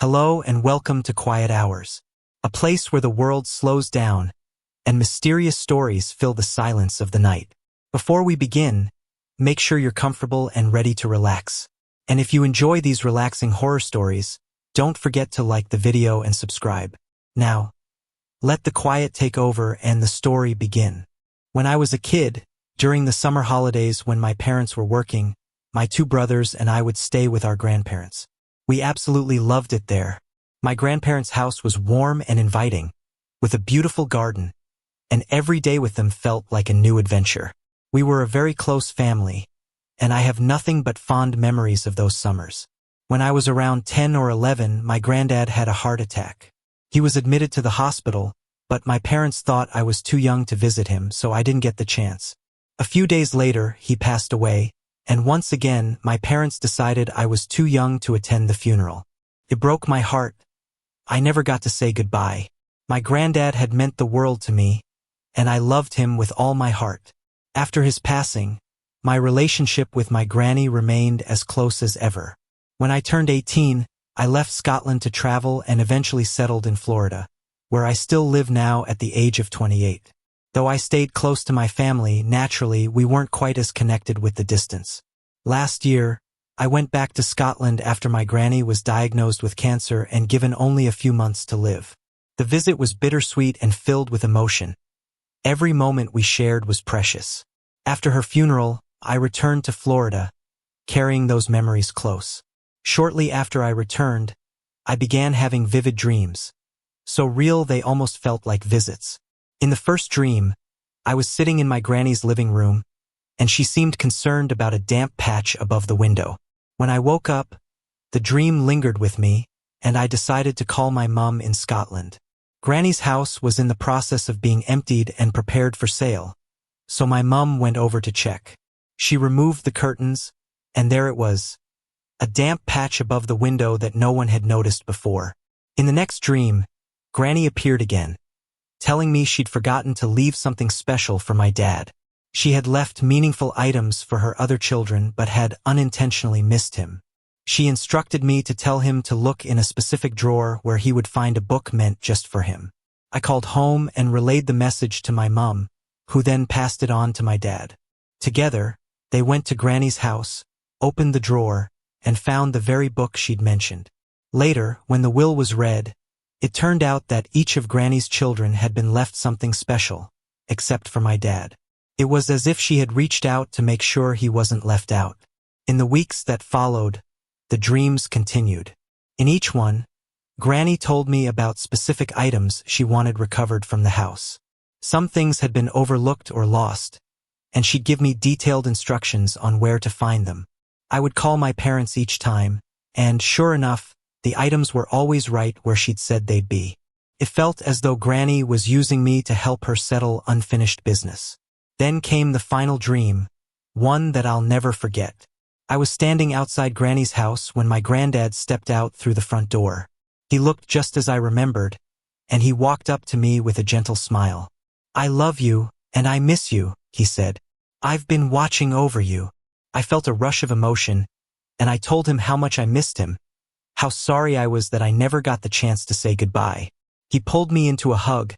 Hello and welcome to Quiet Hours, a place where the world slows down and mysterious stories fill the silence of the night. Before we begin, make sure you're comfortable and ready to relax. And if you enjoy these relaxing horror stories, don't forget to like the video and subscribe. Now, let the quiet take over and the story begin. When I was a kid, during the summer holidays when my parents were working, my two brothers and I would stay with our grandparents. We absolutely loved it there. My grandparents' house was warm and inviting, with a beautiful garden, and every day with them felt like a new adventure. We were a very close family, and I have nothing but fond memories of those summers. When I was around 10 or 11, my granddad had a heart attack. He was admitted to the hospital, but my parents thought I was too young to visit him, so I didn't get the chance. A few days later, he passed away, and once again, my parents decided I was too young to attend the funeral. It broke my heart. I never got to say goodbye. My granddad had meant the world to me, and I loved him with all my heart. After his passing, my relationship with my granny remained as close as ever. When I turned 18, I left Scotland to travel and eventually settled in Florida, where I still live now at the age of 28. Though I stayed close to my family, naturally, we weren't quite as connected with the distance. Last year, I went back to Scotland after my granny was diagnosed with cancer and given only a few months to live. The visit was bittersweet and filled with emotion. Every moment we shared was precious. After her funeral, I returned to Florida, carrying those memories close. Shortly after I returned, I began having vivid dreams, so real they almost felt like visits. In the first dream, I was sitting in my granny's living room, and she seemed concerned about a damp patch above the window. When I woke up, the dream lingered with me, and I decided to call my mum in Scotland. Granny's house was in the process of being emptied and prepared for sale, so my mum went over to check. She removed the curtains, and there it was, a damp patch above the window that no one had noticed before. In the next dream, Granny appeared again, telling me she'd forgotten to leave something special for my dad. She had left meaningful items for her other children but had unintentionally missed him. She instructed me to tell him to look in a specific drawer where he would find a book meant just for him. I called home and relayed the message to my mum, who then passed it on to my dad. Together, they went to Granny's house, opened the drawer, and found the very book she'd mentioned. Later, when the will was read, it turned out that each of Granny's children had been left something special, except for my dad. It was as if she had reached out to make sure he wasn't left out. In the weeks that followed, the dreams continued. In each one, Granny told me about specific items she wanted recovered from the house. Some things had been overlooked or lost, and she'd give me detailed instructions on where to find them. I would call my parents each time, and sure enough, the items were always right where she'd said they'd be. It felt as though Granny was using me to help her settle unfinished business. Then came the final dream, one that I'll never forget. I was standing outside Granny's house when my granddad stepped out through the front door. He looked just as I remembered, and he walked up to me with a gentle smile. "I love you, and I miss you," he said. "I've been watching over you." I felt a rush of emotion, and I told him how much I missed him, how sorry I was that I never got the chance to say goodbye. He pulled me into a hug,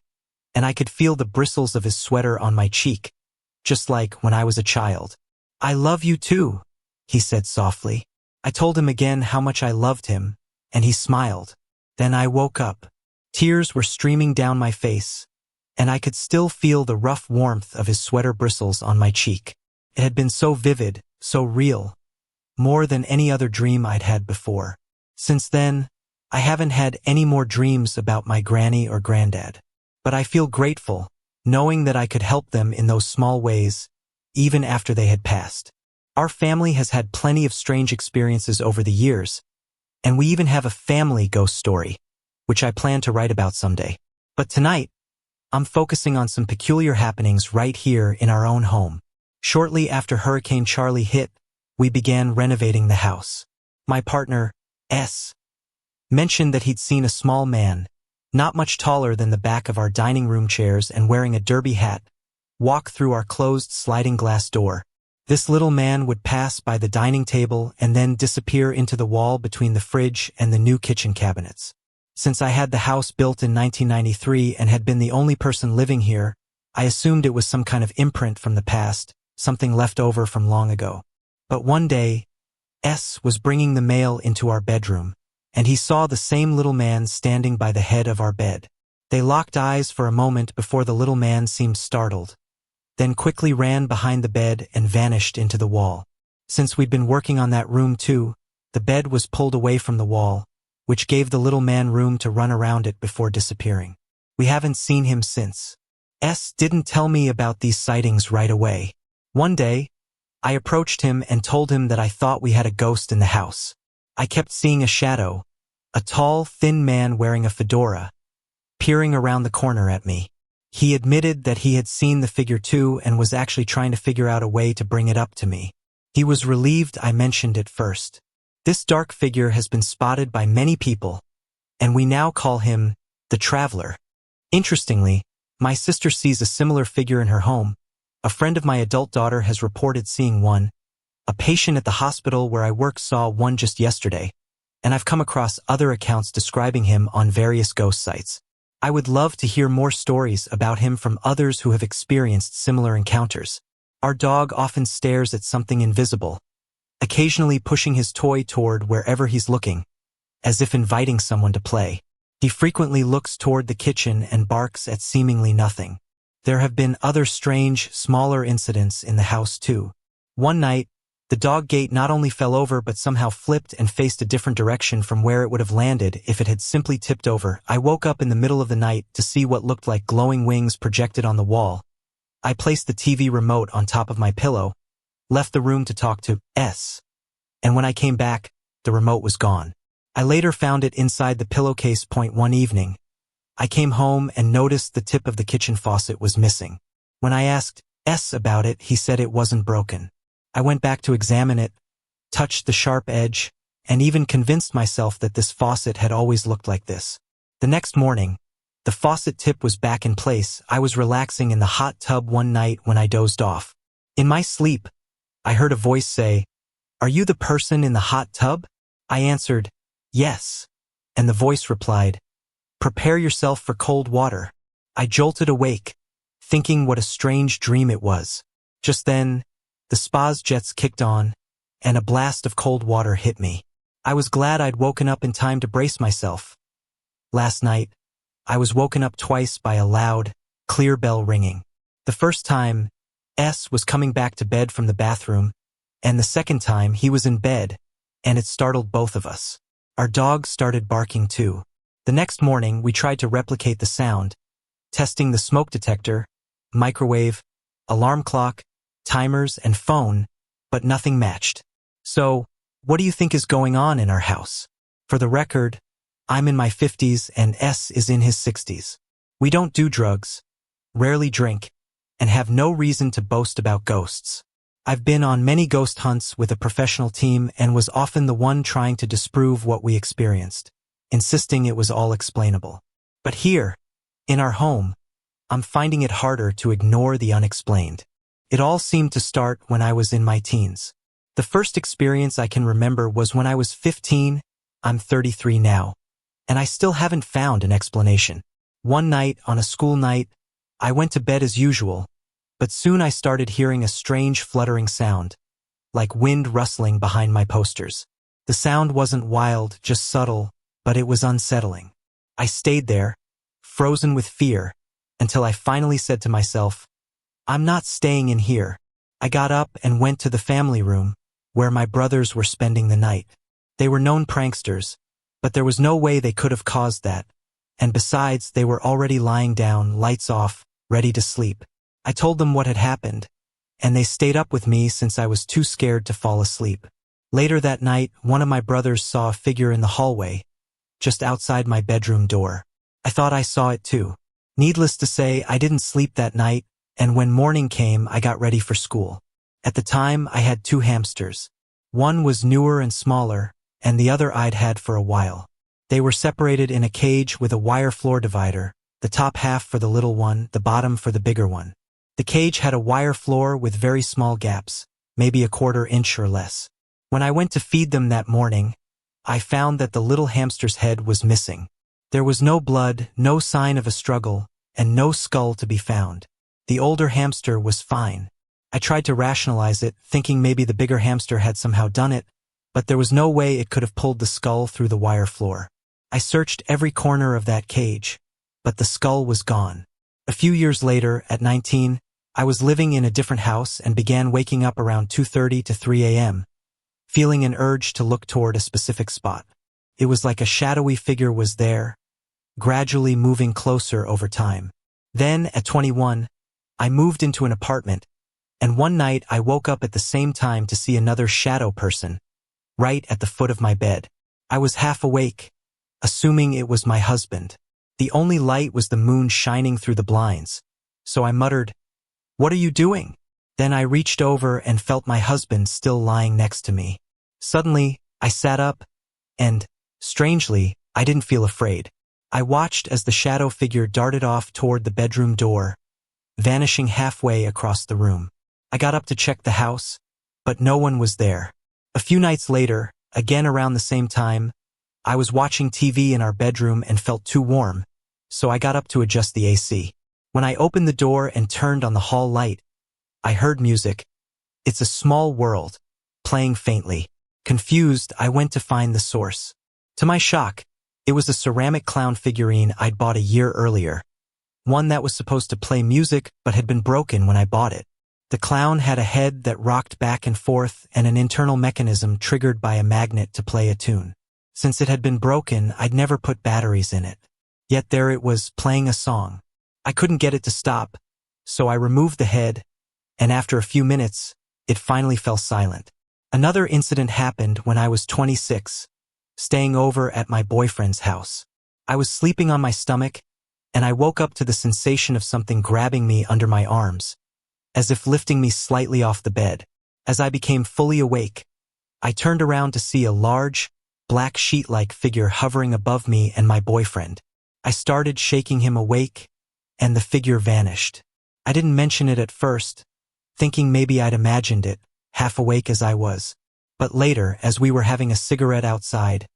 and I could feel the bristles of his sweater on my cheek, just like when I was a child. "I love you too," he said softly. I told him again how much I loved him, and he smiled. Then I woke up. Tears were streaming down my face, and I could still feel the rough warmth of his sweater bristles on my cheek. It had been so vivid, so real, more than any other dream I'd had before. Since then, I haven't had any more dreams about my granny or granddad. But I feel grateful, knowing that I could help them in those small ways, even after they had passed. Our family has had plenty of strange experiences over the years, and we even have a family ghost story, which I plan to write about someday. But tonight, I'm focusing on some peculiar happenings right here in our own home. Shortly after Hurricane Charlie hit, we began renovating the house. My partner, S., mentioned that he'd seen a small man, not much taller than the back of our dining room chairs and wearing a derby hat, walk through our closed sliding glass door. This little man would pass by the dining table and then disappear into the wall between the fridge and the new kitchen cabinets. Since I had the house built in 1993 and had been the only person living here, I assumed it was some kind of imprint from the past, something left over from long ago. But one day, S was bringing the mail into our bedroom, and he saw the same little man standing by the head of our bed. They locked eyes for a moment before the little man seemed startled, then quickly ran behind the bed and vanished into the wall. Since we'd been working on that room too, the bed was pulled away from the wall, which gave the little man room to run around it before disappearing. We haven't seen him since. S didn't tell me about these sightings right away. One day, I approached him and told him that I thought we had a ghost in the house. I kept seeing a shadow, a tall, thin man wearing a fedora, peering around the corner at me. He admitted that he had seen the figure too and was actually trying to figure out a way to bring it up to me. He was relieved I mentioned it first. This dark figure has been spotted by many people, and we now call him the Traveler. Interestingly, my sister sees a similar figure in her home. A friend of my adult daughter has reported seeing one. A patient at the hospital where I work saw one just yesterday, and I've come across other accounts describing him on various ghost sites. I would love to hear more stories about him from others who have experienced similar encounters. Our dog often stares at something invisible, occasionally pushing his toy toward wherever he's looking, as if inviting someone to play. He frequently looks toward the kitchen and barks at seemingly nothing. There have been other strange, smaller incidents in the house too. One night, the dog gate not only fell over but somehow flipped and faced a different direction from where it would have landed if it had simply tipped over. I woke up in the middle of the night to see what looked like glowing wings projected on the wall. I placed the TV remote on top of my pillow, left the room to talk to S, and when I came back, the remote was gone. I later found it inside the pillowcase. One evening, I came home and noticed the tip of the kitchen faucet was missing. When I asked S about it, he said it wasn't broken. I went back to examine it, touched the sharp edge, and even convinced myself that this faucet had always looked like this. The next morning, the faucet tip was back in place. I was relaxing in the hot tub one night when I dozed off. In my sleep, I heard a voice say, "Are you the person in the hot tub?" I answered, "Yes," and the voice replied, "Prepare yourself for cold water." I jolted awake, thinking what a strange dream it was. Just then, the spa's jets kicked on, and a blast of cold water hit me. I was glad I'd woken up in time to brace myself. Last night, I was woken up twice by a loud, clear bell ringing. The first time, S was coming back to bed from the bathroom, and the second time he was in bed, and it startled both of us. Our dog started barking too. The next morning, we tried to replicate the sound, testing the smoke detector, microwave, alarm clock, timers, and phone, but nothing matched. So, what do you think is going on in our house? For the record, I'm in my 50s and S is in his 60s. We don't do drugs, rarely drink, and have no reason to boast about ghosts. I've been on many ghost hunts with a professional team and was often the one trying to disprove what we experienced, insisting it was all explainable. But here, in our home, I'm finding it harder to ignore the unexplained. It all seemed to start when I was in my teens. The first experience I can remember was when I was 15, I'm 33 now, and I still haven't found an explanation. One night, on a school night, I went to bed as usual, but soon I started hearing a strange fluttering sound, like wind rustling behind my posters. The sound wasn't wild, just subtle, but it was unsettling. I stayed there, frozen with fear, until I finally said to myself, "I'm not staying in here." I got up and went to the family room, where my brothers were spending the night. They were known pranksters, but there was no way they could have caused that, and besides, they were already lying down, lights off, ready to sleep. I told them what had happened, and they stayed up with me since I was too scared to fall asleep. Later that night, one of my brothers saw a figure in the hallway, just outside my bedroom door. I thought I saw it too. Needless to say, I didn't sleep that night, and when morning came, I got ready for school. At the time, I had 2 hamsters. One was newer and smaller, and the other I'd had for a while. They were separated in a cage with a wire floor divider, the top half for the little one, the bottom for the bigger one. The cage had a wire floor with very small gaps, maybe a quarter inch or less. When I went to feed them that morning, I found that the little hamster's head was missing. There was no blood, no sign of a struggle, and no skull to be found. The older hamster was fine. I tried to rationalize it, thinking maybe the bigger hamster had somehow done it, but there was no way it could have pulled the skull through the wire floor. I searched every corner of that cage, but the skull was gone. A few years later, at 19, I was living in a different house and began waking up around 2:30 to 3 a.m., feeling an urge to look toward a specific spot. It was like a shadowy figure was there, gradually moving closer over time. Then, at 21, I moved into an apartment, and one night I woke up at the same time to see another shadow person, right at the foot of my bed. I was half awake, assuming it was my husband. The only light was the moon shining through the blinds, so I muttered, "What are you doing?" Then I reached over and felt my husband still lying next to me. Suddenly, I sat up, and, strangely, I didn't feel afraid. I watched as the shadow figure darted off toward the bedroom door, vanishing halfway across the room. I got up to check the house, but no one was there. A few nights later, again around the same time, I was watching TV in our bedroom and felt too warm, so I got up to adjust the AC. When I opened the door and turned on the hall light, I heard music. It's a Small World, playing faintly. Confused, I went to find the source. To my shock, it was a ceramic clown figurine I'd bought a year earlier. One that was supposed to play music but had been broken when I bought it. The clown had a head that rocked back and forth and an internal mechanism triggered by a magnet to play a tune. Since it had been broken, I'd never put batteries in it. Yet there it was, playing a song. I couldn't get it to stop, so I removed the head, and after a few minutes, it finally fell silent. Another incident happened when I was 26, staying over at my boyfriend's house. I was sleeping on my stomach, and I woke up to the sensation of something grabbing me under my arms, as if lifting me slightly off the bed. As I became fully awake, I turned around to see a large, black sheet-like figure hovering above me and my boyfriend. I started shaking him awake, and the figure vanished. I didn't mention it at first, thinking maybe I'd imagined it, half awake as I was. But later, as we were having a cigarette outside,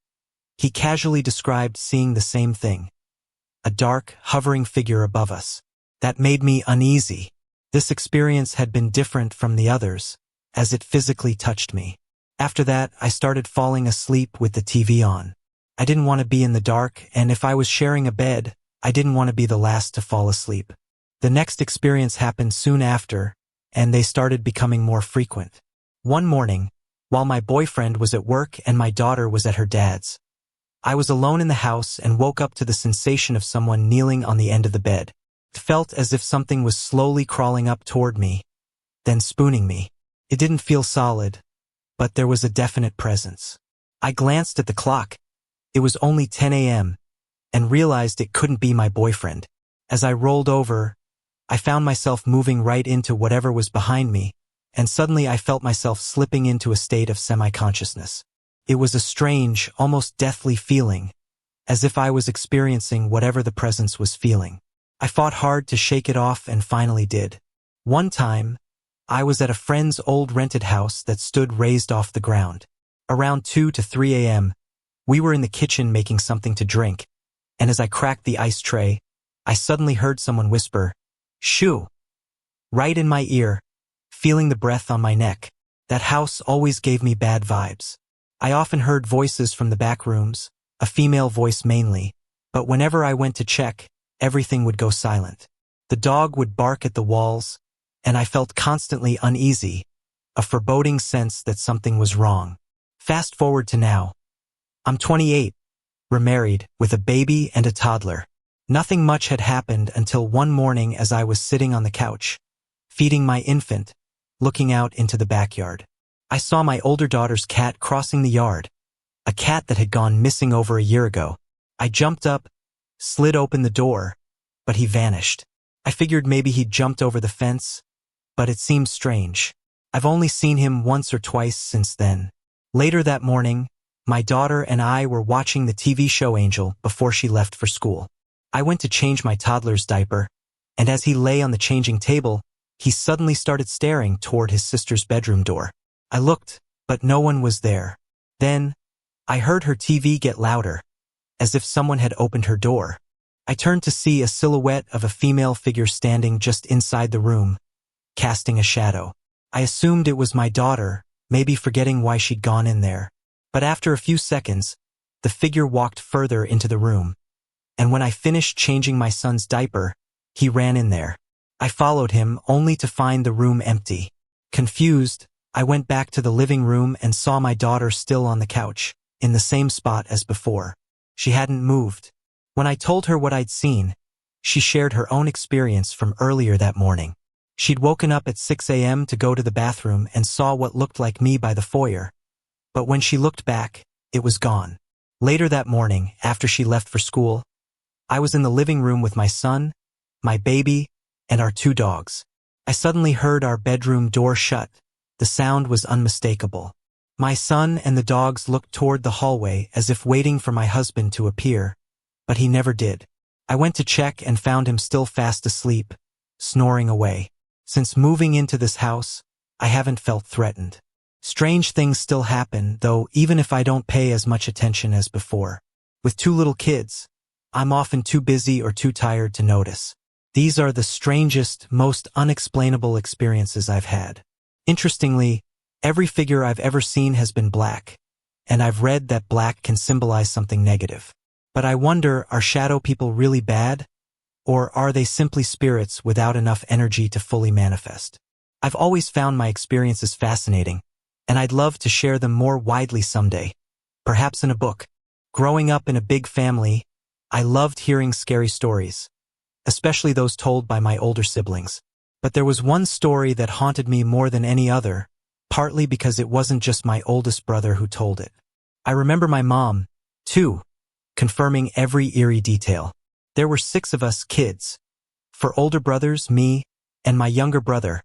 he casually described seeing the same thing. A dark, hovering figure above us. That made me uneasy. This experience had been different from the others, as it physically touched me. After that, I started falling asleep with the TV on. I didn't want to be in the dark, and if I was sharing a bed, I didn't want to be the last to fall asleep. The next experience happened soon after, and they started becoming more frequent. One morning, while my boyfriend was at work and my daughter was at her dad's, I was alone in the house and woke up to the sensation of someone kneeling on the end of the bed. It felt as if something was slowly crawling up toward me, then spooning me. It didn't feel solid, but there was a definite presence. I glanced at the clock. It was only 10 a.m., and realized it couldn't be my boyfriend. As I rolled over, I found myself moving right into whatever was behind me, and suddenly I felt myself slipping into a state of semi-consciousness. It was a strange, almost deathly feeling, as if I was experiencing whatever the presence was feeling. I fought hard to shake it off and finally did. One time, I was at a friend's old rented house that stood raised off the ground. Around 2 to 3 a.m., we were in the kitchen making something to drink, and as I cracked the ice tray, I suddenly heard someone whisper, "Shoo!" right in my ear, feeling the breath on my neck. That house always gave me bad vibes. I often heard voices from the back rooms, a female voice mainly, but whenever I went to check, everything would go silent. The dog would bark at the walls, and I felt constantly uneasy, a foreboding sense that something was wrong. Fast forward to now. I'm 28, remarried, with a baby and a toddler. Nothing much had happened until one morning as I was sitting on the couch, feeding my infant, looking out into the backyard. I saw my older daughter's cat crossing the yard, a cat that had gone missing over a year ago. I jumped up, slid open the door, but he vanished. I figured maybe he'd jumped over the fence, but it seemed strange. I've only seen him once or twice since then. Later that morning, my daughter and I were watching the TV show Angel before she left for school. I went to change my toddler's diaper, and as he lay on the changing table, he suddenly started staring toward his sister's bedroom door. I looked, but no one was there. Then, I heard her TV get louder, as if someone had opened her door. I turned to see a silhouette of a female figure standing just inside the room, casting a shadow. I assumed it was my daughter, maybe forgetting why she'd gone in there. But after a few seconds, the figure walked further into the room, and when I finished changing my son's diaper, he ran in there. I followed him, only to find the room empty. Confused, I went back to the living room and saw my daughter still on the couch, in the same spot as before. She hadn't moved. When I told her what I'd seen, she shared her own experience from earlier that morning. She'd woken up at 6 a.m. to go to the bathroom and saw what looked like me by the foyer. But when she looked back, it was gone. Later that morning, after she left for school, I was in the living room with my son, my baby, and our 2 dogs. I suddenly heard our bedroom door shut. The sound was unmistakable. My son and the dogs looked toward the hallway as if waiting for my husband to appear, but he never did. I went to check and found him still fast asleep, snoring away. Since moving into this house, I haven't felt threatened. Strange things still happen, though, even if I don't pay as much attention as before. With 2 little kids, I'm often too busy or too tired to notice. These are the strangest, most unexplainable experiences I've had. Interestingly, every figure I've ever seen has been black, and I've read that black can symbolize something negative. But I wonder, are shadow people really bad? Or are they simply spirits without enough energy to fully manifest? I've always found my experiences fascinating, and I'd love to share them more widely someday, perhaps in a book. Growing up in a big family, I loved hearing scary stories, especially those told by my older siblings. But there was one story that haunted me more than any other, partly because it wasn't just my oldest brother who told it. I remember my mom, too, confirming every eerie detail. There were 6 of us kids, 4 older brothers, me, and my younger brother,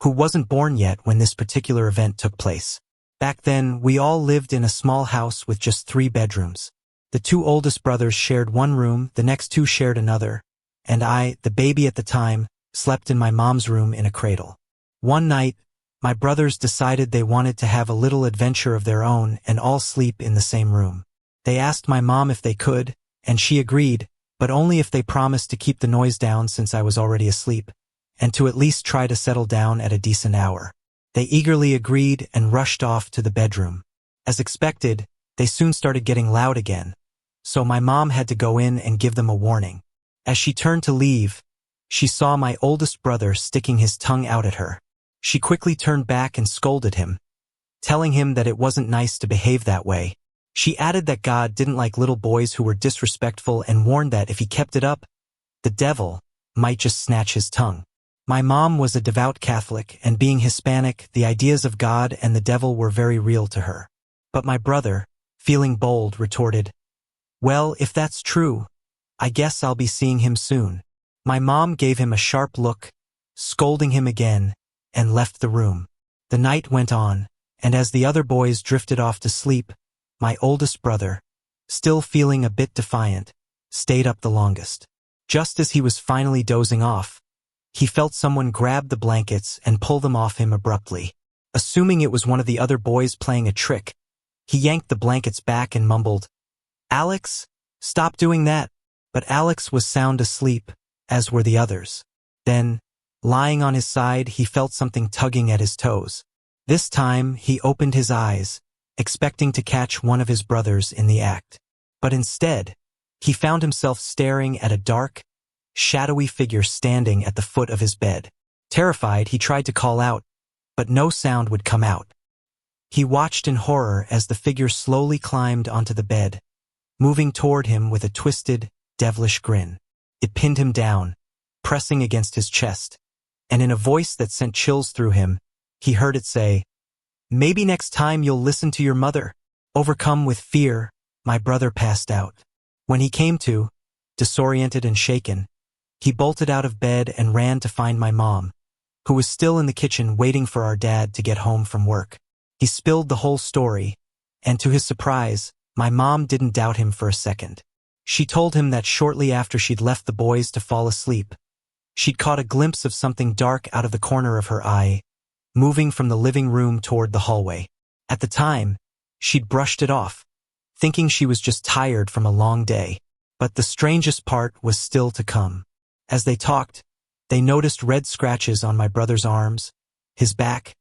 who wasn't born yet when this particular event took place. Back then, we all lived in a small house with just 3 bedrooms. The 2 oldest brothers shared one room, the next 2 shared another, and I, the baby at the time, slept in my mom's room in a cradle. One night, my brothers decided they wanted to have a little adventure of their own and all sleep in the same room. They asked my mom if they could, and she agreed, but only if they promised to keep the noise down since I was already asleep, and to at least try to settle down at a decent hour. They eagerly agreed and rushed off to the bedroom. As expected, they soon started getting loud again, so my mom had to go in and give them a warning. As she turned to leave, she saw my oldest brother sticking his tongue out at her. She quickly turned back and scolded him, telling him that it wasn't nice to behave that way. She added that God didn't like little boys who were disrespectful and warned that if he kept it up, the devil might just snatch his tongue. My mom was a devout Catholic, and being Hispanic, the ideas of God and the devil were very real to her. But my brother, feeling bold, retorted, "Well, if that's true, I guess I'll be seeing him soon." My mom gave him a sharp look, scolding him again, and left the room. The night went on, and as the other boys drifted off to sleep, my oldest brother, still feeling a bit defiant, stayed up the longest. Just as he was finally dozing off, he felt someone grab the blankets and pull them off him abruptly. Assuming it was one of the other boys playing a trick, he yanked the blankets back and mumbled, "Alex, stop doing that." But Alex was sound asleep, as were the others. Then, lying on his side, he felt something tugging at his toes. This time, he opened his eyes, expecting to catch one of his brothers in the act. But instead, he found himself staring at a dark, shadowy figure standing at the foot of his bed. Terrified, he tried to call out, but no sound would come out. He watched in horror as the figure slowly climbed onto the bed, moving toward him with a twisted, devilish grin. It pinned him down, pressing against his chest, and in a voice that sent chills through him, he heard it say, "Maybe next time you'll listen to your mother." Overcome with fear, my brother passed out. When he came to, disoriented and shaken, he bolted out of bed and ran to find my mom, who was still in the kitchen waiting for our dad to get home from work. He spilled the whole story, and to his surprise, my mom didn't doubt him for a second. She told him that shortly after she'd left the boys to fall asleep, She'd caught a glimpse of something dark out of the corner of her eye, moving from the living room toward the hallway. At the time, she'd brushed it off, thinking she was just tired from a long day. But the strangest part was still to come. As they talked, they noticed red scratches on my brother's arms, his back,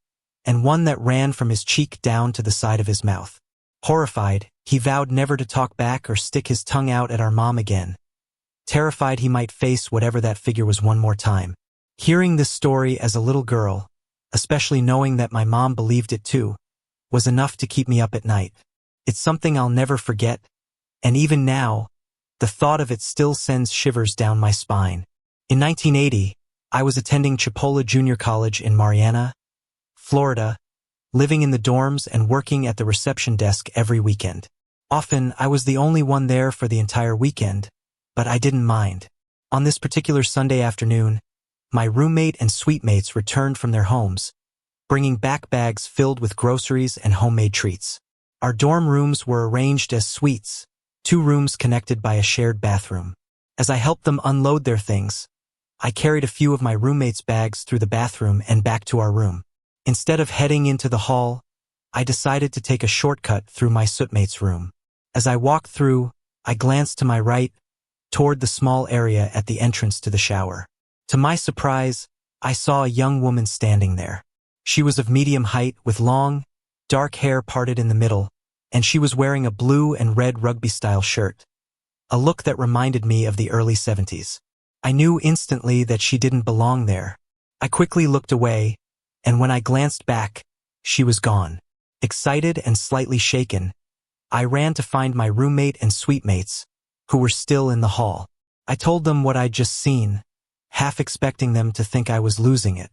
and one that ran from his cheek down to the side of his mouth. Horrified, he vowed never to talk back or stick his tongue out at our mom again, terrified he might face whatever that figure was one more time. Hearing this story as a little girl, especially knowing that my mom believed it too, was enough to keep me up at night. It's something I'll never forget, and even now, the thought of it still sends shivers down my spine. In 1980, I was attending Chipola Junior College in Marianna, Florida, living in the dorms and working at the reception desk every weekend. Often, I was the only one there for the entire weekend, but I didn't mind. On this particular Sunday afternoon, my roommate and suitemates returned from their homes, bringing back bags filled with groceries and homemade treats. Our dorm rooms were arranged as suites, 2 rooms connected by a shared bathroom. As I helped them unload their things, I carried a few of my roommates' bags through the bathroom and back to our room. Instead of heading into the hall, I decided to take a shortcut through my suitemate's room. As I walked through, I glanced to my right, toward the small area at the entrance to the shower. To my surprise, I saw a young woman standing there. She was of medium height with long, dark hair parted in the middle, and she was wearing a blue and red rugby-style shirt, a look that reminded me of the early 70s. I knew instantly that she didn't belong there. I quickly looked away, and when I glanced back, she was gone. Excited and slightly shaken, I ran to find my roommate and suitemates, who were still in the hall. I told them what I'd just seen, half expecting them to think I was losing it.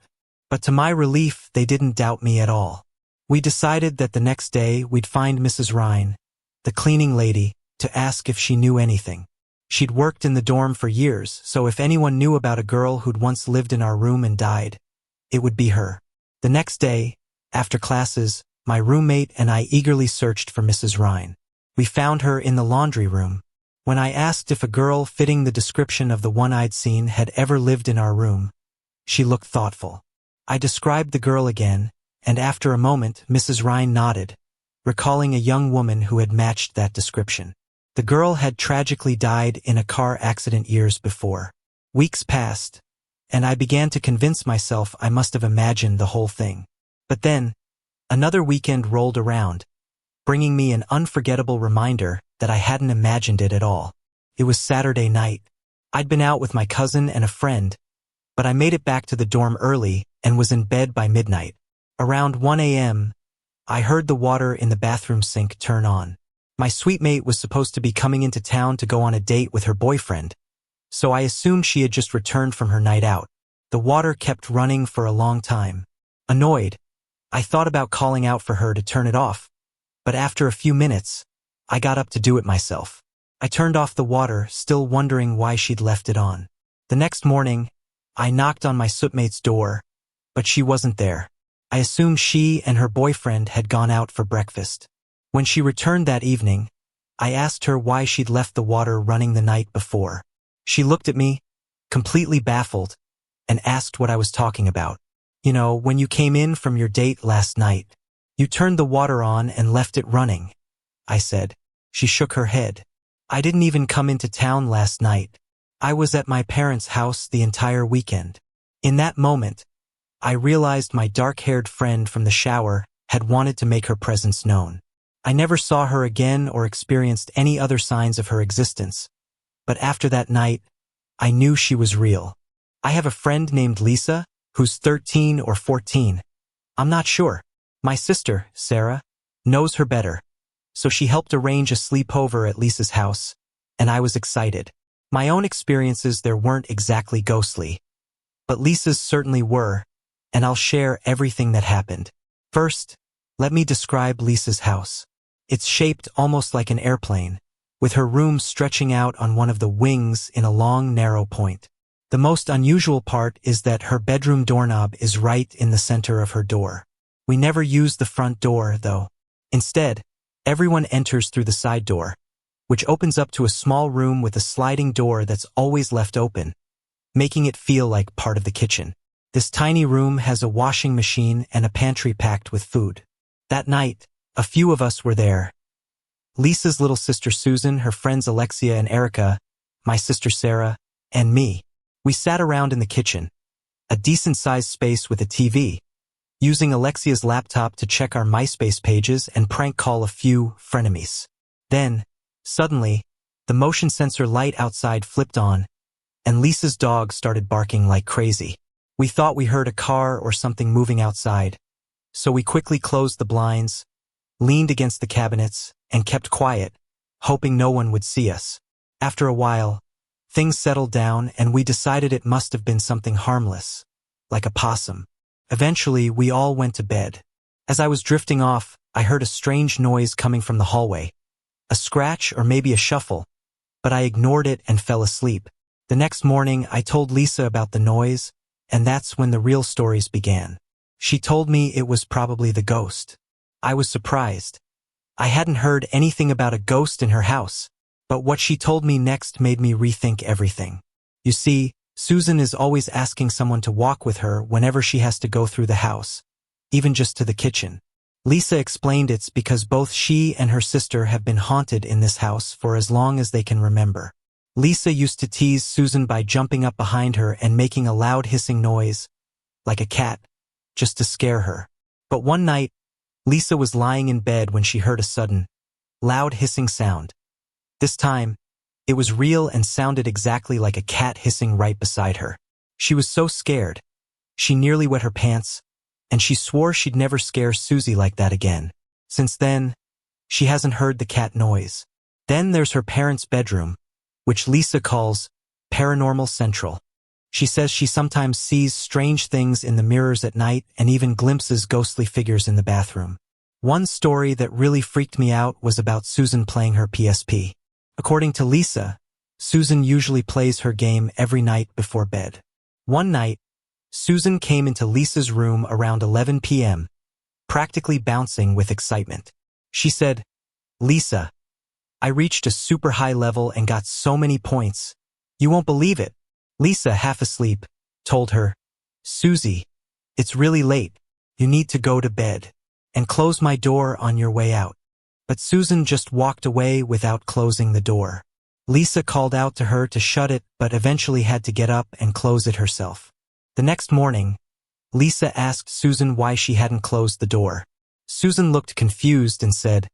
But to my relief, they didn't doubt me at all. We decided that the next day we'd find Mrs. Ryan, the cleaning lady, to ask if she knew anything. She'd worked in the dorm for years, so if anyone knew about a girl who'd once lived in our room and died, it would be her. The next day, after classes, my roommate and I eagerly searched for Mrs. Ryan. We found her in the laundry room. When I asked if a girl fitting the description of the one I'd seen had ever lived in our room, she looked thoughtful. I described the girl again, and after a moment, Mrs. Ryan nodded, recalling a young woman who had matched that description. The girl had tragically died in a car accident years before. Weeks passed, and I began to convince myself I must have imagined the whole thing. But then, another weekend rolled around, bringing me an unforgettable reminder that I hadn't imagined it at all. It was Saturday night. I'd been out with my cousin and a friend, but I made it back to the dorm early and was in bed by midnight. Around 1 a.m., I heard the water in the bathroom sink turn on. My suitmate was supposed to be coming into town to go on a date with her boyfriend, so I assumed she had just returned from her night out. The water kept running for a long time. Annoyed, I thought about calling out for her to turn it off, but after a few minutes, I got up to do it myself. I turned off the water, still wondering why she'd left it on. The next morning, I knocked on my suitmate's door, but she wasn't there. I assumed she and her boyfriend had gone out for breakfast. When she returned that evening, I asked her why she'd left the water running the night before. She looked at me, completely baffled, and asked what I was talking about. You know, when you came in from your date last night, you turned the water on and left it running, I said. She shook her head. I didn't even come into town last night. I was at my parents' house the entire weekend. In that moment, I realized my dark-haired friend from the shower had wanted to make her presence known. I never saw her again or experienced any other signs of her existence, but after that night, I knew she was real. I have a friend named Lisa, who's 13 or 14. I'm not sure. My sister, Sarah, knows her better, so she helped arrange a sleepover at Lisa's house, and I was excited. My own experiences there weren't exactly ghostly, but Lisa's certainly were, and I'll share everything that happened. First, let me describe Lisa's house. It's shaped almost like an airplane, with her room stretching out on one of the wings in a long, narrow point. The most unusual part is that her bedroom doorknob is right in the center of her door. We never use the front door, though. Instead, everyone enters through the side door, which opens up to a small room with a sliding door that's always left open, making it feel like part of the kitchen. This tiny room has a washing machine and a pantry packed with food. That night, a few of us were there. Lisa's little sister Susan, her friends Alexia and Erica, my sister Sarah, and me. We sat around in the kitchen, a decent-sized space with a TV, using Alexia's laptop to check our MySpace pages and prank call a few frenemies. Then, suddenly, the motion sensor light outside flipped on, and Lisa's dog started barking like crazy. We thought we heard a car or something moving outside, so we quickly closed the blinds, leaned against the cabinets, and kept quiet, hoping no one would see us. After a while, things settled down and we decided it must have been something harmless, like a possum. Eventually, we all went to bed. As I was drifting off, I heard a strange noise coming from the hallway. A scratch or maybe a shuffle, but I ignored it and fell asleep. The next morning, I told Lisa about the noise, and that's when the real stories began. She told me it was probably the ghost. I was surprised. I hadn't heard anything about a ghost in her house, but what she told me next made me rethink everything. You see, Susan is always asking someone to walk with her whenever she has to go through the house, even just to the kitchen. Lisa explained it's because both she and her sister have been haunted in this house for as long as they can remember. Lisa used to tease Susan by jumping up behind her and making a loud hissing noise, like a cat, just to scare her. But one night, Lisa was lying in bed when she heard a sudden, loud hissing sound. This time, it was real and sounded exactly like a cat hissing right beside her. She was so scared. She nearly wet her pants, and she swore she'd never scare Susie like that again. Since then, she hasn't heard the cat noise. Then there's her parents' bedroom, which Lisa calls Paranormal Central. She says she sometimes sees strange things in the mirrors at night and even glimpses ghostly figures in the bathroom. One story that really freaked me out was about Susan playing her PSP. According to Lisa, Susan usually plays her game every night before bed. One night, Susan came into Lisa's room around 11 p.m., practically bouncing with excitement. She said, "Lisa, I reached a super high level and got so many points. You won't believe it." Lisa, half asleep, told her, "Susie, it's really late. You need to go to bed. And close my door on your way out." But Susan just walked away without closing the door. Lisa called out to her to shut it, but eventually had to get up and close it herself. The next morning, Lisa asked Susan why she hadn't closed the door. Susan looked confused and said,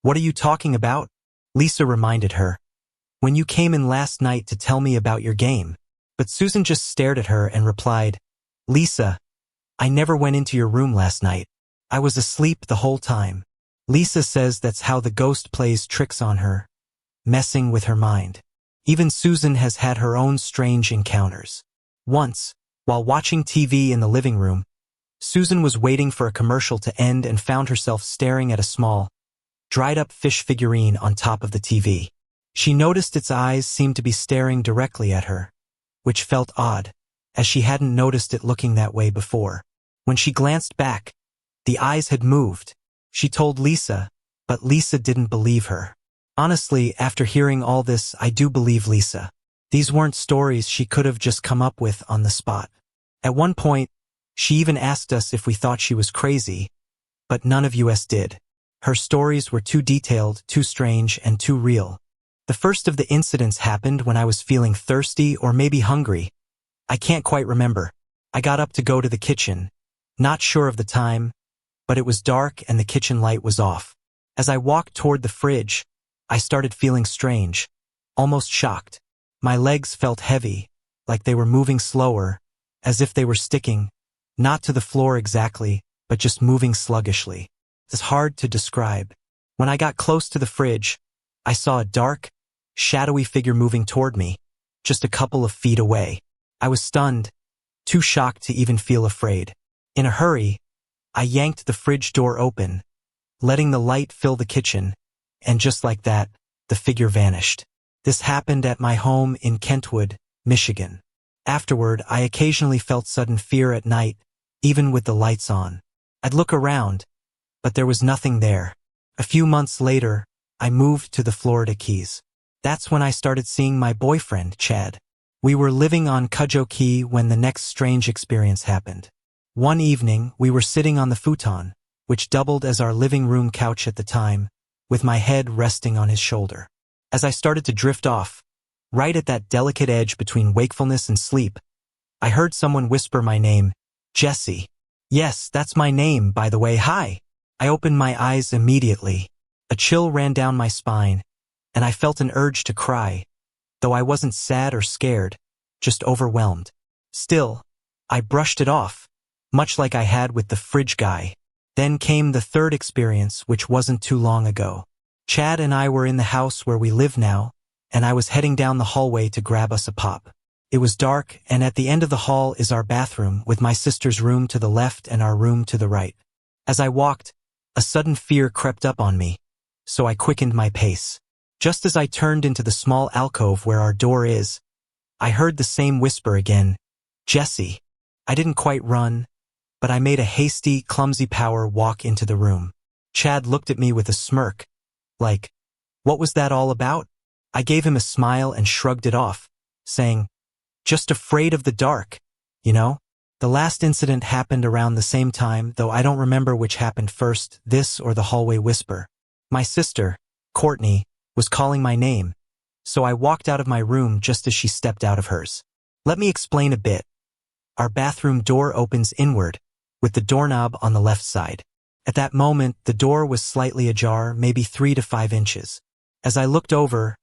"What are you talking about?" Lisa reminded her, "When you came in last night to tell me about your game." But Susan just stared at her and replied, "Lisa, I never went into your room last night. I was asleep the whole time." Lisa says that's how the ghost plays tricks on her, messing with her mind. Even Susan has had her own strange encounters. Once, while watching TV in the living room, Susan was waiting for a commercial to end and found herself staring at a small, dried-up fish figurine on top of the TV. She noticed its eyes seemed to be staring directly at her, which felt odd, as she hadn't noticed it looking that way before. When she glanced back, the eyes had moved. She told Lisa, but Lisa didn't believe her. Honestly, after hearing all this, I do believe Lisa. These weren't stories she could have just come up with on the spot. At one point, she even asked us if we thought she was crazy, but none of us did. Her stories were too detailed, too strange, and too real. The first of the incidents happened when I was feeling thirsty or maybe hungry. I can't quite remember. I got up to go to the kitchen, not sure of the time, but it was dark and the kitchen light was off. As I walked toward the fridge, I started feeling strange, almost shocked. My legs felt heavy, like they were moving slower, as if they were sticking, not to the floor exactly, but just moving sluggishly. It's hard to describe. When I got close to the fridge, I saw a dark, shadowy figure moving toward me, just a couple of feet away. I was stunned, too shocked to even feel afraid. In a hurry, I yanked the fridge door open, letting the light fill the kitchen, and just like that, the figure vanished. This happened at my home in Kentwood, Michigan. Afterward, I occasionally felt sudden fear at night, even with the lights on. I'd look around, but there was nothing there. A few months later, I moved to the Florida Keys. That's when I started seeing my boyfriend, Chad. We were living on Kujo when the next strange experience happened. One evening, we were sitting on the futon, which doubled as our living room couch at the time, with my head resting on his shoulder. As I started to drift off, right at that delicate edge between wakefulness and sleep, I heard someone whisper my name, Jesse. Yes, that's my name, by the way. Hi. I opened my eyes immediately. A chill ran down my spine, and I felt an urge to cry, though I wasn't sad or scared, just overwhelmed. Still, I brushed it off, much like I had with the fridge guy. Then came the third experience, which wasn't too long ago. Chad and I were in the house where we live now, and I was heading down the hallway to grab us a pop. It was dark, and at the end of the hall is our bathroom, with my sister's room to the left and our room to the right. As I walked, a sudden fear crept up on me, so I quickened my pace. Just as I turned into the small alcove where our door is, I heard the same whisper again, Jesse. I didn't quite run, but I made a hasty, clumsy power walk into the room. Chad looked at me with a smirk, like, what was that all about? I gave him a smile and shrugged it off, saying, just afraid of the dark, you know? The last incident happened around the same time, though I don't remember which happened first, this or the hallway whisper. My sister, Courtney, was calling my name, so I walked out of my room just as she stepped out of hers. Let me explain a bit. Our bathroom door opens inward, with the doorknob on the left side. At that moment, the door was slightly ajar, maybe 3 to 5 inches. As I looked over,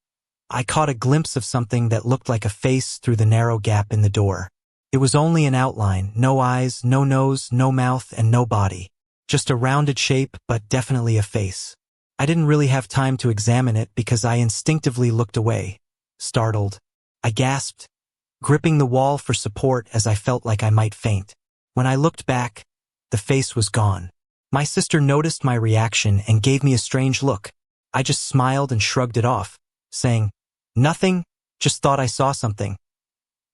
I caught a glimpse of something that looked like a face through the narrow gap in the door. It was only an outline, no eyes, no nose, no mouth, and no body. Just a rounded shape, but definitely a face. I didn't really have time to examine it because I instinctively looked away. Startled, I gasped, gripping the wall for support as I felt like I might faint. When I looked back, the face was gone. My sister noticed my reaction and gave me a strange look. I just smiled and shrugged it off, saying, nothing, just thought I saw something.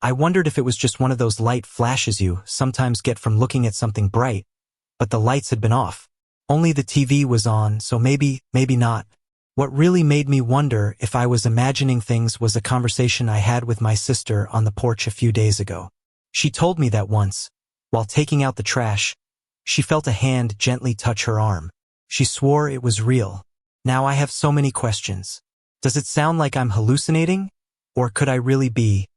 I wondered if it was just one of those light flashes you sometimes get from looking at something bright, but the lights had been off. Only the TV was on, so maybe not. What really made me wonder if I was imagining things was a conversation I had with my sister on the porch a few days ago. She told me that once, while taking out the trash, she felt a hand gently touch her arm. She swore it was real. Now I have so many questions. Does it sound like I'm hallucinating? Or could I really be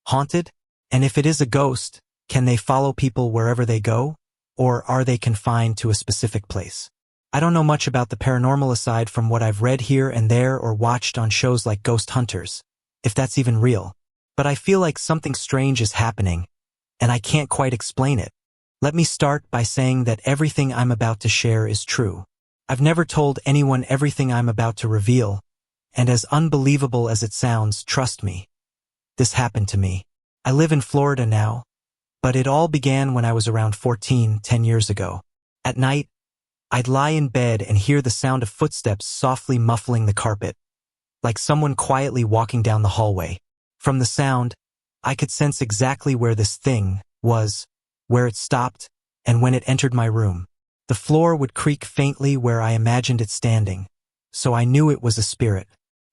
haunted? And if it is a ghost, can they follow people wherever they go? Or are they confined to a specific place? I don't know much about the paranormal aside from what I've read here and there or watched on shows like Ghost Hunters, if that's even real. But I feel like something strange is happening, and I can't quite explain it. Let me start by saying that everything I'm about to share is true. I've never told anyone everything I'm about to reveal, and as unbelievable as it sounds, trust me, this happened to me. I live in Florida now, but it all began when I was around 14, 10 years ago. At night, I'd lie in bed and hear the sound of footsteps softly muffling the carpet, like someone quietly walking down the hallway. From the sound, I could sense exactly where this thing was, where it stopped, and when it entered my room. The floor would creak faintly where I imagined it standing, so I knew it was a spirit.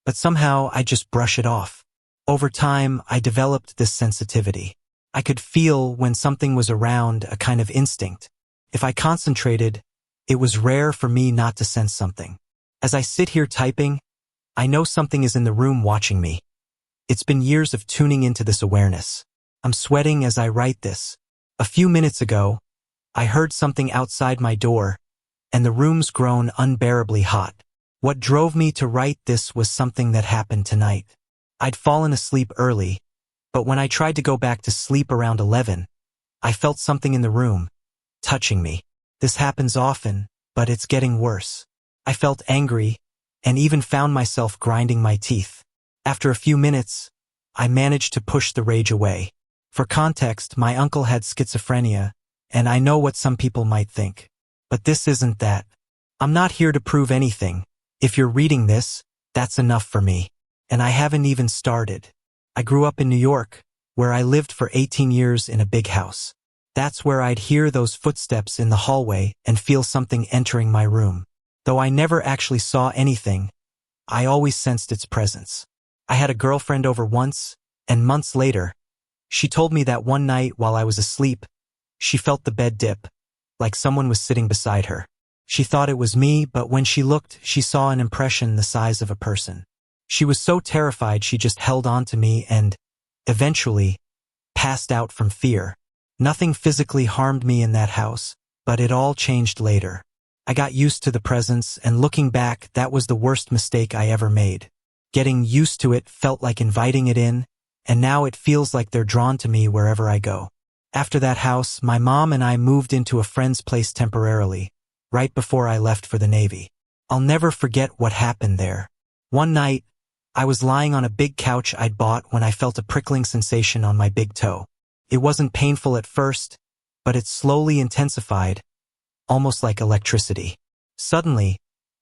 But somehow I'd just brush it off. Over time, I developed this sensitivity. I could feel when something was around, a kind of instinct. If I concentrated, it was rare for me not to sense something. As I sit here typing, I know something is in the room watching me. It's been years of tuning into this awareness. I'm sweating as I write this. A few minutes ago, I heard something outside my door, and the room's grown unbearably hot. What drove me to write this was something that happened tonight. I'd fallen asleep early, but when I tried to go back to sleep around 11, I felt something in the room, touching me. This happens often, but it's getting worse. I felt angry, and even found myself grinding my teeth. After a few minutes, I managed to push the rage away. For context, my uncle had schizophrenia, and I know what some people might think. But this isn't that. I'm not here to prove anything. If you're reading this, that's enough for me. And I haven't even started. I grew up in New York, where I lived for 18 years in a big house. That's where I'd hear those footsteps in the hallway and feel something entering my room. Though I never actually saw anything, I always sensed its presence. I had a girlfriend over once, and months later, She told me that one night while I was asleep, she felt the bed dip, like someone was sitting beside her. She thought it was me, but when she looked, she saw an impression the size of a person. She was so terrified she just held on to me and, eventually, passed out from fear. Nothing physically harmed me in that house, but it all changed later. I got used to the presence, and looking back, that was the worst mistake I ever made. Getting used to it felt like inviting it in, and now it feels like they're drawn to me wherever I go. After that house, my mom and I moved into a friend's place temporarily, right before I left for the Navy. I'll never forget what happened there. One night, I was lying on a big couch I'd bought when I felt a prickling sensation on my big toe. It wasn't painful at first, but it slowly intensified, almost like electricity. Suddenly,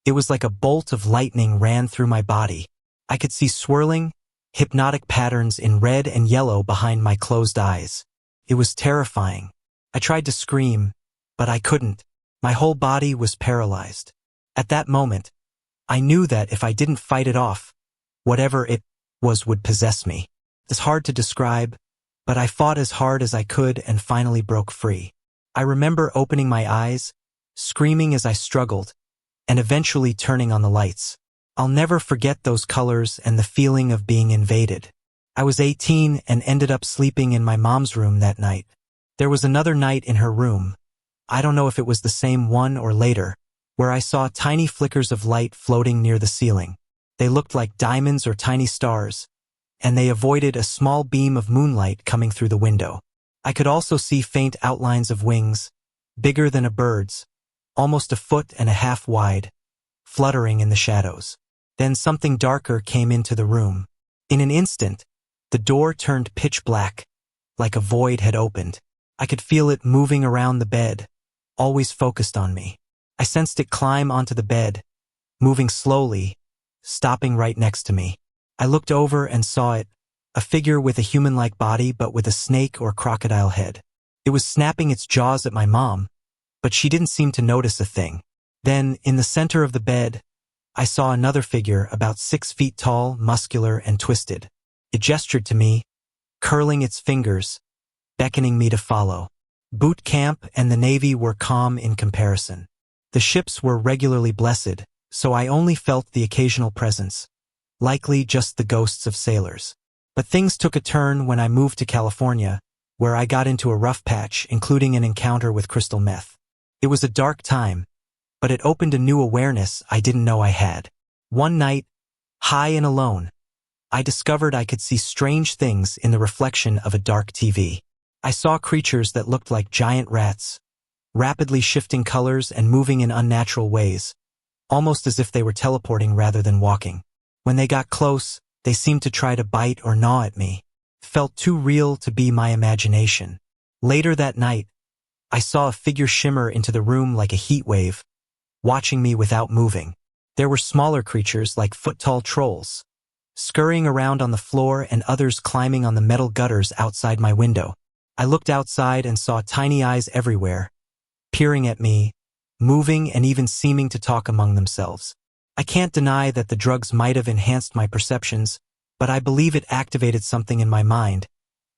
it was like a bolt of lightning ran through my body. I could see swirling, hypnotic patterns in red and yellow behind my closed eyes. It was terrifying. I tried to scream, but I couldn't. My whole body was paralyzed. At that moment, I knew that if I didn't fight it off, whatever it was would possess me. It's hard to describe, but I fought as hard as I could and finally broke free. I remember opening my eyes, screaming as I struggled, and eventually turning on the lights. I'll never forget those colors and the feeling of being invaded. I was 18 and ended up sleeping in my mom's room that night. There was another night in her room, I don't know if it was the same one or later, where I saw tiny flickers of light floating near the ceiling. They looked like diamonds or tiny stars, and they avoided a small beam of moonlight coming through the window. I could also see faint outlines of wings, bigger than a bird's, almost 1.5 feet wide, fluttering in the shadows. Then something darker came into the room. In an instant, the door turned pitch black, like a void had opened. I could feel it moving around the bed, always focused on me. I sensed it climb onto the bed, moving slowly, stopping right next to me. I looked over and saw it, a figure with a human-like body but with a snake or crocodile head. It was snapping its jaws at my mom, but she didn't seem to notice a thing. Then, in the center of the bed, I saw another figure about 6 feet tall, muscular, and twisted. It gestured to me, curling its fingers, beckoning me to follow. Boot camp and the Navy were calm in comparison. The ships were regularly blessed, so I only felt the occasional presence, likely just the ghosts of sailors. But things took a turn when I moved to California, where I got into a rough patch, including an encounter with crystal meth. It was a dark time, but it opened a new awareness I didn't know I had. One night, high and alone, I discovered I could see strange things in the reflection of a dark TV. I saw creatures that looked like giant rats, rapidly shifting colors and moving in unnatural ways, almost as if they were teleporting rather than walking. When they got close, they seemed to try to bite or gnaw at me. It felt too real to be my imagination. Later that night, I saw a figure shimmer into the room like a heat wave, watching me without moving. There were smaller creatures like foot-tall trolls, scurrying around on the floor and others climbing on the metal gutters outside my window. I looked outside and saw tiny eyes everywhere, peering at me, moving and even seeming to talk among themselves. I can't deny that the drugs might have enhanced my perceptions, but I believe it activated something in my mind,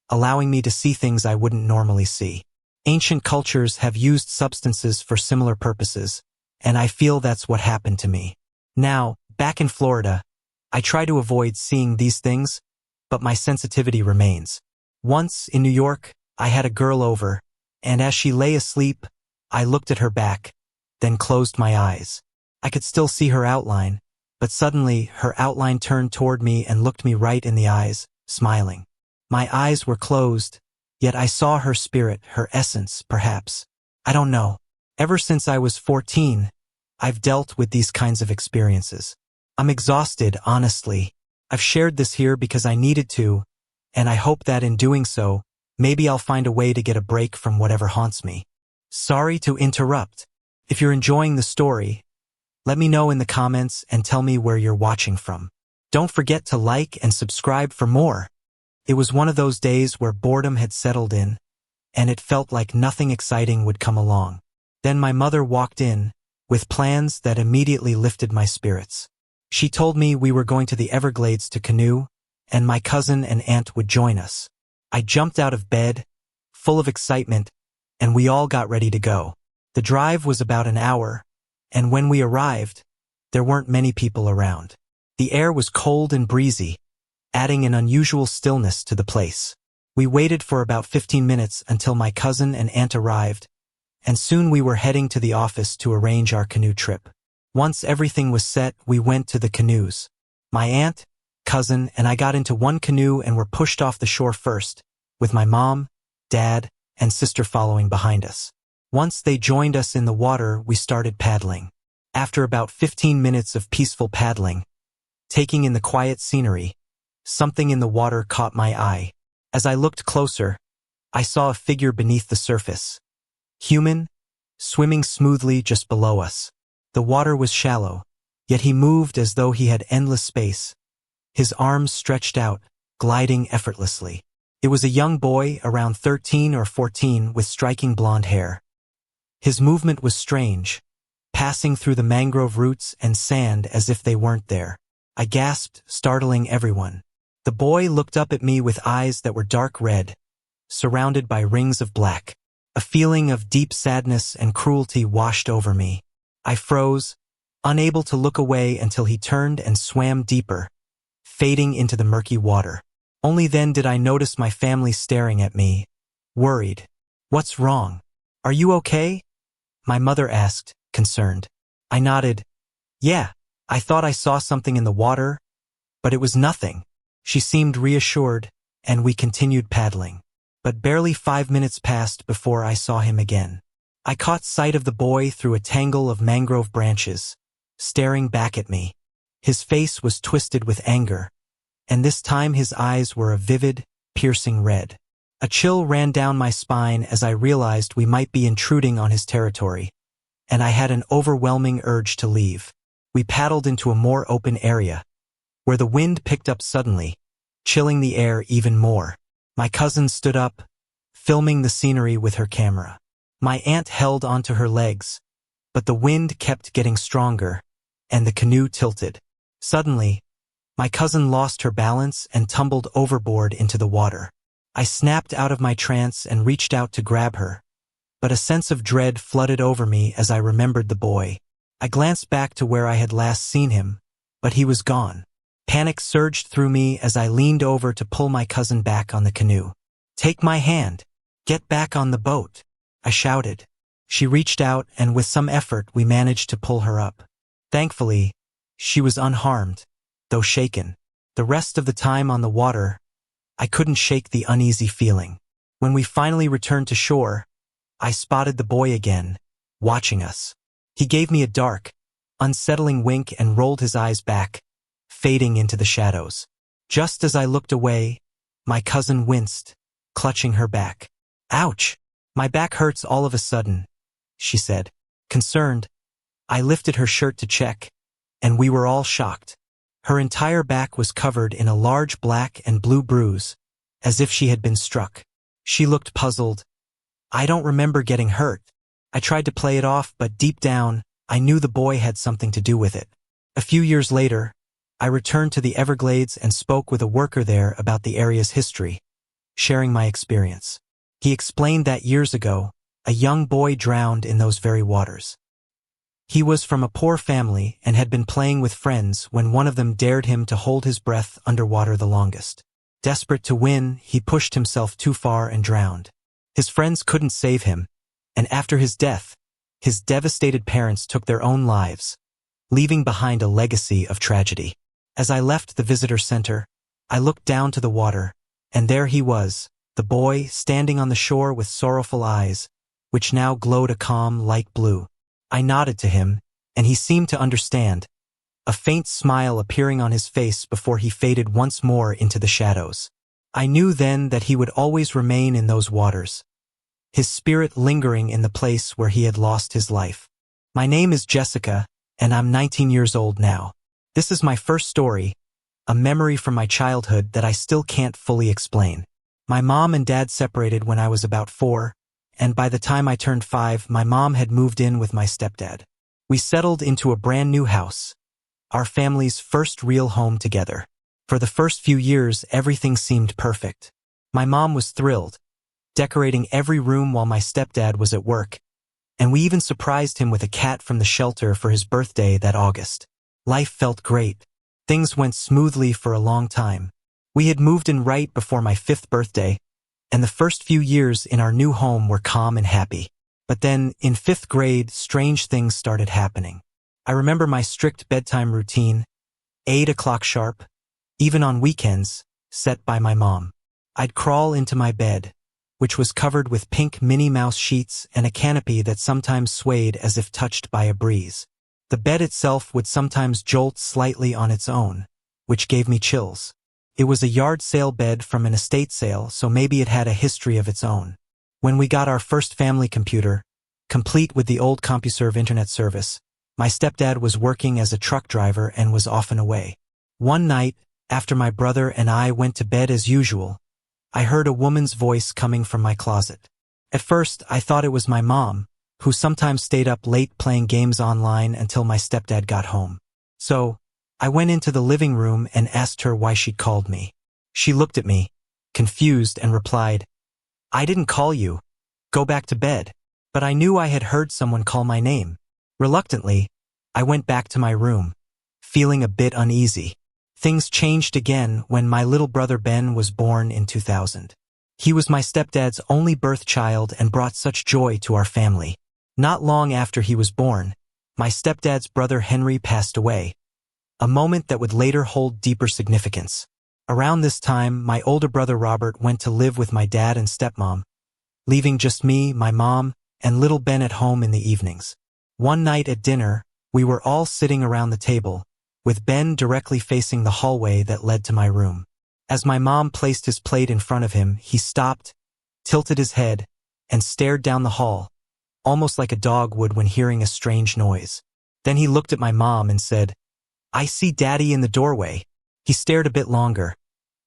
allowing me to see things I wouldn't normally see. Ancient cultures have used substances for similar purposes, and I feel that's what happened to me. Now, back in Florida, I try to avoid seeing these things, but my sensitivity remains. Once, in New York, I had a girl over, and as she lay asleep, I looked at her back, then closed my eyes. I could still see her outline, but suddenly her outline turned toward me and looked me right in the eyes, smiling. My eyes were closed, yet I saw her spirit, her essence, perhaps. I don't know. Ever since I was 14, I've dealt with these kinds of experiences. I'm exhausted, honestly. I've shared this here because I needed to, and I hope that in doing so, maybe I'll find a way to get a break from whatever haunts me. Sorry to interrupt. If you're enjoying the story, let me know in the comments and tell me where you're watching from. Don't forget to like and subscribe for more. It was one of those days where boredom had settled in, and it felt like nothing exciting would come along. Then my mother walked in, with plans that immediately lifted my spirits. She told me we were going to the Everglades to canoe, and my cousin and aunt would join us. I jumped out of bed, full of excitement, and we all got ready to go. The drive was about an hour, and when we arrived, there weren't many people around. The air was cold and breezy, adding an unusual stillness to the place. We waited for about 15 minutes until my cousin and aunt arrived, and soon we were heading to the office to arrange our canoe trip. Once everything was set, we went to the canoes. My aunt, cousin, and I got into one canoe and were pushed off the shore first, with my mom, dad, and sister following behind us. Once they joined us in the water, we started paddling. After about 15 minutes of peaceful paddling, taking in the quiet scenery, something in the water caught my eye. As I looked closer, I saw a figure beneath the surface. Human, swimming smoothly just below us. The water was shallow, yet he moved as though he had endless space. His arms stretched out, gliding effortlessly. It was a young boy, around 13 or 14, with striking blonde hair. His movement was strange, passing through the mangrove roots and sand as if they weren't there. I gasped, startling everyone. The boy looked up at me with eyes that were dark red, surrounded by rings of black. A feeling of deep sadness and cruelty washed over me. I froze, unable to look away until he turned and swam deeper, fading into the murky water. Only then did I notice my family staring at me, worried. "What's wrong? Are you okay?" My mother asked, concerned. I nodded. "Yeah, I thought I saw something in the water, but it was nothing." She seemed reassured, and we continued paddling. But barely 5 minutes passed before I saw him again. I caught sight of the boy through a tangle of mangrove branches, staring back at me. His face was twisted with anger, and this time his eyes were a vivid, piercing red. A chill ran down my spine as I realized we might be intruding on his territory, and I had an overwhelming urge to leave. We paddled into a more open area, where the wind picked up suddenly, chilling the air even more. My cousin stood up, filming the scenery with her camera. My aunt held onto her legs, but the wind kept getting stronger, and the canoe tilted. Suddenly, my cousin lost her balance and tumbled overboard into the water. I snapped out of my trance and reached out to grab her, but a sense of dread flooded over me as I remembered the boy. I glanced back to where I had last seen him, but he was gone. Panic surged through me as I leaned over to pull my cousin back on the canoe. "Take my hand. Get back on the boat," I shouted. She reached out, and with some effort we managed to pull her up. Thankfully, she was unharmed, though shaken. The rest of the time on the water, I couldn't shake the uneasy feeling. When we finally returned to shore, I spotted the boy again, watching us. He gave me a dark, unsettling wink and rolled his eyes back, fading into the shadows. Just as I looked away, my cousin winced, clutching her back. "Ouch! My back hurts all of a sudden," she said. Concerned, I lifted her shirt to check, and we were all shocked. Her entire back was covered in a large black and blue bruise, as if she had been struck. She looked puzzled. "I don't remember getting hurt." I tried to play it off, but deep down, I knew the boy had something to do with it. A few years later, I returned to the Everglades and spoke with a worker there about the area's history, sharing my experience. He explained that years ago, a young boy drowned in those very waters. He was from a poor family and had been playing with friends when one of them dared him to hold his breath underwater the longest. Desperate to win, he pushed himself too far and drowned. His friends couldn't save him, and after his death, his devastated parents took their own lives, leaving behind a legacy of tragedy. As I left the visitor center, I looked down to the water, and there he was, the boy standing on the shore with sorrowful eyes, which now glowed a calm light blue. I nodded to him, and he seemed to understand, a faint smile appearing on his face before he faded once more into the shadows. I knew then that he would always remain in those waters, his spirit lingering in the place where he had lost his life. My name is Jessica, and I'm 19 years old now. This is my first story, a memory from my childhood that I still can't fully explain. My mom and dad separated when I was about 4, and by the time I turned 5, my mom had moved in with my stepdad. We settled into a brand new house, our family's first real home together. For the first few years, everything seemed perfect. My mom was thrilled, decorating every room while my stepdad was at work, and we even surprised him with a cat from the shelter for his birthday that August. Life felt great. Things went smoothly for a long time. We had moved in right before my 5th birthday, and the first few years in our new home were calm and happy. But then, in 5th grade, strange things started happening. I remember my strict bedtime routine, 8 o'clock sharp, even on weekends, set by my mom. I'd crawl into my bed, which was covered with pink Minnie Mouse sheets and a canopy that sometimes swayed as if touched by a breeze. The bed itself would sometimes jolt slightly on its own, which gave me chills. It was a yard sale bed from an estate sale, so maybe it had a history of its own. When we got our first family computer, complete with the old CompuServe internet service, my stepdad was working as a truck driver and was often away. One night, after my brother and I went to bed as usual, I heard a woman's voice coming from my closet. At first, I thought it was my mom, who sometimes stayed up late playing games online until my stepdad got home. So, I went into the living room and asked her why she'd called me. She looked at me, confused, and replied, "I didn't call you. Go back to bed." But I knew I had heard someone call my name. Reluctantly, I went back to my room, feeling a bit uneasy. Things changed again when my little brother Ben was born in 2000. He was my stepdad's only birth child and brought such joy to our family. Not long after he was born, my stepdad's brother Henry passed away, a moment that would later hold deeper significance. Around this time, my older brother Robert went to live with my dad and stepmom, leaving just me, my mom, and little Ben at home in the evenings. One night at dinner, we were all sitting around the table, with Ben directly facing the hallway that led to my room. As my mom placed his plate in front of him, he stopped, tilted his head, and stared down the hall, almost like a dog would when hearing a strange noise. Then he looked at my mom and said, "I see Daddy in the doorway." He stared a bit longer,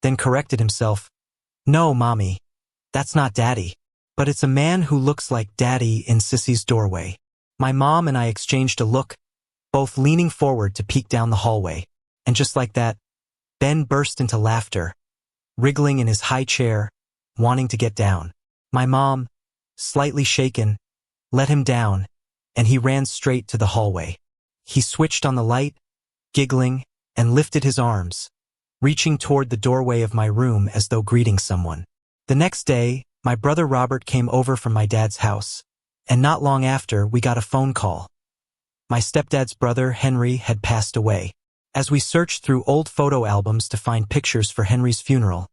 then corrected himself. "No, Mommy, that's not Daddy. But it's a man who looks like Daddy in Sissy's doorway." My mom and I exchanged a look, both leaning forward to peek down the hallway. And just like that, Ben burst into laughter, wriggling in his high chair, wanting to get down. My mom, slightly shaken, let him down, and he ran straight to the hallway. He switched on the light, giggling, and lifted his arms, reaching toward the doorway of my room as though greeting someone. The next day, my brother Robert came over from my dad's house, and not long after, we got a phone call. My stepdad's brother, Henry, had passed away. As we searched through old photo albums to find pictures for Henry's funeral,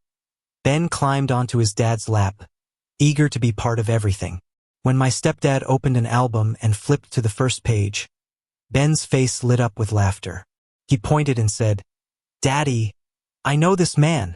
Ben climbed onto his dad's lap, eager to be part of everything. When my stepdad opened an album and flipped to the first page, Ben's face lit up with laughter. He pointed and said, "Daddy, I know this man.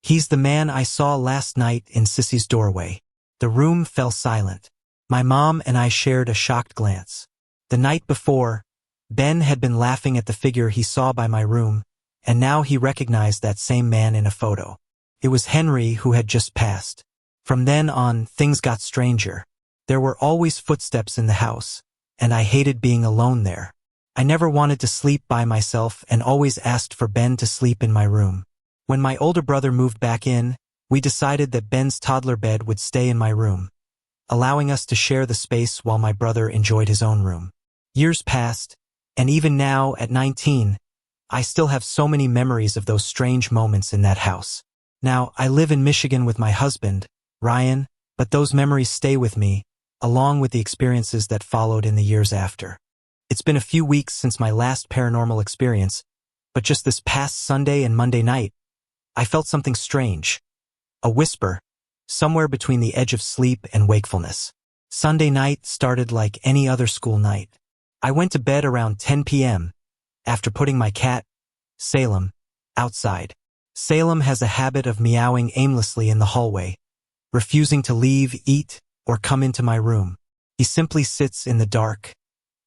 He's the man I saw last night in Sissy's doorway." The room fell silent. My mom and I shared a shocked glance. The night before, Ben had been laughing at the figure he saw by my room, and now he recognized that same man in a photo. It was Henry who had just passed. From then on, things got stranger. There were always footsteps in the house, and I hated being alone there. I never wanted to sleep by myself and always asked for Ben to sleep in my room. When my older brother moved back in, we decided that Ben's toddler bed would stay in my room, allowing us to share the space while my brother enjoyed his own room. Years passed, and even now, at 19, I still have so many memories of those strange moments in that house. Now, I live in Michigan with my husband, Ryan, but those memories stay with me, along with the experiences that followed in the years after. It's been a few weeks since my last paranormal experience, but just this past Sunday and Monday night, I felt something strange. A whisper, somewhere between the edge of sleep and wakefulness. Sunday night started like any other school night. I went to bed around 10 p.m. after putting my cat, Salem, outside. Salem has a habit of meowing aimlessly in the hallway, refusing to leave, eat, or come into my room. He simply sits in the dark,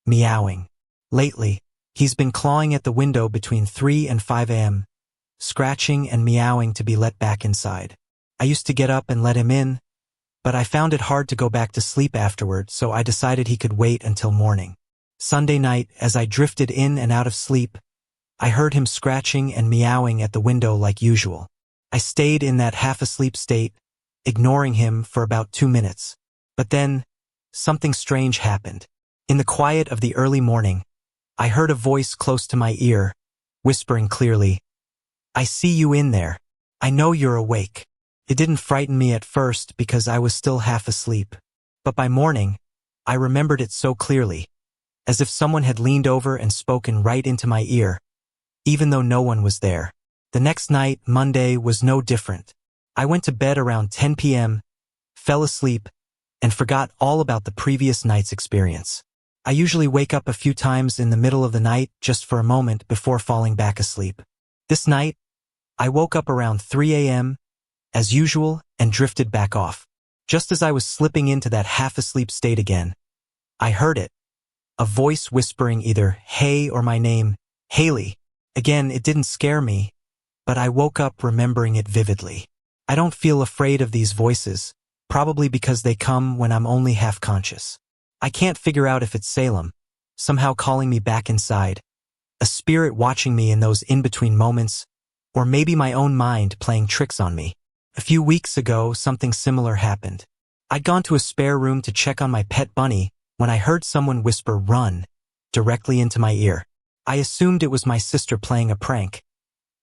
meowing. Lately, he's been clawing at the window between 3 and 5 a.m., scratching and meowing to be let back inside. I used to get up and let him in, but I found it hard to go back to sleep afterward, so I decided he could wait until morning. Sunday night, as I drifted in and out of sleep, I heard him scratching and meowing at the window like usual. I stayed in that half-asleep state, ignoring him for about 2 minutes. But then, something strange happened. In the quiet of the early morning, I heard a voice close to my ear, whispering clearly, "I see you in there. I know you're awake." It didn't frighten me at first because I was still half asleep. But by morning, I remembered it so clearly, as if someone had leaned over and spoken right into my ear, even though no one was there. The next night, Monday, was no different. I went to bed around 10 p.m., fell asleep, and forgot all about the previous night's experience. I usually wake up a few times in the middle of the night just for a moment before falling back asleep. This night, I woke up around 3 a.m., as usual, and drifted back off. Just as I was slipping into that half-asleep state again, I heard it, a voice whispering either "hey" or my name, Haley. Again, it didn't scare me, but I woke up remembering it vividly. I don't feel afraid of these voices, probably because they come when I'm only half-conscious. I can't figure out if it's Salem, somehow calling me back inside, a spirit watching me in those in-between moments, or maybe my own mind playing tricks on me. A few weeks ago, something similar happened. I'd gone to a spare room to check on my pet bunny when I heard someone whisper "run" directly into my ear. I assumed it was my sister playing a prank,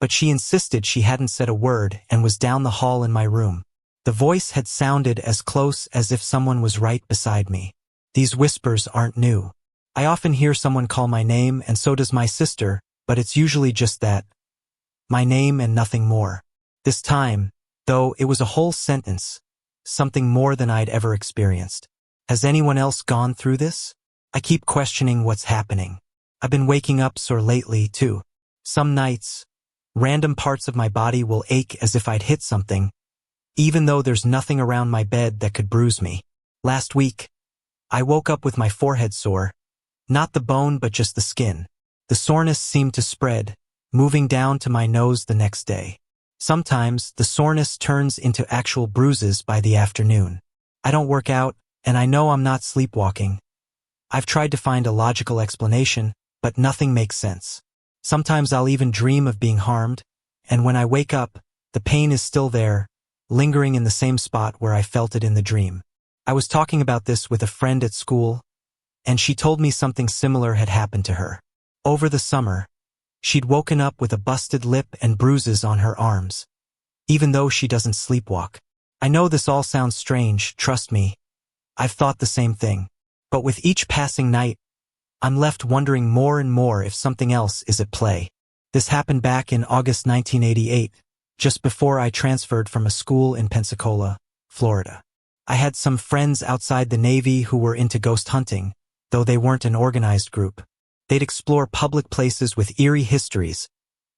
but she insisted she hadn't said a word and was down the hall in my room. The voice had sounded as close as if someone was right beside me. These whispers aren't new. I often hear someone call my name, and so does my sister, but it's usually just that, my name and nothing more. This time, though, it was a whole sentence, something more than I'd ever experienced. Has anyone else gone through this? I keep questioning what's happening. I've been waking up sore lately, too. Some nights, random parts of my body will ache as if I'd hit something, even though there's nothing around my bed that could bruise me. Last week, I woke up with my forehead sore, not the bone but just the skin. The soreness seemed to spread, moving down to my nose the next day. Sometimes, the soreness turns into actual bruises by the afternoon. I don't work out, and I know I'm not sleepwalking. I've tried to find a logical explanation, but nothing makes sense. Sometimes I'll even dream of being harmed, and when I wake up, the pain is still there, lingering in the same spot where I felt it in the dream. I was talking about this with a friend at school, and she told me something similar had happened to her. Over the summer, she'd woken up with a busted lip and bruises on her arms, even though she doesn't sleepwalk. I know this all sounds strange, trust me. I've thought the same thing. But with each passing night, I'm left wondering more and more if something else is at play. This happened back in August 1988, just before I transferred from a school in Pensacola, Florida. I had some friends outside the Navy who were into ghost hunting, though they weren't an organized group. They'd explore public places with eerie histories,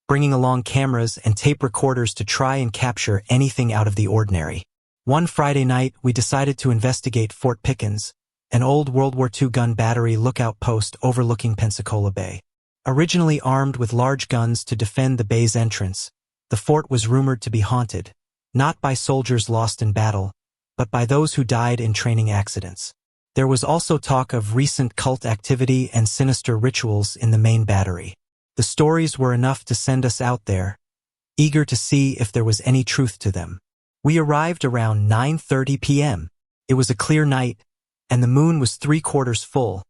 bringing along cameras and tape recorders to try and capture anything out of the ordinary. One Friday night, we decided to investigate Fort Pickens, an old World War II gun battery lookout post overlooking Pensacola Bay. Originally armed with large guns to defend the bay's entrance, the fort was rumored to be haunted, not by soldiers lost in battle, but by those who died in training accidents. There was also talk of recent cult activity and sinister rituals in the main battery. The stories were enough to send us out there, eager to see if there was any truth to them. We arrived around 9:30 p.m. It was a clear night, and the moon was 3/4 full,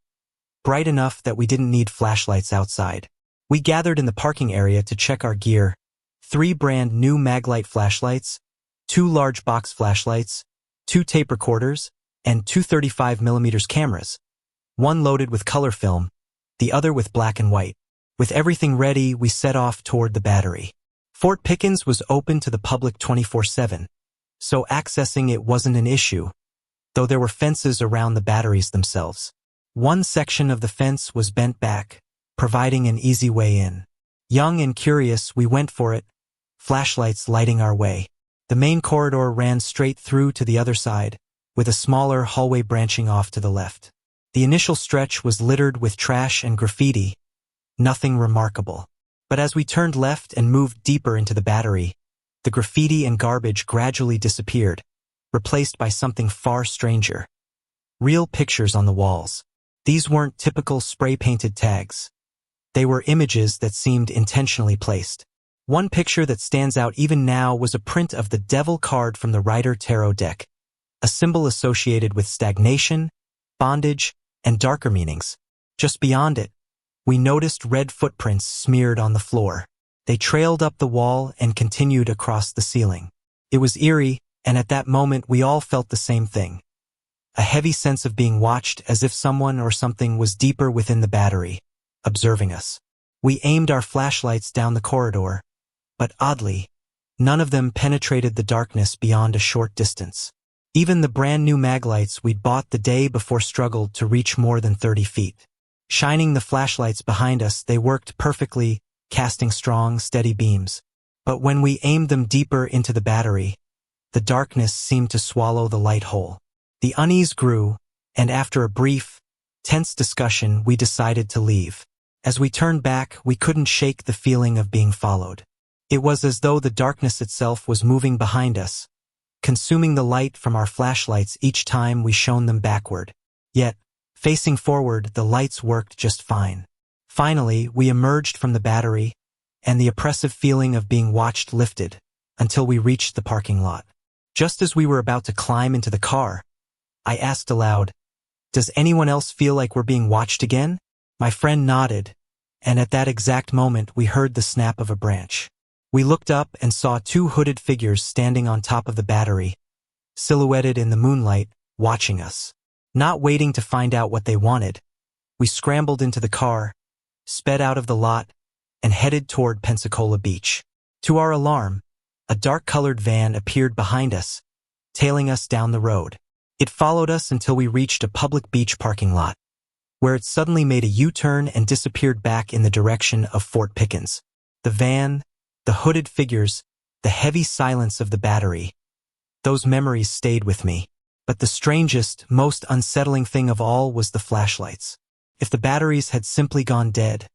bright enough that we didn't need flashlights outside. We gathered in the parking area to check our gear: 3 brand new Maglite flashlights, 2 large box flashlights, 2 tape recorders, and 2 35mm cameras, one loaded with color film, the other with black and white. With everything ready, we set off toward the battery. Fort Pickens was open to the public 24/7, so accessing it wasn't an issue, though there were fences around the batteries themselves. One section of the fence was bent back, providing an easy way in. Young and curious, we went for it, flashlights lighting our way. The main corridor ran straight through to the other side, with a smaller hallway branching off to the left. The initial stretch was littered with trash and graffiti, nothing remarkable. But as we turned left and moved deeper into the battery, the graffiti and garbage gradually disappeared, replaced by something far stranger. Real pictures on the walls. These weren't typical spray-painted tags. They were images that seemed intentionally placed. One picture that stands out even now was a print of the Devil card from the Rider Tarot deck, a symbol associated with stagnation, bondage, and darker meanings. Just beyond it, we noticed red footprints smeared on the floor. They trailed up the wall and continued across the ceiling. It was eerie, and at that moment we all felt the same thing. A heavy sense of being watched, as if someone or something was deeper within the battery, observing us. We aimed our flashlights down the corridor, but oddly, none of them penetrated the darkness beyond a short distance. Even the brand new maglights we'd bought the day before struggled to reach more than 30 feet. Shining the flashlights behind us, they worked perfectly, casting strong, steady beams. But when we aimed them deeper into the battery, the darkness seemed to swallow the light whole. The unease grew, and after a brief, tense discussion, we decided to leave. As we turned back, we couldn't shake the feeling of being followed. It was as though the darkness itself was moving behind us, consuming the light from our flashlights each time we shone them backward. Yet, facing forward, the lights worked just fine. Finally, we emerged from the battery, and the oppressive feeling of being watched lifted, until we reached the parking lot. Just as we were about to climb into the car, I asked aloud, "Does anyone else feel like we're being watched again?" My friend nodded, and at that exact moment we heard the snap of a branch. We looked up and saw two hooded figures standing on top of the battery, silhouetted in the moonlight, watching us. Not waiting to find out what they wanted, we scrambled into the car, sped out of the lot, and headed toward Pensacola Beach. To our alarm, a dark-colored van appeared behind us, tailing us down the road. It followed us until we reached a public beach parking lot, where it suddenly made a U-turn and disappeared back in the direction of Fort Pickens. The van, the hooded figures, the heavy silence of the battery. Those memories stayed with me. But the strangest, most unsettling thing of all was the flashlights. If the batteries had simply gone dead,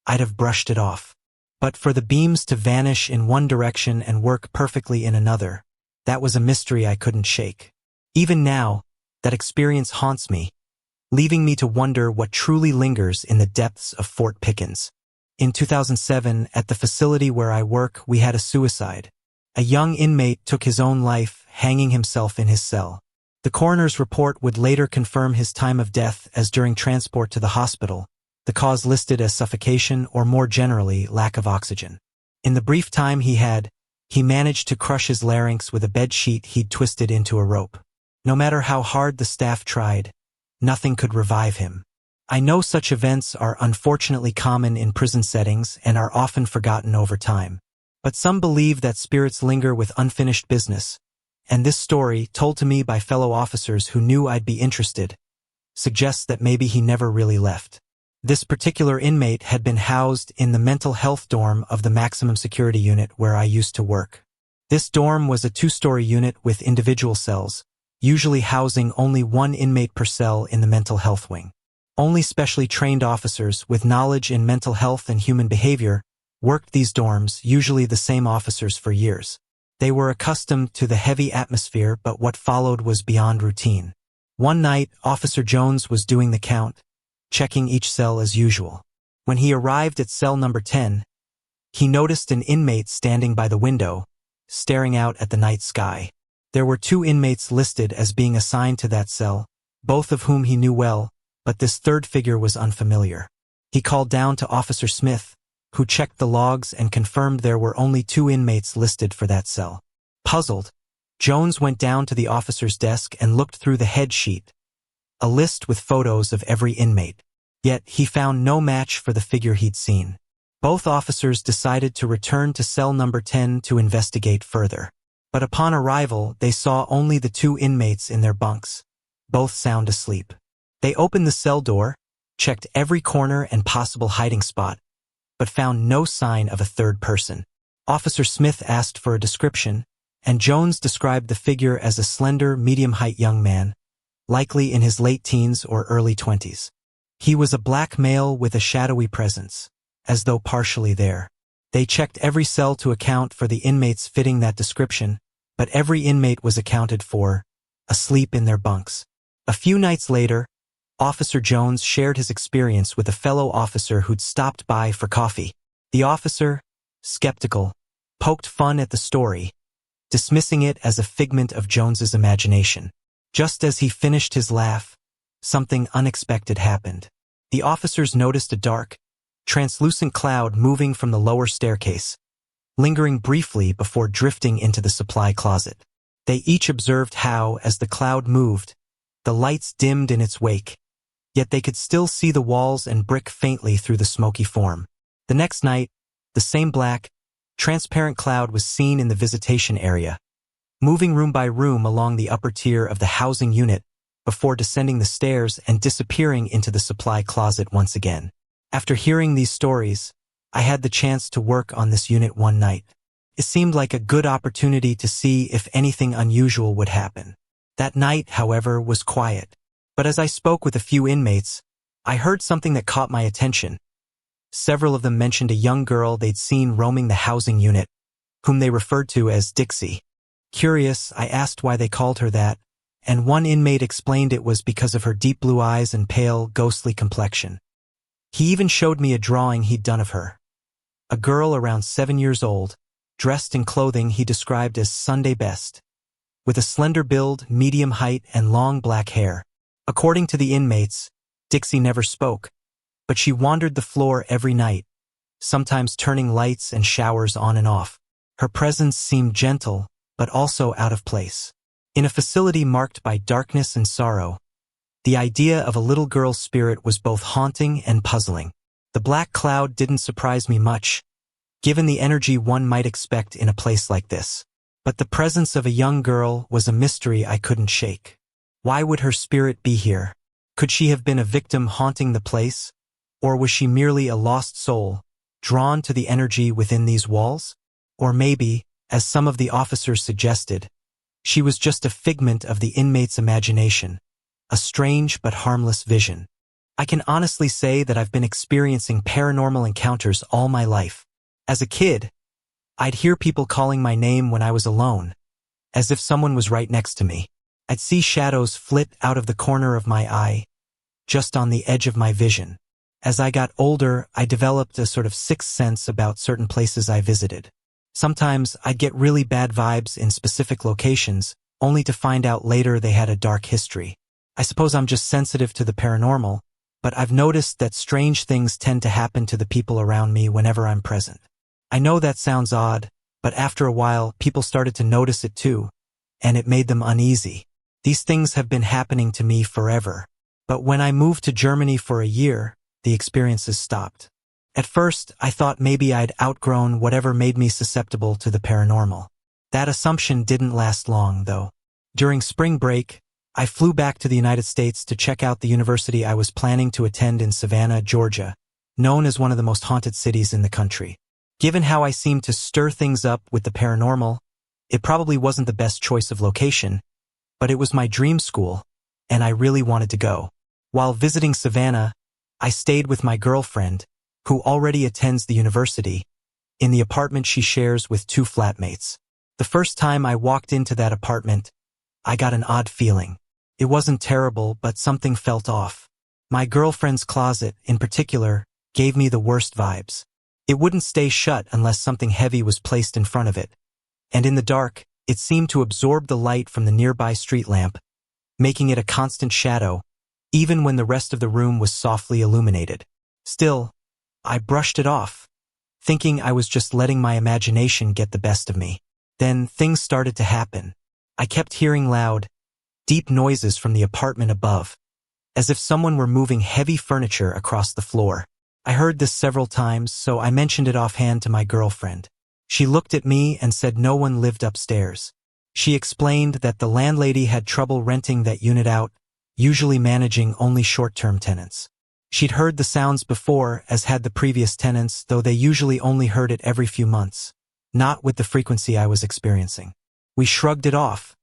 I'd have brushed it off. But for the beams to vanish in one direction and work perfectly in another, that was a mystery I couldn't shake. Even now, that experience haunts me, leaving me to wonder what truly lingers in the depths of Fort Pickens. In 2007, at the facility where I work, we had a suicide. A young inmate took his own life, hanging himself in his cell. The coroner's report would later confirm his time of death as during transport to the hospital, the cause listed as suffocation or more generally, lack of oxygen. In the brief time he had, he managed to crush his larynx with a bed sheet he'd twisted into a rope. No matter how hard the staff tried, nothing could revive him. I know such events are unfortunately common in prison settings and are often forgotten over time. But some believe that spirits linger with unfinished business, and this story, told to me by fellow officers who knew I'd be interested, suggests that maybe he never really left. This particular inmate had been housed in the mental health dorm of the maximum security unit where I used to work. This dorm was a 2-story unit with individual cells, usually housing only one inmate per cell in the mental health wing. Only specially trained officers with knowledge in mental health and human behavior worked these dorms, usually the same officers for years. They were accustomed to the heavy atmosphere, but what followed was beyond routine. One night, Officer Jones was doing the count, checking each cell as usual. When he arrived at cell number 10, he noticed an inmate standing by the window, staring out at the night sky. There were 2 inmates listed as being assigned to that cell, both of whom he knew well, but this third figure was unfamiliar. He called down to Officer Smith, who checked the logs and confirmed there were only 2 inmates listed for that cell. Puzzled, Jones went down to the officer's desk and looked through the head sheet, a list with photos of every inmate. Yet he found no match for the figure he'd seen. Both officers decided to return to cell number 10 to investigate further. But upon arrival, they saw only the 2 inmates in their bunks, both sound asleep. They opened the cell door, checked every corner and possible hiding spot, but found no sign of a third person. Officer Smith asked for a description, and Jones described the figure as a slender, medium-height young man, likely in his late teens or early 20s. He was a black male with a shadowy presence, as though partially there. They checked every cell to account for the inmates fitting that description, but every inmate was accounted for, asleep in their bunks. A few nights later, Officer Jones shared his experience with a fellow officer who'd stopped by for coffee. The officer, skeptical, poked fun at the story, dismissing it as a figment of Jones's imagination. Just as he finished his laugh, something unexpected happened. The officers noticed a dark, translucent cloud moving from the lower staircase, lingering briefly before drifting into the supply closet. They each observed how, as the cloud moved, the lights dimmed in its wake, yet they could still see the walls and brick faintly through the smoky form. The next night, the same black, transparent cloud was seen in the visitation area, moving room by room along the upper tier of the housing unit before descending the stairs and disappearing into the supply closet once again. After hearing these stories, I had the chance to work on this unit one night. It seemed like a good opportunity to see if anything unusual would happen. That night, however, was quiet. But as I spoke with a few inmates, I heard something that caught my attention. Several of them mentioned a young girl they'd seen roaming the housing unit, whom they referred to as Dixie. Curious, I asked why they called her that, and one inmate explained it was because of her deep blue eyes and pale, ghostly complexion. He even showed me a drawing he'd done of her. A girl around 7 years old, dressed in clothing he described as Sunday best, with a slender build, medium height, and long black hair. According to the inmates, Dixie never spoke, but she wandered the floor every night, sometimes turning lights and showers on and off. Her presence seemed gentle, but also out of place. In a facility marked by darkness and sorrow, the idea of a little girl's spirit was both haunting and puzzling. The black cloud didn't surprise me much, given the energy one might expect in a place like this. But the presence of a young girl was a mystery I couldn't shake. Why would her spirit be here? Could she have been a victim haunting the place? Or was she merely a lost soul, drawn to the energy within these walls? Or maybe, as some of the officers suggested, she was just a figment of the inmate's imagination, a strange but harmless vision. I can honestly say that I've been experiencing paranormal encounters all my life. As a kid, I'd hear people calling my name when I was alone, as if someone was right next to me. I'd see shadows flit out of the corner of my eye, just on the edge of my vision. As I got older, I developed a sort of sixth sense about certain places I visited. Sometimes I'd get really bad vibes in specific locations, only to find out later they had a dark history. I suppose I'm just sensitive to the paranormal, but I've noticed that strange things tend to happen to the people around me whenever I'm present. I know that sounds odd, but after a while, people started to notice it too, and it made them uneasy. These things have been happening to me forever. But when I moved to Germany for a year, the experiences stopped. At first, I thought maybe I'd outgrown whatever made me susceptible to the paranormal. That assumption didn't last long, though. During spring break, I flew back to the United States to check out the university I was planning to attend in Savannah, Georgia, known as one of the most haunted cities in the country. Given how I seemed to stir things up with the paranormal, it probably wasn't the best choice of location, but it was my dream school, and I really wanted to go. While visiting Savannah, I stayed with my girlfriend, who already attends the university, in the apartment she shares with 2 flatmates. The first time I walked into that apartment, I got an odd feeling. It wasn't terrible, but something felt off. My girlfriend's closet, in particular, gave me the worst vibes. It wouldn't stay shut unless something heavy was placed in front of it, and in the dark, it seemed to absorb the light from the nearby street lamp, making it a constant shadow, even when the rest of the room was softly illuminated. Still, I brushed it off, thinking I was just letting my imagination get the best of me. Then things started to happen. I kept hearing loud, deep noises from the apartment above, as if someone were moving heavy furniture across the floor. I heard this several times, so I mentioned it offhand to my girlfriend. She looked at me and said no one lived upstairs. She explained that the landlady had trouble renting that unit out, usually managing only short-term tenants. She'd heard the sounds before, as had the previous tenants, though they usually only heard it every few months, not with the frequency I was experiencing. We shrugged it off,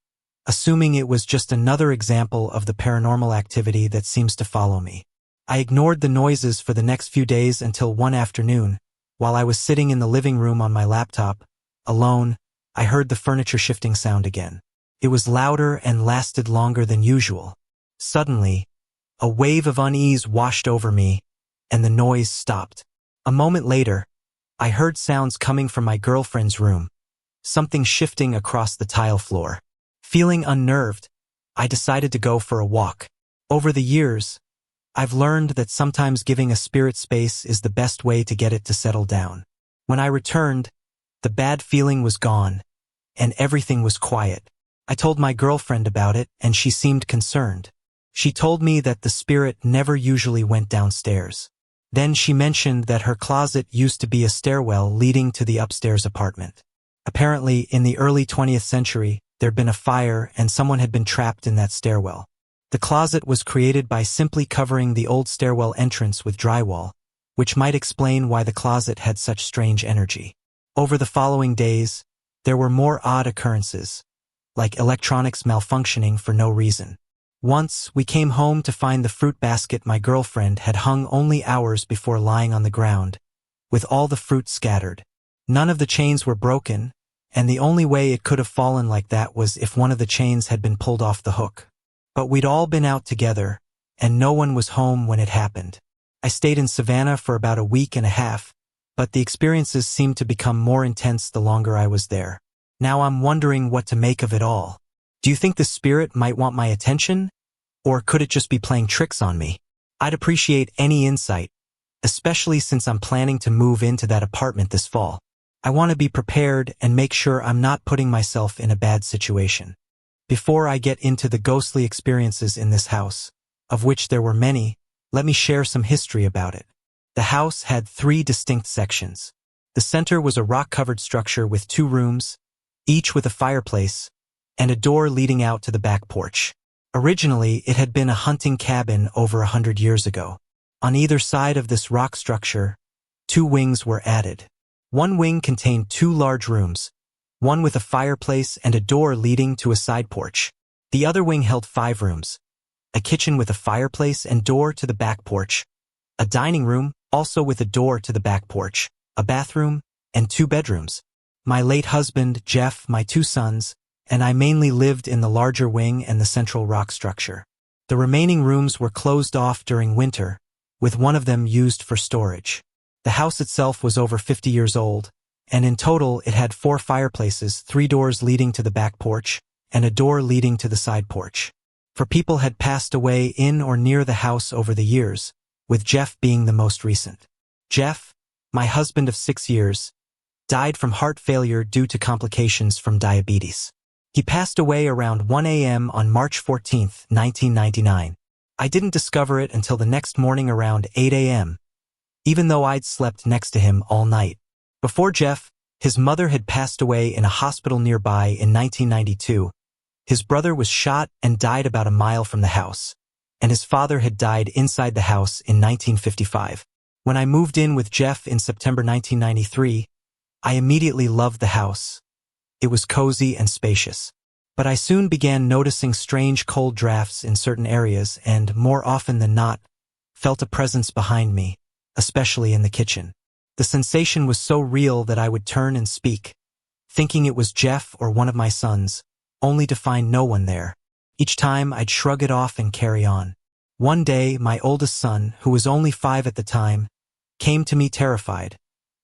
assuming it was just another example of the paranormal activity that seems to follow me. I ignored the noises for the next few days until one afternoon, while I was sitting in the living room on my laptop, alone, I heard the furniture shifting sound again. It was louder and lasted longer than usual. Suddenly, a wave of unease washed over me, and the noise stopped. A moment later, I heard sounds coming from my girlfriend's room, something shifting across the tile floor. Feeling unnerved, I decided to go for a walk. Over the years, I've learned that sometimes giving a spirit space is the best way to get it to settle down. When I returned, the bad feeling was gone, and everything was quiet. I told my girlfriend about it, and she seemed concerned. She told me that the spirit never usually went downstairs. Then she mentioned that her closet used to be a stairwell leading to the upstairs apartment. Apparently, in the early 20th century, there'd been a fire and someone had been trapped in that stairwell. The closet was created by simply covering the old stairwell entrance with drywall, which might explain why the closet had such strange energy. Over the following days, there were more odd occurrences, like electronics malfunctioning for no reason. Once, we came home to find the fruit basket my girlfriend had hung only hours before lying on the ground, with all the fruit scattered. None of the chains were broken, and the only way it could have fallen like that was if one of the chains had been pulled off the hook. But we'd all been out together, and no one was home when it happened. I stayed in Savannah for about a week and a half, but the experiences seemed to become more intense the longer I was there. Now I'm wondering what to make of it all. Do you think the spirit might want my attention? Or could it just be playing tricks on me? I'd appreciate any insight, especially since I'm planning to move into that apartment this fall. I want to be prepared and make sure I'm not putting myself in a bad situation. Before I get into the ghostly experiences in this house, of which there were many, let me share some history about it. The house had 3 distinct sections. The center was a rock-covered structure with 2 rooms, each with a fireplace, and a door leading out to the back porch. Originally, it had been a hunting cabin over 100 years ago. On either side of this rock structure, 2 wings were added. One wing contained 2 large rooms, one with a fireplace and a door leading to a side porch. The other wing held 5 rooms, a kitchen with a fireplace and door to the back porch, a dining room, also with a door to the back porch, a bathroom, and 2 bedrooms. My late husband, Jeff, my 2 sons, and I mainly lived in the larger wing and the central rock structure. The remaining rooms were closed off during winter, with one of them used for storage. The house itself was over 50 years old, and in total it had 4 fireplaces, 3 doors leading to the back porch, and a door leading to the side porch. 4 people had passed away in or near the house over the years, with Jeff being the most recent. Jeff, my husband of 6 years, died from heart failure due to complications from diabetes. He passed away around 1 a.m. on March 14, 1999. I didn't discover it until the next morning around 8 a.m., even though I'd slept next to him all night. Before Jeff, his mother had passed away in a hospital nearby in 1992. His brother was shot and died about a mile from the house, and his father had died inside the house in 1955. When I moved in with Jeff in September 1993, I immediately loved the house. It was cozy and spacious. But I soon began noticing strange cold drafts in certain areas and, more often than not, felt a presence behind me, especially in the kitchen. The sensation was so real that I would turn and speak, thinking it was Jeff or one of my sons, only to find no one there. Each time I'd shrug it off and carry on. One day, my oldest son, who was only 5 at the time, came to me terrified,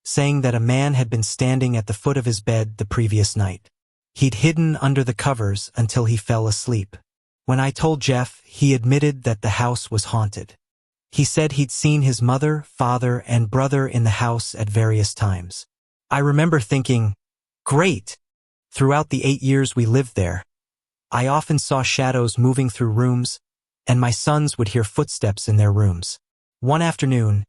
saying that a man had been standing at the foot of his bed the previous night. He'd hidden under the covers until he fell asleep. When I told Jeff, he admitted that the house was haunted. He said he'd seen his mother, father, and brother in the house at various times. I remember thinking, great! Throughout the 8 years we lived there, I often saw shadows moving through rooms, and my sons would hear footsteps in their rooms. One afternoon,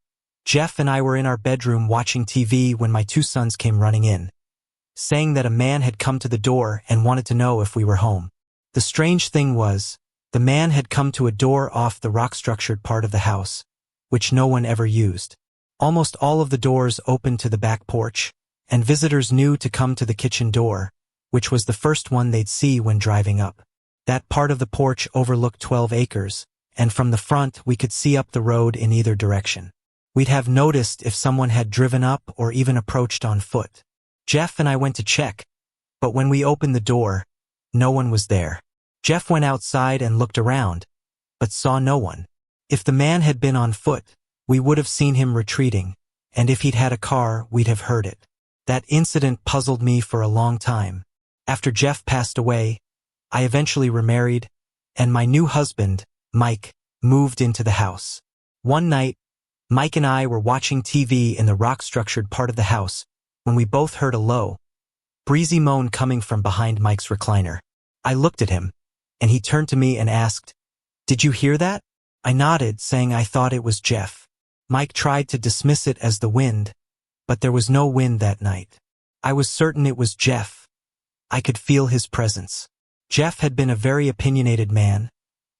Jeff and I were in our bedroom watching TV when my 2 sons came running in, saying that a man had come to the door and wanted to know if we were home. The strange thing was, the man had come to a door off the rock-structured part of the house, which no one ever used. Almost all of the doors opened to the back porch, and visitors knew to come to the kitchen door, which was the first one they'd see when driving up. That part of the porch overlooked 12 acres, and from the front we could see up the road in either direction. We'd have noticed if someone had driven up or even approached on foot. Jeff and I went to check, but when we opened the door, no one was there. Jeff went outside and looked around, but saw no one. If the man had been on foot, we would have seen him retreating, and if he'd had a car, we'd have heard it. That incident puzzled me for a long time. After Jeff passed away, I eventually remarried, and my new husband, Mike, moved into the house. One night, Mike and I were watching TV in the rock-structured part of the house when we both heard a low, breezy moan coming from behind Mike's recliner. I looked at him, and he turned to me and asked, "Did you hear that?" I nodded, saying I thought it was Jeff. Mike tried to dismiss it as the wind, but there was no wind that night. I was certain it was Jeff. I could feel his presence. Jeff had been a very opinionated man,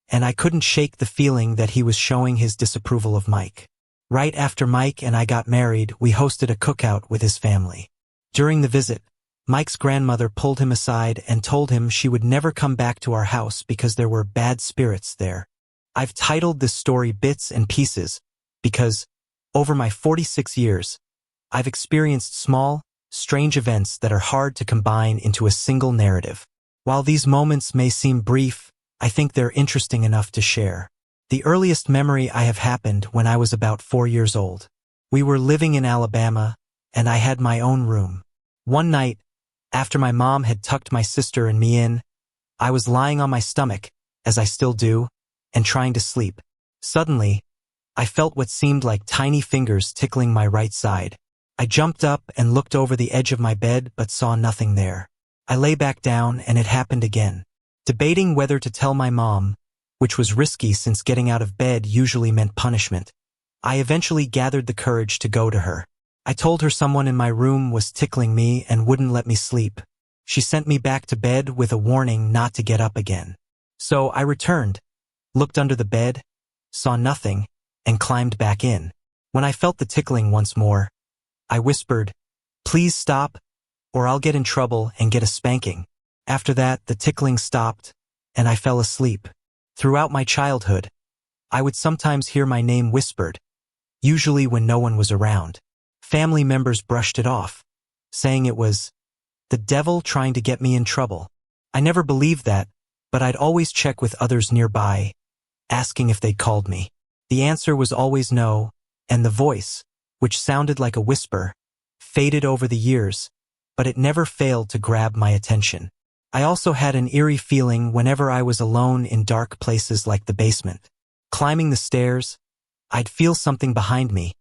and I couldn't shake the feeling that he was showing his disapproval of Mike. Right after Mike and I got married, we hosted a cookout with his family. During the visit, Mike's grandmother pulled him aside and told him she would never come back to our house because there were bad spirits there. I've titled this story Bits and Pieces because, over my 46 years, I've experienced small, strange events that are hard to combine into a single narrative. While these moments may seem brief, I think they're interesting enough to share. The earliest memory I have happened when I was about 4 years old. We were living in Alabama, and I had my own room. One night, after my mom had tucked my sister and me in, I was lying on my stomach, as I still do, and trying to sleep. Suddenly, I felt what seemed like tiny fingers tickling my right side. I jumped up and looked over the edge of my bed but saw nothing there. I lay back down and it happened again. Debating whether to tell my mom, which was risky since getting out of bed usually meant punishment, I eventually gathered the courage to go to her. I told her someone in my room was tickling me and wouldn't let me sleep. She sent me back to bed with a warning not to get up again. So I returned, looked under the bed, saw nothing, and climbed back in. When I felt the tickling once more, I whispered, "Please stop, or I'll get in trouble and get a spanking." After that, the tickling stopped, and I fell asleep. Throughout my childhood, I would sometimes hear my name whispered, usually when no one was around. Family members brushed it off, saying it was the devil trying to get me in trouble. I never believed that, but I'd always check with others nearby, asking if they'd called me. The answer was always no, and the voice, which sounded like a whisper, faded over the years, but it never failed to grab my attention. I also had an eerie feeling whenever I was alone in dark places like the basement. Climbing the stairs, I'd feel something behind me,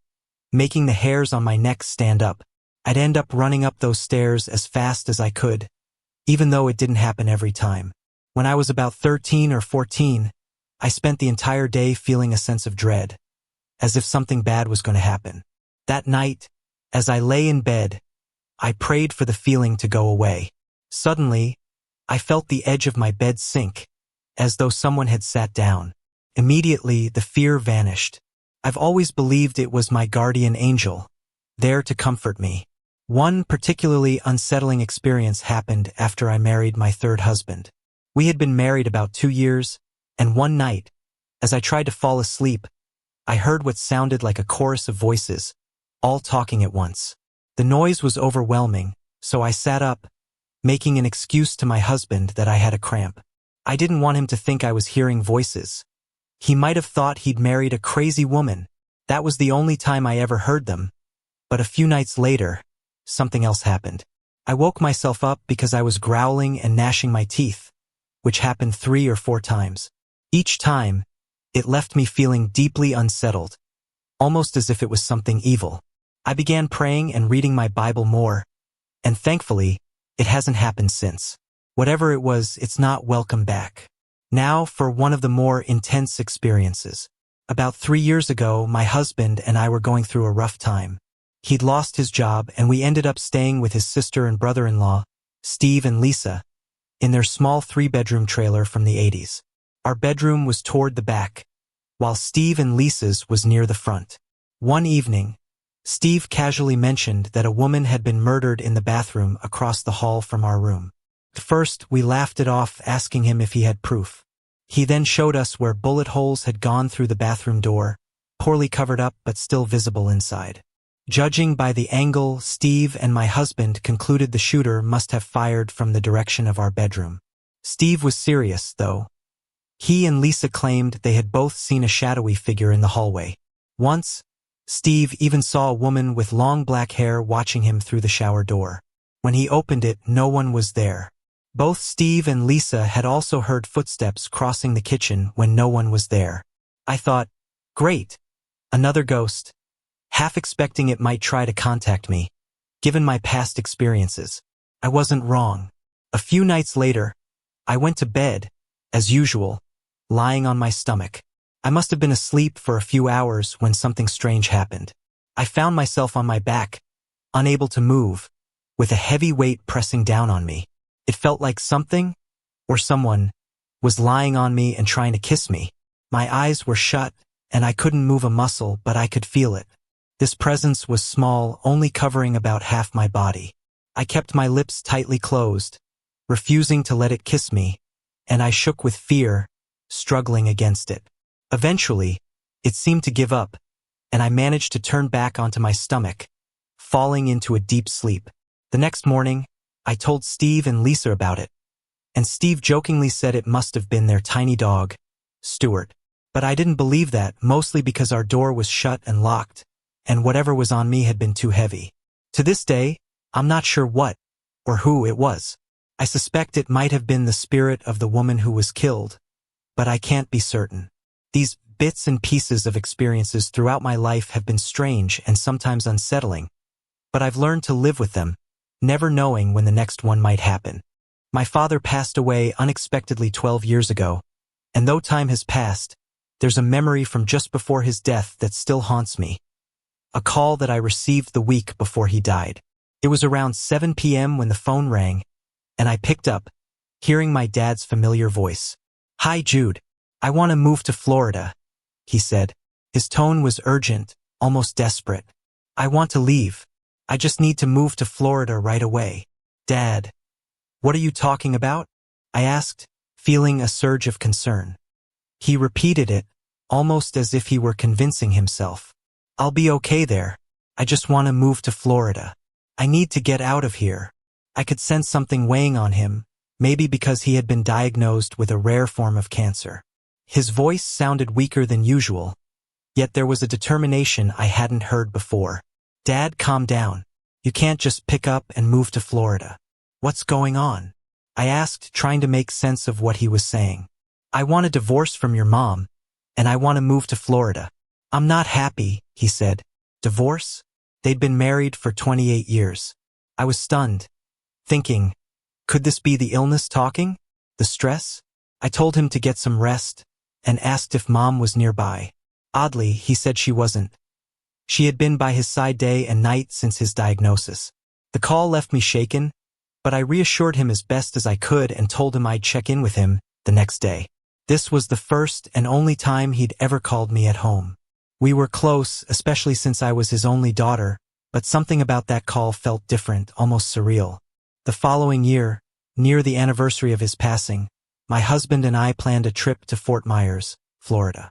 making the hairs on my neck stand up. I'd end up running up those stairs as fast as I could, even though it didn't happen every time. When I was about 13 or 14, I spent the entire day feeling a sense of dread, as if something bad was going to happen. That night, as I lay in bed, I prayed for the feeling to go away. Suddenly, I felt the edge of my bed sink, as though someone had sat down. Immediately, the fear vanished. I've always believed it was my guardian angel, there to comfort me. One particularly unsettling experience happened after I married my third husband. We had been married about 2 years, and one night, as I tried to fall asleep, I heard what sounded like a chorus of voices, all talking at once. The noise was overwhelming, so I sat up, making an excuse to my husband that I had a cramp. I didn't want him to think I was hearing voices. He might have thought he'd married a crazy woman. That was the only time I ever heard them. But a few nights later, something else happened. I woke myself up because I was growling and gnashing my teeth, which happened 3 or 4 times. Each time, it left me feeling deeply unsettled, almost as if it was something evil. I began praying and reading my Bible more, and thankfully, it hasn't happened since. Whatever it was, it's not welcome back. Now for one of the more intense experiences. About 3 years ago, my husband and I were going through a rough time. He'd lost his job, and we ended up staying with his sister and brother-in-law, Steve and Lisa, in their small 3-bedroom trailer from the 80s. Our bedroom was toward the back, while Steve and Lisa's was near the front. One evening, Steve casually mentioned that a woman had been murdered in the bathroom across the hall from our room. At first, we laughed it off, asking him if he had proof. He then showed us where bullet holes had gone through the bathroom door, poorly covered up but still visible inside. Judging by the angle, Steve and my husband concluded the shooter must have fired from the direction of our bedroom. Steve was serious, though. He and Lisa claimed they had both seen a shadowy figure in the hallway. Once, Steve even saw a woman with long black hair watching him through the shower door. When he opened it, no one was there. Both Steve and Lisa had also heard footsteps crossing the kitchen when no one was there. I thought, great, another ghost, half expecting it might try to contact me, given my past experiences. I wasn't wrong. A few nights later, I went to bed, as usual, lying on my stomach. I must have been asleep for a few hours when something strange happened. I found myself on my back, unable to move, with a heavy weight pressing down on me. It felt like something, or someone, was lying on me and trying to kiss me. My eyes were shut, and I couldn't move a muscle, but I could feel it. This presence was small, only covering about half my body. I kept my lips tightly closed, refusing to let it kiss me, and I shook with fear, struggling against it. Eventually, it seemed to give up, and I managed to turn back onto my stomach, falling into a deep sleep. The next morning, I told Steve and Lisa about it, and Steve jokingly said it must have been their tiny dog, Stuart. But I didn't believe that, mostly because our door was shut and locked, and whatever was on me had been too heavy. To this day, I'm not sure what, or who it was. I suspect it might have been the spirit of the woman who was killed, but I can't be certain. These bits and pieces of experiences throughout my life have been strange and sometimes unsettling, but I've learned to live with them, never knowing when the next one might happen. My father passed away unexpectedly 12 years ago, and though time has passed, there's a memory from just before his death that still haunts me. A call that I received the week before he died. It was around 7 p.m. when the phone rang, and I picked up, hearing my dad's familiar voice. "Hi, Jude. I want to move to Florida," he said. His tone was urgent, almost desperate. "I want to leave. I just need to move to Florida right away." "Dad, what are you talking about?" I asked, feeling a surge of concern. He repeated it, almost as if he were convincing himself. "I'll be okay there. I just want to move to Florida. I need to get out of here." I could sense something weighing on him, maybe because he had been diagnosed with a rare form of cancer. His voice sounded weaker than usual, yet there was a determination I hadn't heard before. "Dad, calm down. You can't just pick up and move to Florida. What's going on?" I asked, trying to make sense of what he was saying. "I want a divorce from your mom, and I want to move to Florida." "I'm not happy," he said. "Divorce?" They'd been married for 28 years. I was stunned, thinking, could this be the illness talking? The stress? I told him to get some rest, and asked if Mom was nearby. Oddly, he said she wasn't. She had been by his side day and night since his diagnosis. The call left me shaken, but I reassured him as best as I could and told him I'd check in with him the next day. This was the first and only time he'd ever called me at home. We were close, especially since I was his only daughter, but something about that call felt different, almost surreal. The following year, near the anniversary of his passing, my husband and I planned a trip to Fort Myers, Florida.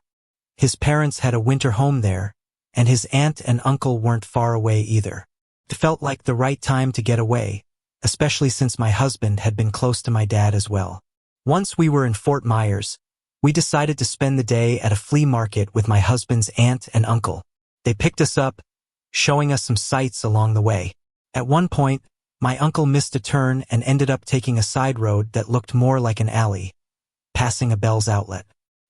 His parents had a winter home there, and his aunt and uncle weren't far away either. It felt like the right time to get away, especially since my husband had been close to my dad as well. Once we were in Fort Myers, we decided to spend the day at a flea market with my husband's aunt and uncle. They picked us up, showing us some sights along the way. At one point, my uncle missed a turn and ended up taking a side road that looked more like an alley, passing a Bell's outlet.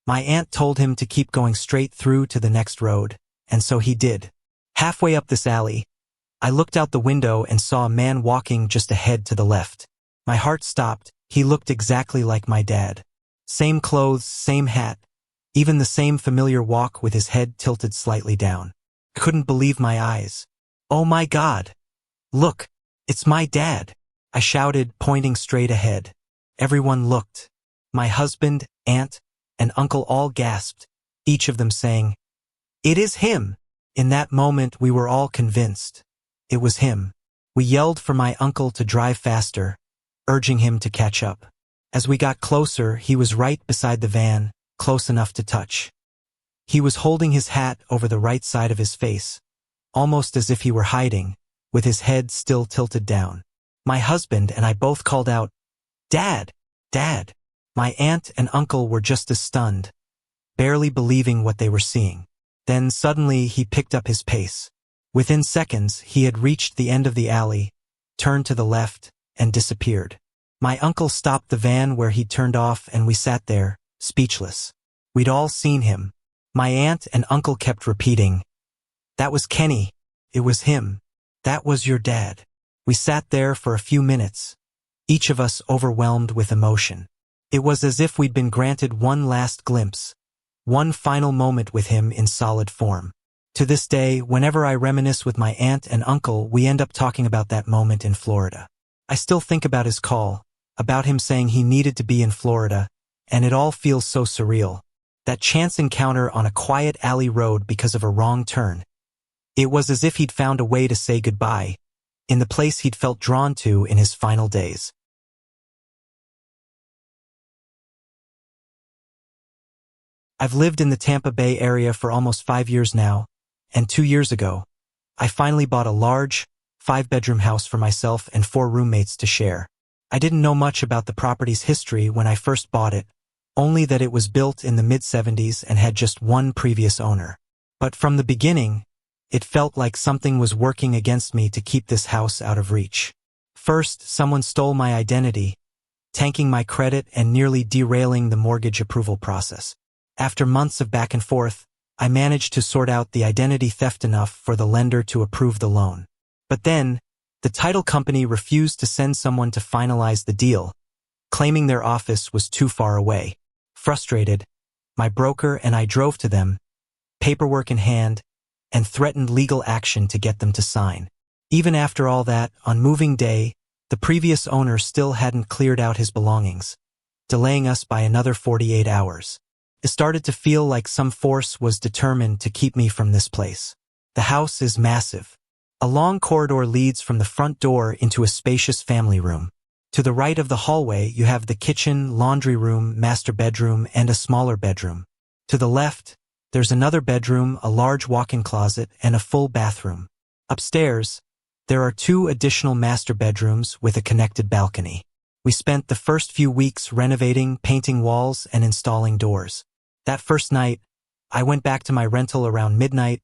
My aunt told him to keep going straight through to the next road, and so he did. Halfway up this alley, I looked out the window and saw a man walking just ahead to the left. My heart stopped. He looked exactly like my dad. Same clothes, same hat, even the same familiar walk with his head tilted slightly down. I couldn't believe my eyes. "Oh my God! Look, it's my dad!" I shouted, pointing straight ahead. Everyone looked. My husband, aunt, and uncle all gasped, each of them saying, "It is him!" In that moment, we were all convinced. It was him. We yelled for my uncle to drive faster, urging him to catch up. As we got closer, he was right beside the van, close enough to touch. He was holding his hat over the right side of his face, almost as if he were hiding, with his head still tilted down. My husband and I both called out, "Dad! Dad!" My aunt and uncle were just as stunned, barely believing what they were seeing. Then suddenly he picked up his pace. Within seconds, he had reached the end of the alley, turned to the left, and disappeared. My uncle stopped the van where he'd turned off and we sat there, speechless. We'd all seen him. My aunt and uncle kept repeating, "That was Kenny. It was him. That was your dad." We sat there for a few minutes, each of us overwhelmed with emotion. It was as if we'd been granted one last glimpse, one final moment with him in solid form. To this day, whenever I reminisce with my aunt and uncle, we end up talking about that moment in Florida. I still think about his call, about him saying he needed to be in Florida, and it all feels so surreal. That chance encounter on a quiet alley road because of a wrong turn. It was as if he'd found a way to say goodbye, in the place he'd felt drawn to in his final days. I've lived in the Tampa Bay area for almost 5 years now, and 2 years ago, I finally bought a large, 5-bedroom house for myself and 4 roommates to share. I didn't know much about the property's history when I first bought it, only that it was built in the mid-70s and had just one previous owner. But from the beginning, it felt like something was working against me to keep this house out of reach. First, someone stole my identity, tanking my credit and nearly derailing the mortgage approval process. After months of back and forth, I managed to sort out the identity theft enough for the lender to approve the loan. But then, the title company refused to send someone to finalize the deal, claiming their office was too far away. Frustrated, my broker and I drove to them, paperwork in hand, and threatened legal action to get them to sign. Even after all that, on moving day, the previous owner still hadn't cleared out his belongings, delaying us by another 48 hours. It started to feel like some force was determined to keep me from this place. The house is massive. A long corridor leads from the front door into a spacious family room. To the right of the hallway, you have the kitchen, laundry room, master bedroom, and a smaller bedroom. To the left, there's another bedroom, a large walk-in closet, and a full bathroom. Upstairs, there are 2 additional master bedrooms with a connected balcony. We spent the first few weeks renovating, painting walls, and installing doors. That first night, I went back to my rental around midnight,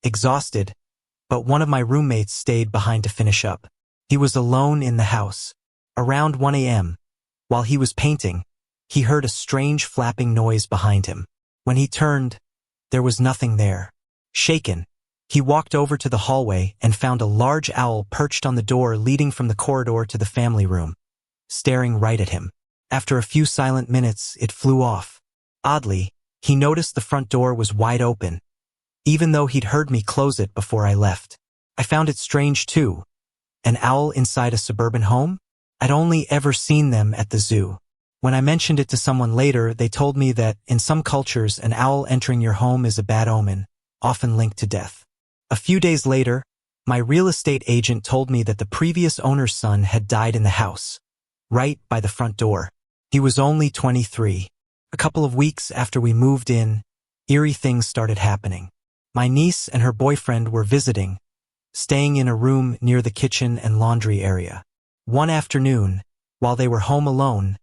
exhausted, but one of my roommates stayed behind to finish up. He was alone in the house. Around 1 a.m., while he was painting, he heard a strange flapping noise behind him. When he turned, there was nothing there. Shaken, he walked over to the hallway and found a large owl perched on the door leading from the corridor to the family room, staring right at him. After a few silent minutes, it flew off. Oddly, he noticed the front door was wide open, even though he'd heard me close it before I left. I found it strange too. An owl inside a suburban home? I'd only ever seen them at the zoo. When I mentioned it to someone later, they told me that, in some cultures, an owl entering your home is a bad omen, often linked to death. A few days later, my real estate agent told me that the previous owner's son had died in the house, right by the front door. He was only 23. A couple of weeks after we moved in, eerie things started happening. My niece and her boyfriend were visiting, staying in a room near the kitchen and laundry area. One afternoon, while they were home alone,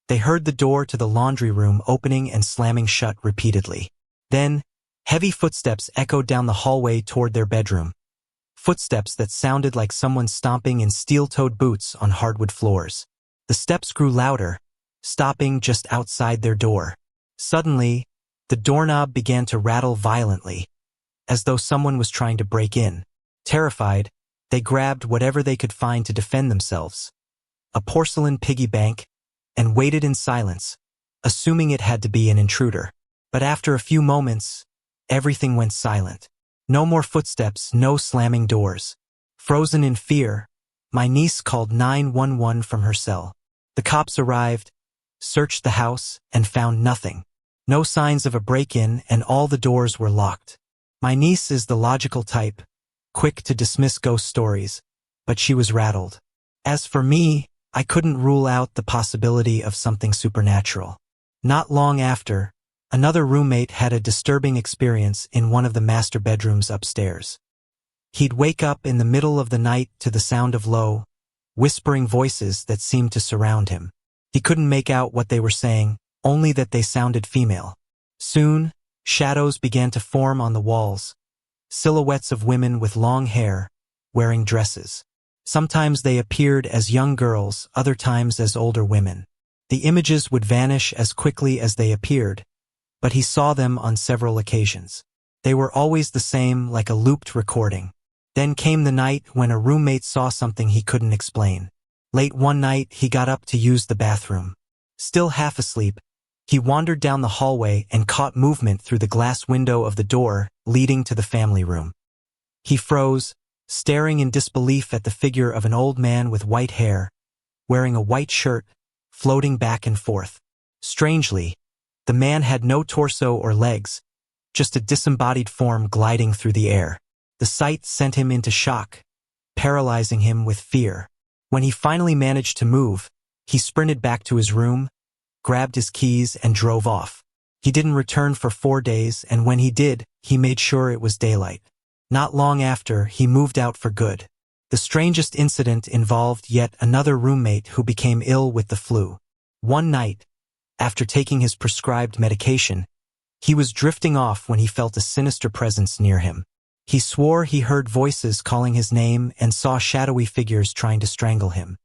they heard the door to the laundry room opening and slamming shut repeatedly. Then, heavy footsteps echoed down the hallway toward their bedroom. Footsteps that sounded like someone stomping in steel-toed boots on hardwood floors. The steps grew louder, stopping just outside their door. Suddenly, the doorknob began to rattle violently, as though someone was trying to break in. Terrified, they grabbed whatever they could find to defend themselves, a porcelain piggy bank, and waited in silence, assuming it had to be an intruder. But after a few moments, everything went silent. No more footsteps, no slamming doors. Frozen in fear, my niece called 911 from her cell. The cops arrived, searched the house, and found nothing. No signs of a break-in, and all the doors were locked. My niece is the logical type, quick to dismiss ghost stories, but she was rattled. As for me, I couldn't rule out the possibility of something supernatural. Not long after, another roommate had a disturbing experience in one of the master bedrooms upstairs. He'd wake up in the middle of the night to the sound of low, whispering voices that seemed to surround him. He couldn't make out what they were saying, only that they sounded female. Soon, Shadows began to form on the walls, silhouettes of women with long hair, wearing dresses. Sometimes they appeared as young girls, other times as older women. The images would vanish as quickly as they appeared, but he saw them on several occasions. They were always the same, like a looped recording. Then came the night when a roommate saw something he couldn't explain. Late one night, he got up to use the bathroom. Still half asleep, he wandered down the hallway and caught movement through the glass window of the door leading to the family room. He froze, staring in disbelief at the figure of an old man with white hair, wearing a white shirt, floating back and forth. Strangely, the man had no torso or legs, just a disembodied form gliding through the air. The sight sent him into shock, paralyzing him with fear. When he finally managed to move, he sprinted back to his room, grabbed his keys, and drove off. He didn't return for 4 days, and when he did, he made sure it was daylight. Not long after, he moved out for good. The strangest incident involved yet another roommate who became ill with the flu. One night, after taking his prescribed medication, he was drifting off when he felt a sinister presence near him. He swore he heard voices calling his name and saw shadowy figures trying to strangle him.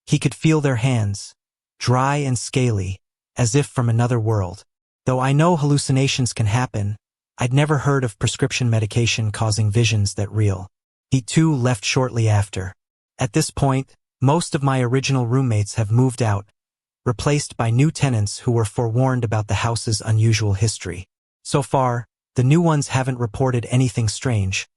He could feel their hands, dry and scaly, as if from another world. Though I know hallucinations can happen, I'd never heard of prescription medication causing visions that real. He too left shortly after. At this point, most of my original roommates have moved out, replaced by new tenants who were forewarned about the house's unusual history. So far, the new ones haven't reported anything strange,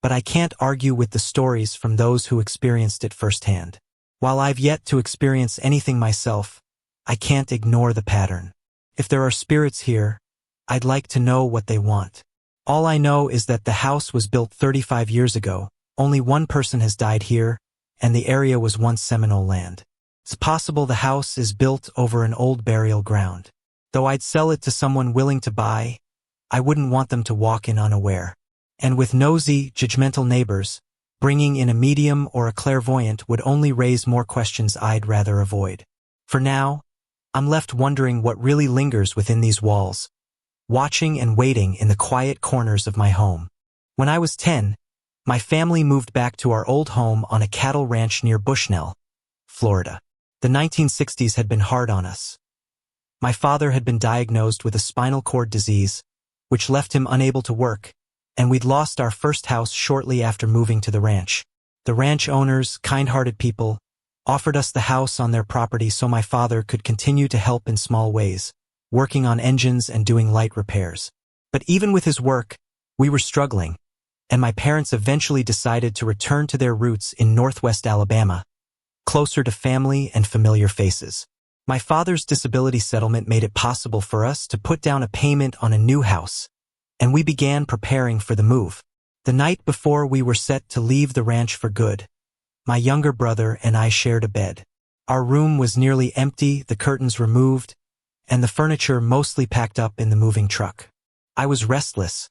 but I can't argue with the stories from those who experienced it firsthand. While I've yet to experience anything myself, I can't ignore the pattern. If there are spirits here, I'd like to know what they want. All I know is that the house was built 35 years ago, only one person has died here, and the area was once Seminole land. It's possible the house is built over an old burial ground. Though I'd sell it to someone willing to buy, I wouldn't want them to walk in unaware. And with nosy, judgmental neighbors, bringing in a medium or a clairvoyant would only raise more questions I'd rather avoid. For now, I'm left wondering what really lingers within these walls, watching and waiting in the quiet corners of my home. When I was 10, my family moved back to our old home on a cattle ranch near Bushnell, Florida. The 1960s had been hard on us. My father had been diagnosed with a spinal cord disease, which left him unable to work, and we'd lost our first house shortly after moving to the ranch. The ranch owners, kind-hearted people, offered us the house on their property so my father could continue to help in small ways, working on engines and doing light repairs. But even with his work, we were struggling, and my parents eventually decided to return to their roots in northwest Alabama, closer to family and familiar faces. My father's disability settlement made it possible for us to put down a payment on a new house, and we began preparing for the move. The night before we were set to leave the ranch for good, my younger brother and I shared a bed. Our room was nearly empty, the curtains removed, and the furniture mostly packed up in the moving truck. I was restless,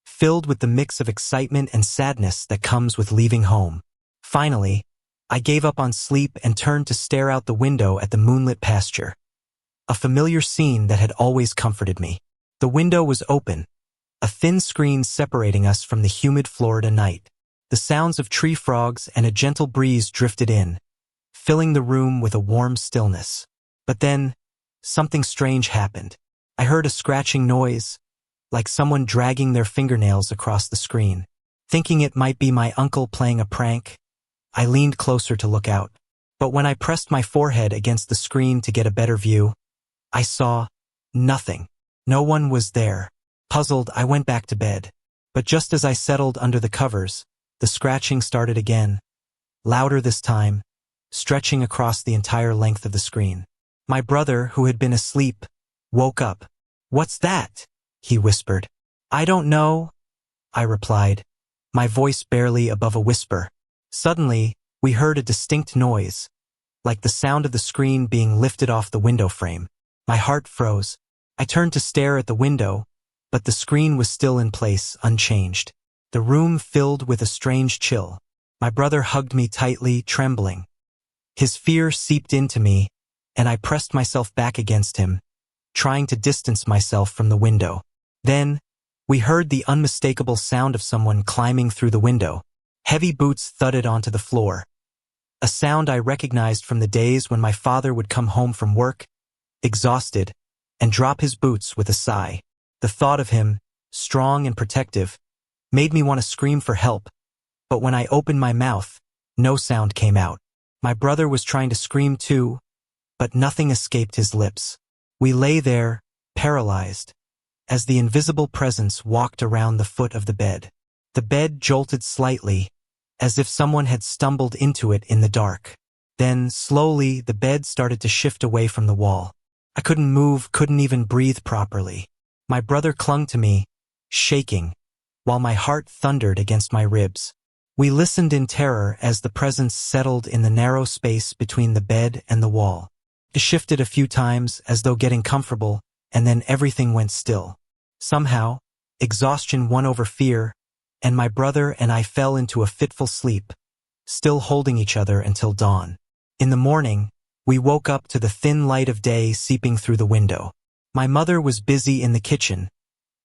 filled with the mix of excitement and sadness that comes with leaving home. Finally, I gave up on sleep and turned to stare out the window at the moonlit pasture, a familiar scene that had always comforted me. The window was open, a thin screen separating us from the humid Florida night. The sounds of tree frogs and a gentle breeze drifted in, filling the room with a warm stillness. But then, something strange happened. I heard a scratching noise, like someone dragging their fingernails across the screen. Thinking it might be my uncle playing a prank, I leaned closer to look out. But when I pressed my forehead against the screen to get a better view, I saw nothing. No one was there. Puzzled, I went back to bed. But just as I settled under the covers, the scratching started again, louder this time, stretching across the entire length of the screen. My brother, who had been asleep, woke up. "What's that?" he whispered. "I don't know," I replied, my voice barely above a whisper. Suddenly, we heard a distinct noise, like the sound of the screen being lifted off the window frame. My heart froze. I turned to stare at the window, but the screen was still in place, unchanged. The room filled with a strange chill. My brother hugged me tightly, trembling. His fear seeped into me, and I pressed myself back against him, trying to distance myself from the window. Then, we heard the unmistakable sound of someone climbing through the window. Heavy boots thudded onto the floor, a sound I recognized from the days when my father would come home from work, exhausted, and drop his boots with a sigh. The thought of him, strong and protective, made me want to scream for help, but when I opened my mouth, no sound came out. My brother was trying to scream too, but nothing escaped his lips. We lay there, paralyzed, as the invisible presence walked around the foot of the bed. The bed jolted slightly, as if someone had stumbled into it in the dark. Then, slowly, the bed started to shift away from the wall. I couldn't move, couldn't even breathe properly. My brother clung to me, shaking, while my heart thundered against my ribs. We listened in terror as the presence settled in the narrow space between the bed and the wall. It shifted a few times as though getting comfortable, and then everything went still. Somehow, exhaustion won over fear, and my brother and I fell into a fitful sleep, still holding each other until dawn. In the morning, we woke up to the thin light of day seeping through the window. My mother was busy in the kitchen,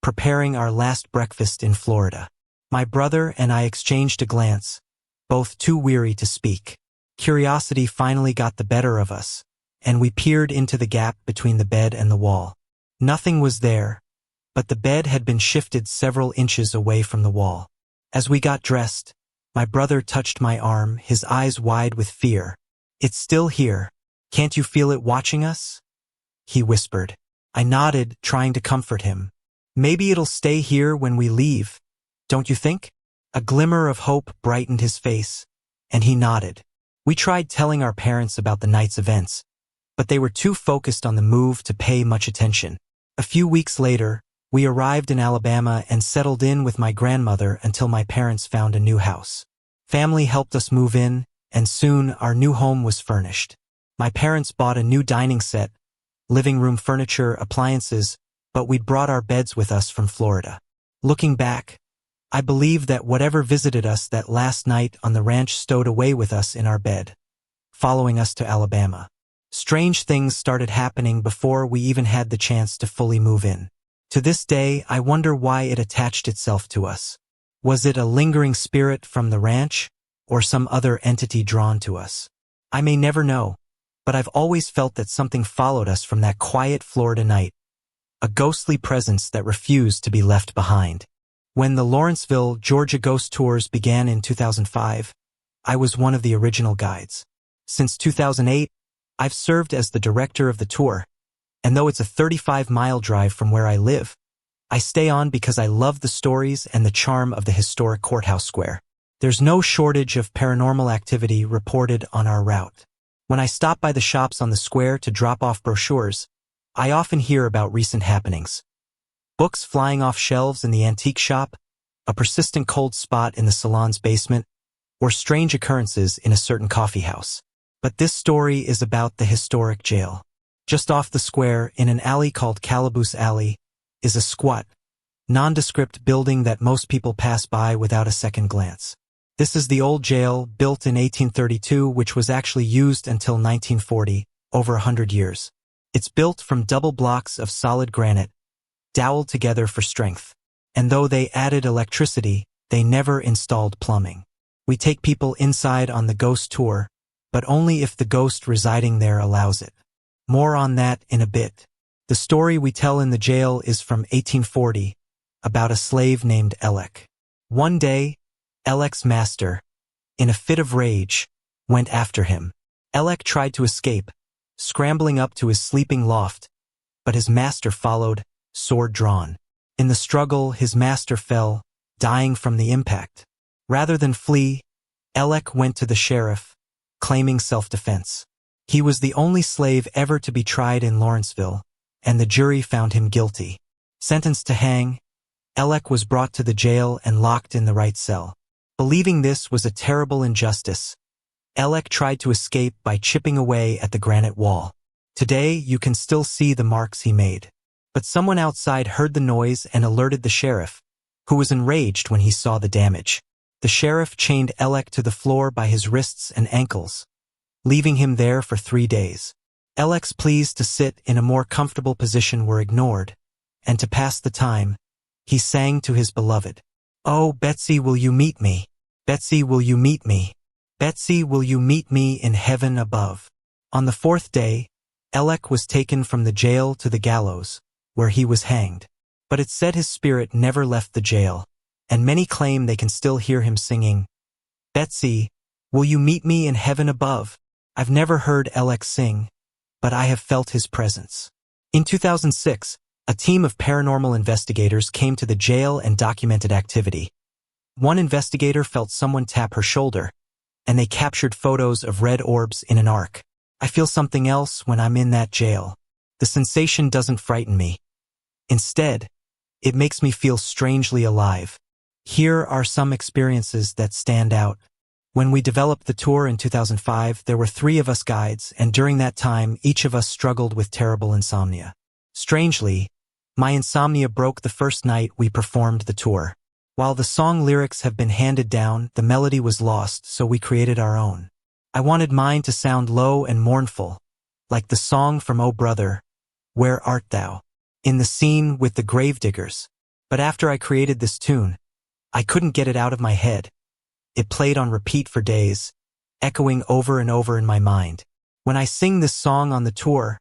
preparing our last breakfast in Florida. My brother and I exchanged a glance, both too weary to speak. Curiosity finally got the better of us, and we peered into the gap between the bed and the wall. Nothing was there, but the bed had been shifted several inches away from the wall. As we got dressed, my brother touched my arm, his eyes wide with fear. "It's still here. Can't you feel it watching us?" he whispered. I nodded, trying to comfort him. "Maybe it'll stay here when we leave, don't you think?" A glimmer of hope brightened his face, and he nodded. We tried telling our parents about the night's events, but they were too focused on the move to pay much attention. A few weeks later, we arrived in Alabama and settled in with my grandmother until my parents found a new house. Family helped us move in, and soon our new home was furnished. My parents bought a new dining set, living room furniture, appliances, but we brought our beds with us from Florida. Looking back, I believe that whatever visited us that last night on the ranch stowed away with us in our bed, following us to Alabama. Strange things started happening before we even had the chance to fully move in. To this day, I wonder why it attached itself to us. Was it a lingering spirit from the ranch, or some other entity drawn to us? I may never know, but I've always felt that something followed us from that quiet Florida night, a ghostly presence that refused to be left behind. When the Lawrenceville, Georgia ghost tours began in 2005, I was one of the original guides. Since 2008, I've served as the director of the tour, and though it's a 35-mile drive from where I live, I stay on because I love the stories and the charm of the historic courthouse square. There's no shortage of paranormal activity reported on our route. When I stop by the shops on the square to drop off brochures, I often hear about recent happenings. Books flying off shelves in the antique shop, a persistent cold spot in the salon's basement, or strange occurrences in a certain coffee house. But this story is about the historic jail. Just off the square, in an alley called Calaboose Alley, is a squat, nondescript building that most people pass by without a second glance. This is the old jail, built in 1832, which was actually used until 1940, over 100 years. It's built from double blocks of solid granite, doweled together for strength. And though they added electricity, they never installed plumbing. We take people inside on the ghost tour, but only if the ghost residing there allows it. More on that in a bit. The story we tell in the jail is from 1840, about a slave named Elek. One day, Elek's master, in a fit of rage, went after him. Elek tried to escape, scrambling up to his sleeping loft, but his master followed, sword drawn. In the struggle, his master fell, dying from the impact. Rather than flee, Elek went to the sheriff, claiming self-defense. He was the only slave ever to be tried in Lawrenceville, and the jury found him guilty. Sentenced to hang, Elek was brought to the jail and locked in the right cell. Believing this was a terrible injustice, Elek tried to escape by chipping away at the granite wall. Today, you can still see the marks he made. But someone outside heard the noise and alerted the sheriff, who was enraged when he saw the damage. The sheriff chained Elek to the floor by his wrists and ankles, leaving him there for 3 days. Elek's pleas to sit in a more comfortable position were ignored, and to pass the time, he sang to his beloved. "Oh, Betsy, will you meet me? Betsy, will you meet me? Betsy, will you meet me in heaven above?" On the fourth day, Alec was taken from the jail to the gallows, where he was hanged. But it's said his spirit never left the jail, and many claim they can still hear him singing, "Betsy, will you meet me in heaven above?" I've never heard Alec sing, but I have felt his presence. In 2006, a team of paranormal investigators came to the jail and documented activity. One investigator felt someone tap her shoulder, and they captured photos of red orbs in an arc. I feel something else when I'm in that jail. The sensation doesn't frighten me. Instead, it makes me feel strangely alive. Here are some experiences that stand out. When we developed the tour in 2005, there were 3 of us guides, and during that time, each of us struggled with terrible insomnia. Strangely, my insomnia broke the first night we performed the tour. While the song lyrics have been handed down, the melody was lost, so we created our own. I wanted mine to sound low and mournful, like the song from "Oh Brother, Where Art Thou?" in the scene with the gravediggers. But after I created this tune, I couldn't get it out of my head. It played on repeat for days, echoing over and over in my mind. When I sing this song on the tour,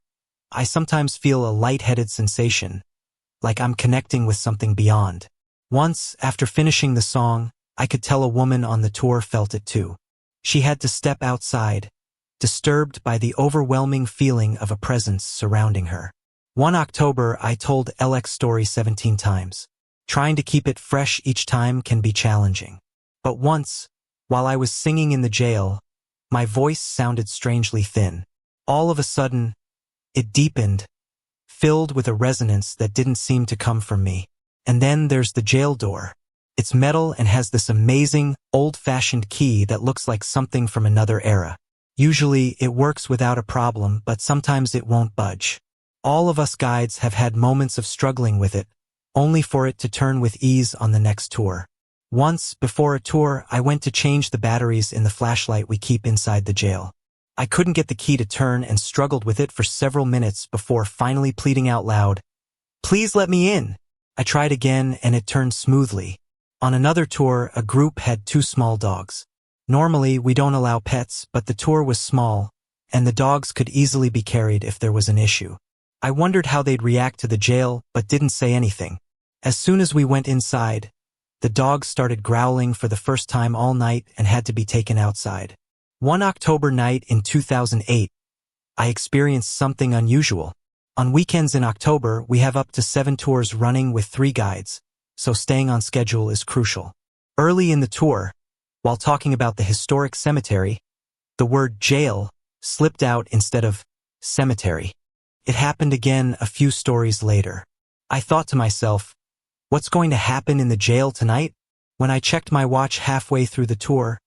I sometimes feel a lightheaded sensation, like I'm connecting with something beyond. Once, after finishing the song, I could tell a woman on the tour felt it too. She had to step outside, disturbed by the overwhelming feeling of a presence surrounding her. One October, I told Alec's story 17 times. Trying to keep it fresh each time can be challenging. But once, while I was singing in the jail, my voice sounded strangely thin. All of a sudden, it deepened, filled with a resonance that didn't seem to come from me. And then there's the jail door. It's metal and has this amazing, old-fashioned key that looks like something from another era. Usually, it works without a problem, but sometimes it won't budge. All of us guides have had moments of struggling with it, only for it to turn with ease on the next tour. Once, before a tour, I went to change the batteries in the flashlight we keep inside the jail. I couldn't get the key to turn and struggled with it for several minutes before finally pleading out loud, "Please let me in." I tried again and it turned smoothly. On another tour, a group had 2 small dogs. Normally, we don't allow pets, but the tour was small, and the dogs could easily be carried if there was an issue. I wondered how they'd react to the jail, but didn't say anything. As soon as we went inside, the dogs started growling for the first time all night and had to be taken outside. One October night in 2008, I experienced something unusual. On weekends in October, we have up to 7 tours running with 3 guides, so staying on schedule is crucial. Early in the tour, while talking about the historic cemetery, the word jail slipped out instead of cemetery. It happened again a few stories later. I thought to myself, what's going to happen in the jail tonight? When I checked my watch halfway through the tour,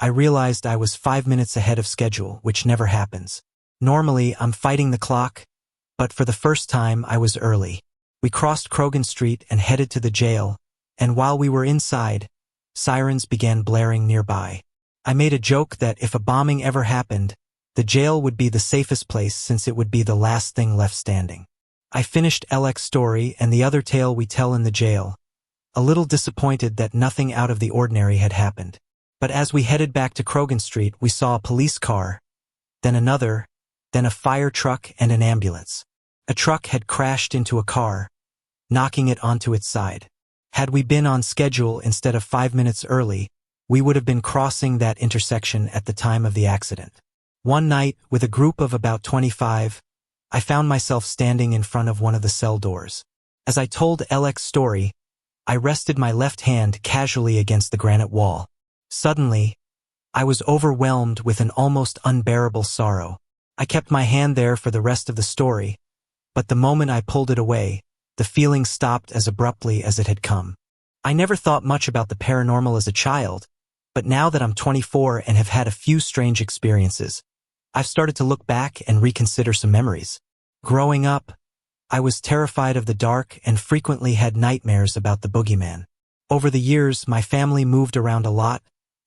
I realized I was 5 minutes ahead of schedule, which never happens. Normally, I'm fighting the clock, but for the first time, I was early. We crossed Croghan Street and headed to the jail, and while we were inside, sirens began blaring nearby. I made a joke that if a bombing ever happened, the jail would be the safest place since it would be the last thing left standing. I finished Alec's story and the other tale we tell in the jail, a little disappointed that nothing out of the ordinary had happened. But as we headed back to Croghan Street, we saw a police car, then another, then a fire truck and an ambulance. A truck had crashed into a car, knocking it onto its side. Had we been on schedule instead of 5 minutes early, we would have been crossing that intersection at the time of the accident. One night, with a group of about 25, I found myself standing in front of one of the cell doors. As I told Alec's story, I rested my left hand casually against the granite wall. Suddenly, I was overwhelmed with an almost unbearable sorrow. I kept my hand there for the rest of the story, but the moment I pulled it away, the feeling stopped as abruptly as it had come. I never thought much about the paranormal as a child, but now that I'm 24 and have had a few strange experiences, I've started to look back and reconsider some memories. Growing up, I was terrified of the dark and frequently had nightmares about the boogeyman. Over the years, my family moved around a lot,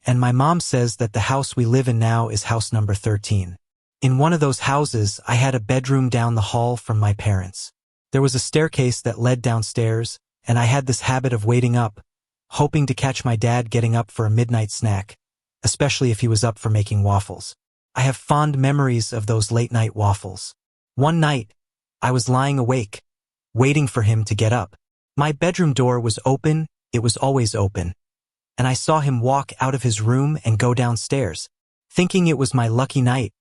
and my mom says that the house we live in now is house number 13. In one of those houses, I had a bedroom down the hall from my parents. There was a staircase that led downstairs, and I had this habit of waiting up, hoping to catch my dad getting up for a midnight snack, especially if he was up for making waffles. I have fond memories of those late-night waffles. One night, I was lying awake, waiting for him to get up. My bedroom door was open, it was always open, and I saw him walk out of his room and go downstairs. Thinking it was my lucky night,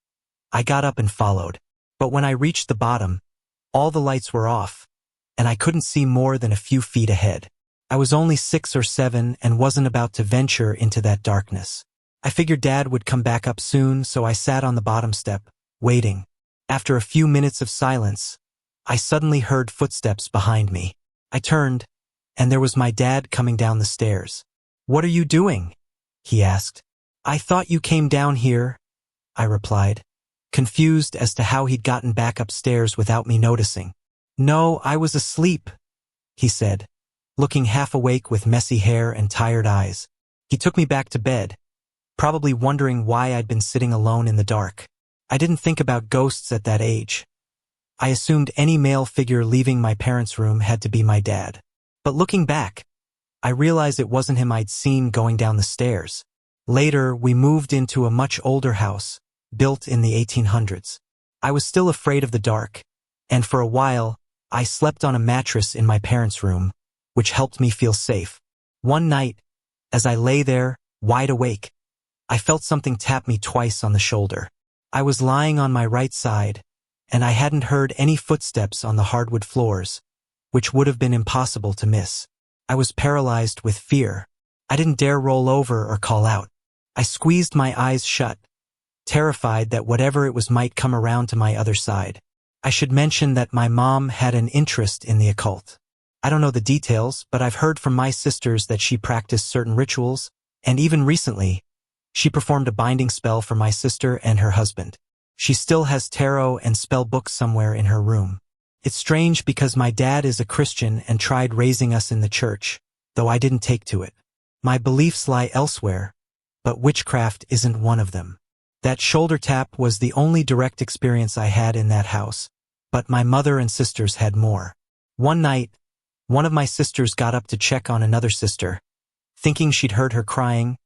I got up and followed. But when I reached the bottom, all the lights were off, and I couldn't see more than a few feet ahead. I was only 6 or 7 and wasn't about to venture into that darkness. I figured Dad would come back up soon, so I sat on the bottom step, waiting. After a few minutes of silence, I suddenly heard footsteps behind me. I turned, and there was my dad coming down the stairs. "What are you doing?" he asked. "I thought you came down here," I replied, confused as to how he'd gotten back upstairs without me noticing. "No, I was asleep," he said, looking half awake with messy hair and tired eyes. He took me back to bed, probably wondering why I'd been sitting alone in the dark. I didn't think about ghosts at that age. I assumed any male figure leaving my parents' room had to be my dad. But looking back, I realized it wasn't him I'd seen going down the stairs. Later, we moved into a much older house, built in the 1800s. I was still afraid of the dark, and for a while, I slept on a mattress in my parents' room, which helped me feel safe. One night, as I lay there, wide awake, I felt something tap me twice on the shoulder. I was lying on my right side, and I hadn't heard any footsteps on the hardwood floors, which would have been impossible to miss. I was paralyzed with fear. I didn't dare roll over or call out. I squeezed my eyes shut, terrified that whatever it was might come around to my other side. I should mention that my mom had an interest in the occult. I don't know the details, but I've heard from my sisters that she practiced certain rituals, and even recently, she performed a binding spell for my sister and her husband. She still has tarot and spell books somewhere in her room. It's strange because my dad is a Christian and tried raising us in the church, though I didn't take to it. My beliefs lie elsewhere, but witchcraft isn't one of them. That shoulder tap was the only direct experience I had in that house, but my mother and sisters had more. One night, one of my sisters got up to check on another sister, thinking she'd heard her crying,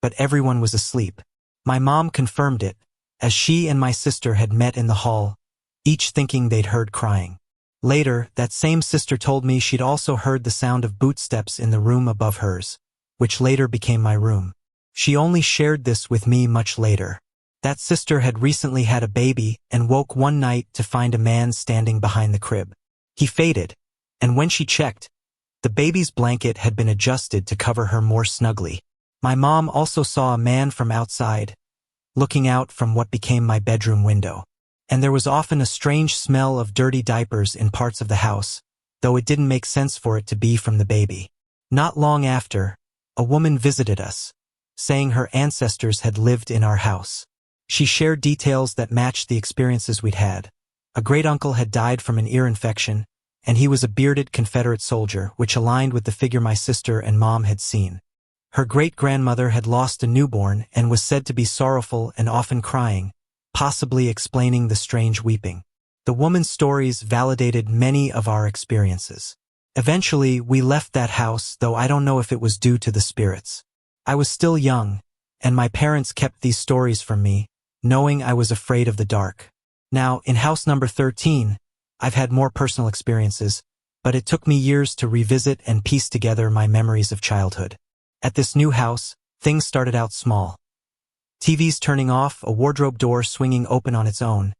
but everyone was asleep. My mom confirmed it, as she and my sister had met in the hall, each thinking they'd heard crying. Later, that same sister told me she'd also heard the sound of bootsteps in the room above hers, which later became my room. She only shared this with me much later. That sister had recently had a baby and woke one night to find a man standing behind the crib. He faded, and when she checked, the baby's blanket had been adjusted to cover her more snugly. My mom also saw a man from outside, looking out from what became my bedroom window. And there was often a strange smell of dirty diapers in parts of the house, though it didn't make sense for it to be from the baby. Not long after, a woman visited us, saying her ancestors had lived in our house. She shared details that matched the experiences we'd had. A great-uncle had died from an ear infection, and he was a bearded Confederate soldier, which aligned with the figure my sister and mom had seen. Her great-grandmother had lost a newborn and was said to be sorrowful and often crying, possibly explaining the strange weeping. The woman's stories validated many of our experiences. Eventually, we left that house, though I don't know if it was due to the spirits. I was still young, and my parents kept these stories from me, knowing I was afraid of the dark. Now, in house number 13, I've had more personal experiences, but it took me years to revisit and piece together my memories of childhood. At this new house, things started out small. TVs turning off, a wardrobe door swinging open on its own,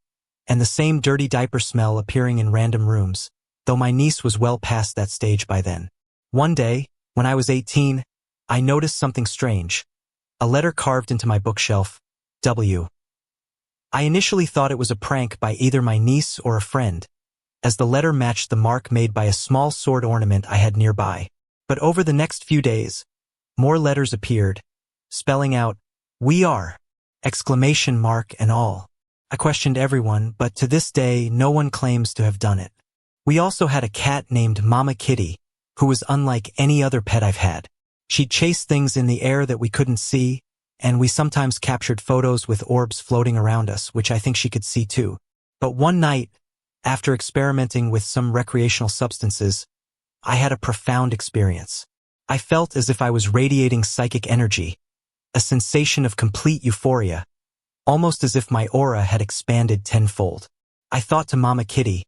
and the same dirty diaper smell appearing in random rooms, though my niece was well past that stage by then. One day, when I was 18, I noticed something strange. A letter carved into my bookshelf, W. I initially thought it was a prank by either my niece or a friend, as the letter matched the mark made by a small sword ornament I had nearby. But over the next few days, more letters appeared, spelling out, "We are!" exclamation mark and all. I questioned everyone, but to this day, no one claims to have done it. We also had a cat named Mama Kitty, who was unlike any other pet I've had. She'd chase things in the air that we couldn't see, and we sometimes captured photos with orbs floating around us, which I think she could see too. But one night, after experimenting with some recreational substances, I had a profound experience. I felt as if I was radiating psychic energy, a sensation of complete euphoria, almost as if my aura had expanded tenfold. I thought to Mama Kitty,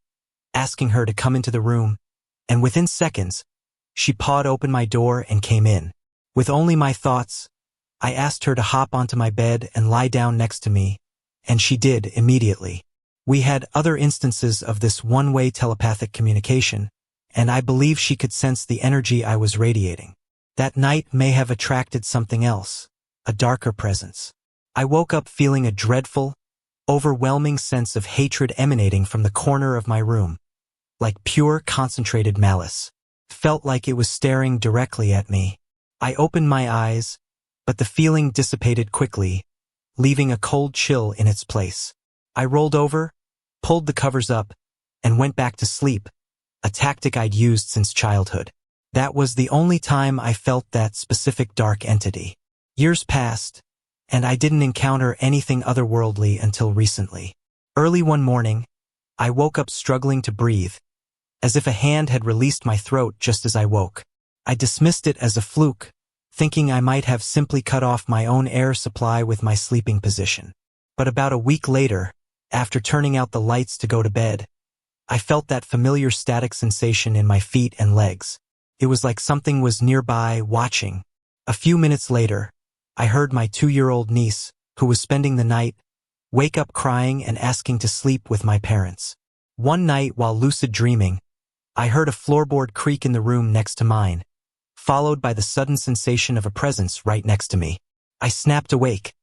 asking her to come into the room, and within seconds, she pawed open my door and came in. With only my thoughts, I asked her to hop onto my bed and lie down next to me, and she did immediately. We had other instances of this one-way telepathic communication, and I believe she could sense the energy I was radiating. That night may have attracted something else, a darker presence. I woke up feeling a dreadful, overwhelming sense of hatred emanating from the corner of my room, like pure concentrated malice. Felt like it was staring directly at me. I opened my eyes, but the feeling dissipated quickly, leaving a cold chill in its place. I rolled over, pulled the covers up, and went back to sleep, a tactic I'd used since childhood. That was the only time I felt that specific dark entity. Years passed, and I didn't encounter anything otherworldly until recently. Early one morning, I woke up struggling to breathe, as if a hand had released my throat just as I woke. I dismissed it as a fluke, thinking I might have simply cut off my own air supply with my sleeping position. But about a week later, after turning out the lights to go to bed, I felt that familiar static sensation in my feet and legs. It was like something was nearby, watching. A few minutes later, I heard my 2-year-old niece, who was spending the night, wake up crying and asking to sleep with my parents. One night while lucid dreaming, I heard a floorboard creak in the room next to mine, followed by the sudden sensation of a presence right next to me. I snapped awake,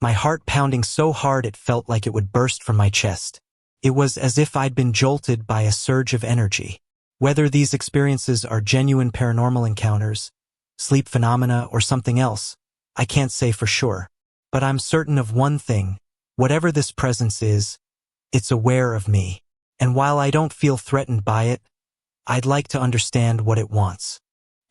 my heart pounding so hard it felt like it would burst from my chest. It was as if I'd been jolted by a surge of energy. Whether these experiences are genuine paranormal encounters, sleep phenomena, or something else, I can't say for sure. But I'm certain of one thing: whatever this presence is, it's aware of me. And while I don't feel threatened by it, I'd like to understand what it wants.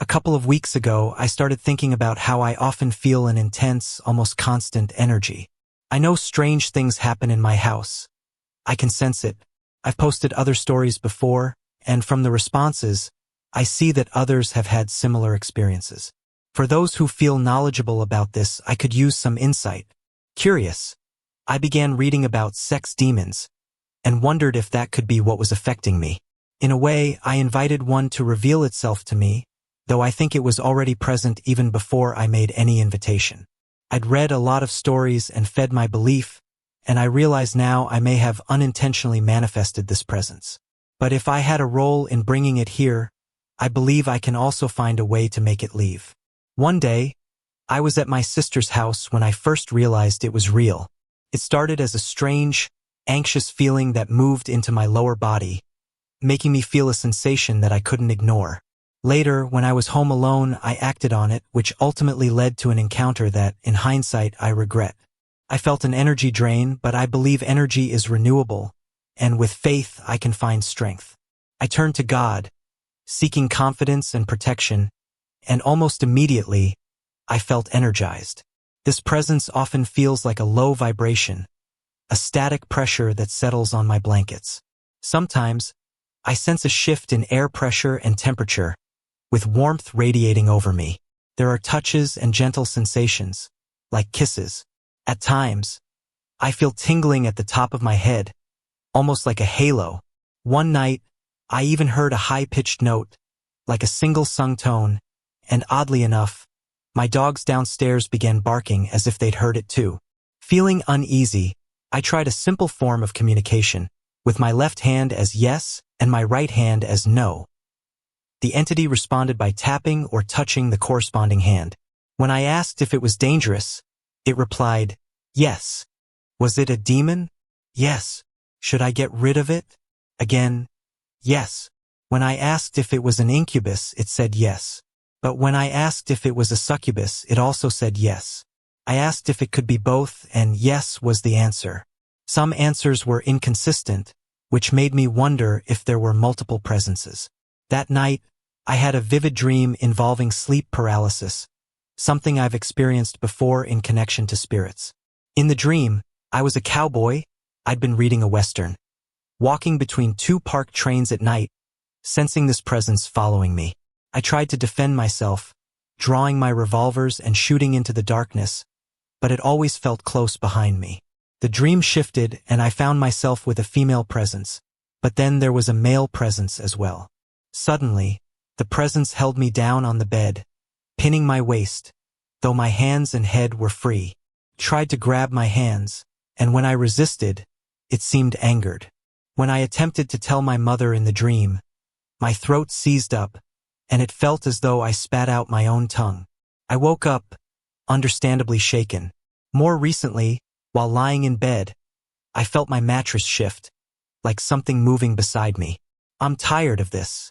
A couple of weeks ago, I started thinking about how I often feel an intense, almost constant energy. I know strange things happen in my house. I can sense it. I've posted other stories before, and from the responses, I see that others have had similar experiences. For those who feel knowledgeable about this, I could use some insight. Curious, I began reading about sex demons, and wondered if that could be what was affecting me. In a way, I invited one to reveal itself to me, though I think it was already present even before I made any invitation. I'd read a lot of stories and fed my belief, and I realize now I may have unintentionally manifested this presence. But if I had a role in bringing it here, I believe I can also find a way to make it leave. One day, I was at my sister's house when I first realized it was real. It started as a strange, anxious feeling that moved into my lower body, making me feel a sensation that I couldn't ignore. Later, when I was home alone, I acted on it, which ultimately led to an encounter that, in hindsight, I regret. I felt an energy drain, but I believe energy is renewable, and with faith I can find strength. I turned to God, seeking confidence and protection, and almost immediately, I felt energized. This presence often feels like a low vibration, a static pressure that settles on my blankets. Sometimes, I sense a shift in air pressure and temperature, with warmth radiating over me. There are touches and gentle sensations, like kisses. At times, I feel tingling at the top of my head, almost like a halo. One night, I even heard a high-pitched note, like a single sung tone, and oddly enough, my dogs downstairs began barking as if they'd heard it too. Feeling uneasy, I tried a simple form of communication, with my left hand as yes and my right hand as no. The entity responded by tapping or touching the corresponding hand. When I asked if it was dangerous, it replied, yes. Was it a demon? Yes. Should I get rid of it? Again, yes. When I asked if it was an incubus, it said yes. But when I asked if it was a succubus, it also said yes. I asked if it could be both, and yes was the answer. Some answers were inconsistent, which made me wonder if there were multiple presences. That night, I had a vivid dream involving sleep paralysis, something I've experienced before in connection to spirits. In the dream, I was a cowboy. I'd been reading a Western, walking between two parked trains at night, sensing this presence following me. I tried to defend myself, drawing my revolvers and shooting into the darkness, but it always felt close behind me. The dream shifted and I found myself with a female presence, but then there was a male presence as well. Suddenly, the presence held me down on the bed, pinning my waist, though my hands and head were free. Tried to grab my hands, and when I resisted, it seemed angered. When I attempted to tell my mother in the dream, my throat seized up, and it felt as though I spat out my own tongue. I woke up, understandably shaken. More recently, while lying in bed, I felt my mattress shift, like something moving beside me. I'm tired of this.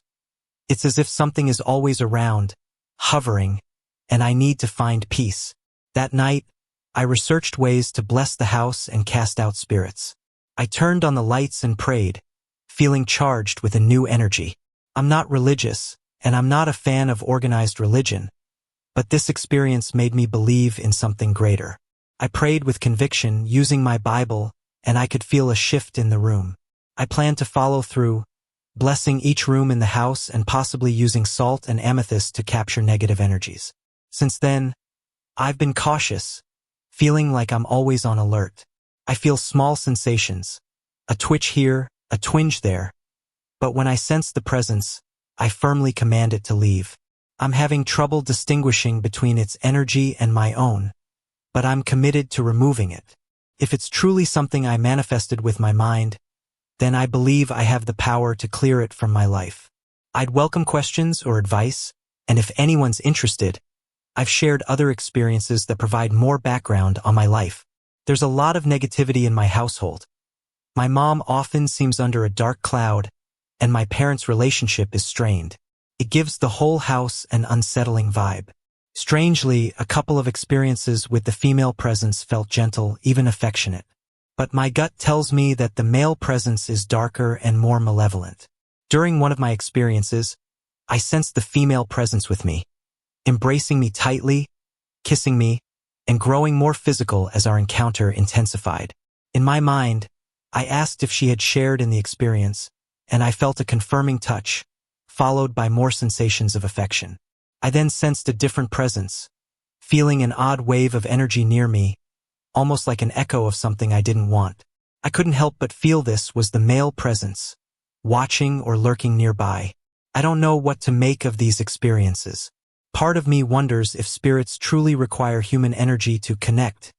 It's as if something is always around, hovering, and I need to find peace. That night, I researched ways to bless the house and cast out spirits. I turned on the lights and prayed, feeling charged with a new energy. I'm not religious, and I'm not a fan of organized religion, but this experience made me believe in something greater. I prayed with conviction, using my Bible, and I could feel a shift in the room. I planned to follow through, blessing each room in the house and possibly using salt and amethyst to capture negative energies. Since then, I've been cautious, feeling like I'm always on alert. I feel small sensations, a twitch here, a twinge there, but when I sense the presence, I firmly command it to leave. I'm having trouble distinguishing between its energy and my own, but I'm committed to removing it. If it's truly something I manifested with my mind, then I believe I have the power to clear it from my life. I'd welcome questions or advice, and if anyone's interested, I've shared other experiences that provide more background on my life. There's a lot of negativity in my household. My mom often seems under a dark cloud, and my parents' relationship is strained. It gives the whole house an unsettling vibe. Strangely, a couple of experiences with the female presence felt gentle, even affectionate. But my gut tells me that the male presence is darker and more malevolent. During one of my experiences, I sensed the female presence with me, embracing me tightly, kissing me, and growing more physical as our encounter intensified. In my mind, I asked if she had shared in the experience, and I felt a confirming touch, followed by more sensations of affection. I then sensed a different presence, feeling an odd wave of energy near me, almost like an echo of something I didn't want. I couldn't help but feel this was the male presence, watching or lurking nearby. I don't know what to make of these experiences. Part of me wonders if spirits truly require human energy to connect,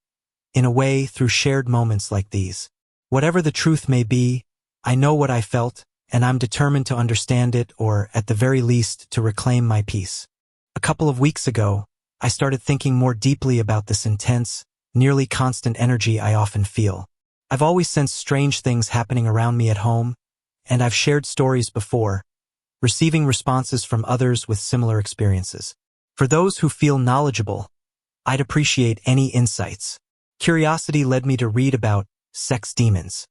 in a way, through shared moments like these. Whatever the truth may be, I know what I felt, and I'm determined to understand it or, at the very least, to reclaim my peace. A couple of weeks ago, I started thinking more deeply about this intense, nearly constant energy I often feel. I've always sensed strange things happening around me at home, and I've shared stories before, receiving responses from others with similar experiences. For those who feel knowledgeable, I'd appreciate any insights. Curiosity led me to read about sex demons,